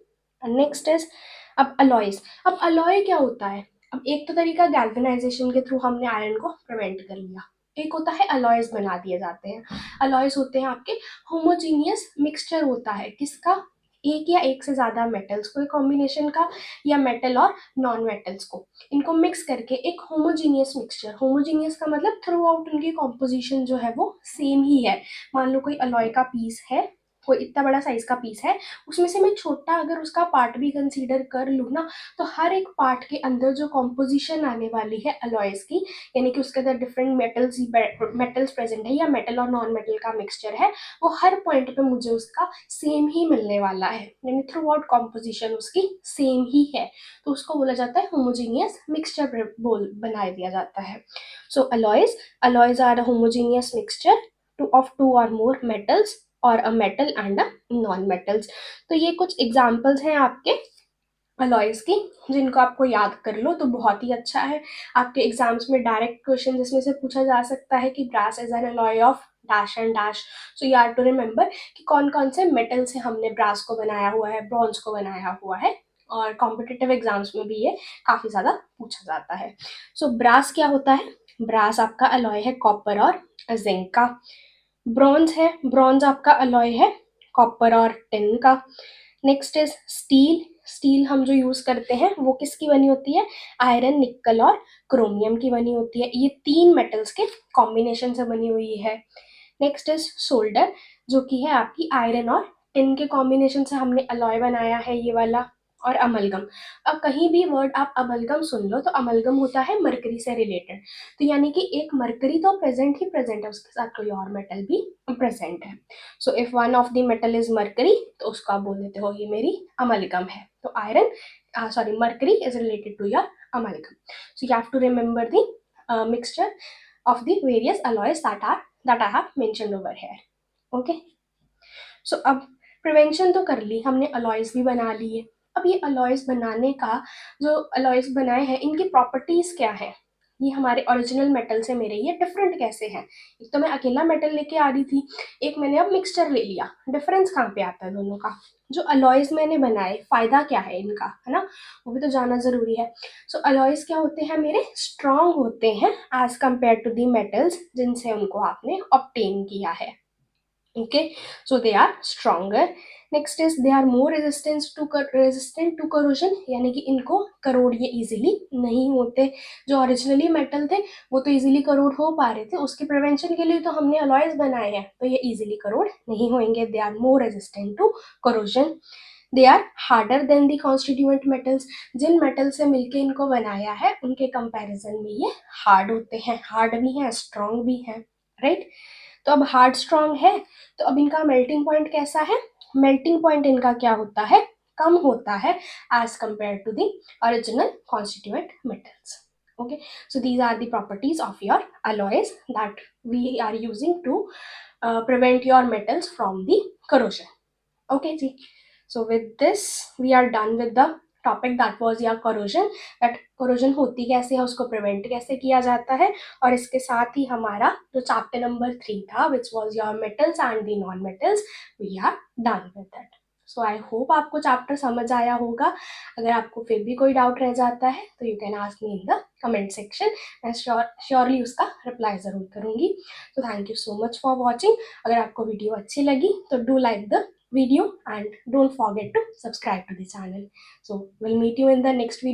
Next is अब अलॉयज। अब अलॉय क्या होता है, अब एक तो तरीका गैल्वेनाइजेशन के थ्रू हमने आयरन को प्रिवेंट कर लिया, एक होता है अलॉयज बना दिए जाते हैं। अलॉयज होते हैं आपके होमोजीनियस मिक्सचर होता है किसका, एक या एक से ज्यादा मेटल्स को, एक कॉम्बिनेशन का, या मेटल और नॉन मेटल्स को, इनको मिक्स करके एक होमोजीनियस मिक्सचर। होमोजीनियस का मतलब थ्रू आउट उनकी कॉम्पोजिशन जो है वो सेम ही है। मान लो कोई अलॉय का पीस है, कोई इतना बड़ा साइज का पीस है, उसमें से मैं छोटा अगर उसका पार्ट भी कंसीडर कर लूँ ना, तो हर एक पार्ट के अंदर जो कॉम्पोजिशन आने वाली है अलॉयज की, यानी कि उसके अंदर डिफरेंट मेटल्स प्रेजेंट है या मेटल और नॉन मेटल का मिक्सचर है, वो हर पॉइंट पे मुझे उसका सेम ही मिलने वाला है, यानी थ्रू आउट कॉम्पोजिशन उसकी सेम ही है, तो उसको बोला जाता है होमोजीनियस मिक्सचर बना दिया जाता है। सो alloys are a homogeneous mixture of two or more metals or a metal and a non-metals। तो ये कुछ एग्जाम्पल्स हैं आपके अलॉयज की, जिनको आपको याद कर लो तो बहुत ही अच्छा है। आपके एग्जाम्स में डायरेक्ट क्वेश्चन इसमें से पूछा जा सकता है कि brass is an alloy of dash and dash, so you have to remember कि कौन कौन से मेटल से हमने ब्रास को बनाया हुआ है, ब्रॉन्ज को बनाया हुआ है, और कॉम्पिटिटिव एग्जाम्स में भी ये काफी ज्यादा पूछा जाता है। सो ब्रास क्या होता है? ब्रास आपका अलॉय है कॉपर और जिंक का। ब्रॉन्ज है, ब्रॉन्ज आपका अलॉय है कॉपर और टिन का। Next is steel. स्टील हम जो यूज करते हैं वो किसकी बनी होती है? आयरन, निकल और क्रोमियम की बनी होती है। ये तीन मेटल्स के कॉम्बिनेशन से बनी हुई है। नेक्स्ट इज सोल्डर, जो कि है आपकी आयरन और टिन के कॉम्बिनेशन से हमने अलॉय बनाया है ये वाला। और अमलगम, अब कहीं भी वर्ड आप अमलगम सुन लो तो अमलगम होता है मरकरी से रिलेटेड, तो यानी कि एक मरकरी तो प्रेजेंट ही प्रेजेंट है, उसके साथ कोई और मेटल भी प्रेजेंट है। So if one of the metal is mercury तो उसको आप बोल देते हो ये मेरी अमलगम है। तो iron sorry mercury is related to your amalgam. So you have to remember the mixture of the various alloys that I have mentioned over here. Okay, so अब प्रिवेंशन तो कर ली हमने, अलॉयज भी बना लिए। अब ये अलॉयज बनाने का, जो अलॉयज बनाए हैं इनकी प्रॉपर्टीज क्या है, ये हमारे ओरिजिनल मेटल से मेरे ये डिफरेंट कैसे हैं। एक तो मैं अकेला मेटल लेके आ रही थी, एक मैंने अब मिक्सचर ले लिया, डिफरेंस कहाँ पे आता है दोनों का? जो अलॉयज मैंने बनाए, फायदा क्या है इनका, है ना, वो भी तो जानना जरूरी है। सो अलॉयज क्या होते हैं मेरे? स्ट्रॉन्ग होते हैं as compare to the metals जिनसे उनको आपने ऑब्टेन किया है। okay, so they are stronger. Next is they are more resistant to corrosion, यानी कि इनको करोड ये इजीली नहीं होते। जो ओरिजिनली मेटल थे वो तो इजीली करोड हो पा रहे थे, उसके प्रिवेंशन के लिए तो हमने अलॉयज बनाए हैं, तो ये इजीली करोड नहीं होंगे। They are more resistant to corrosion। They are harder than the constituent metals, जिन मेटल से मिलके इनको बनाया है उनके कंपैरिजन में ये हार्ड होते हैं, हार्ड भी हैं, स्ट्रॉन्ग भी हैं, राइट। तो अब हार्ड स्ट्रॉन्ग है, तो अब इनका मेल्टिंग पॉइंट कैसा है? मेल्टिंग पॉइंट इनका क्या होता है? कम होता है as compare to the original constituent metals. okay, so these are the properties of your alloys that we are using to prevent your metals from the corrosion। okay जी, so with this we are done with the topic that was your corrosion, that corrosion होती कैसे है, उसको prevent कैसे किया जाता है, और इसके साथ ही हमारा जो चैप्टर नंबर 3 था which was your metals and the non metals, we are done with that. So I hope आपको चैप्टर समझ आया होगा। अगर आपको फिर भी कोई डाउट रह जाता है तो you can ask me in the comment section, मैं श्योरली उसका रिप्लाई ज़रूर करूँगी। तो thank you so much for watching. अगर आपको वीडियो अच्छी लगी तो do like the video and don't forget to subscribe to the channel। So we'll meet you in the next video।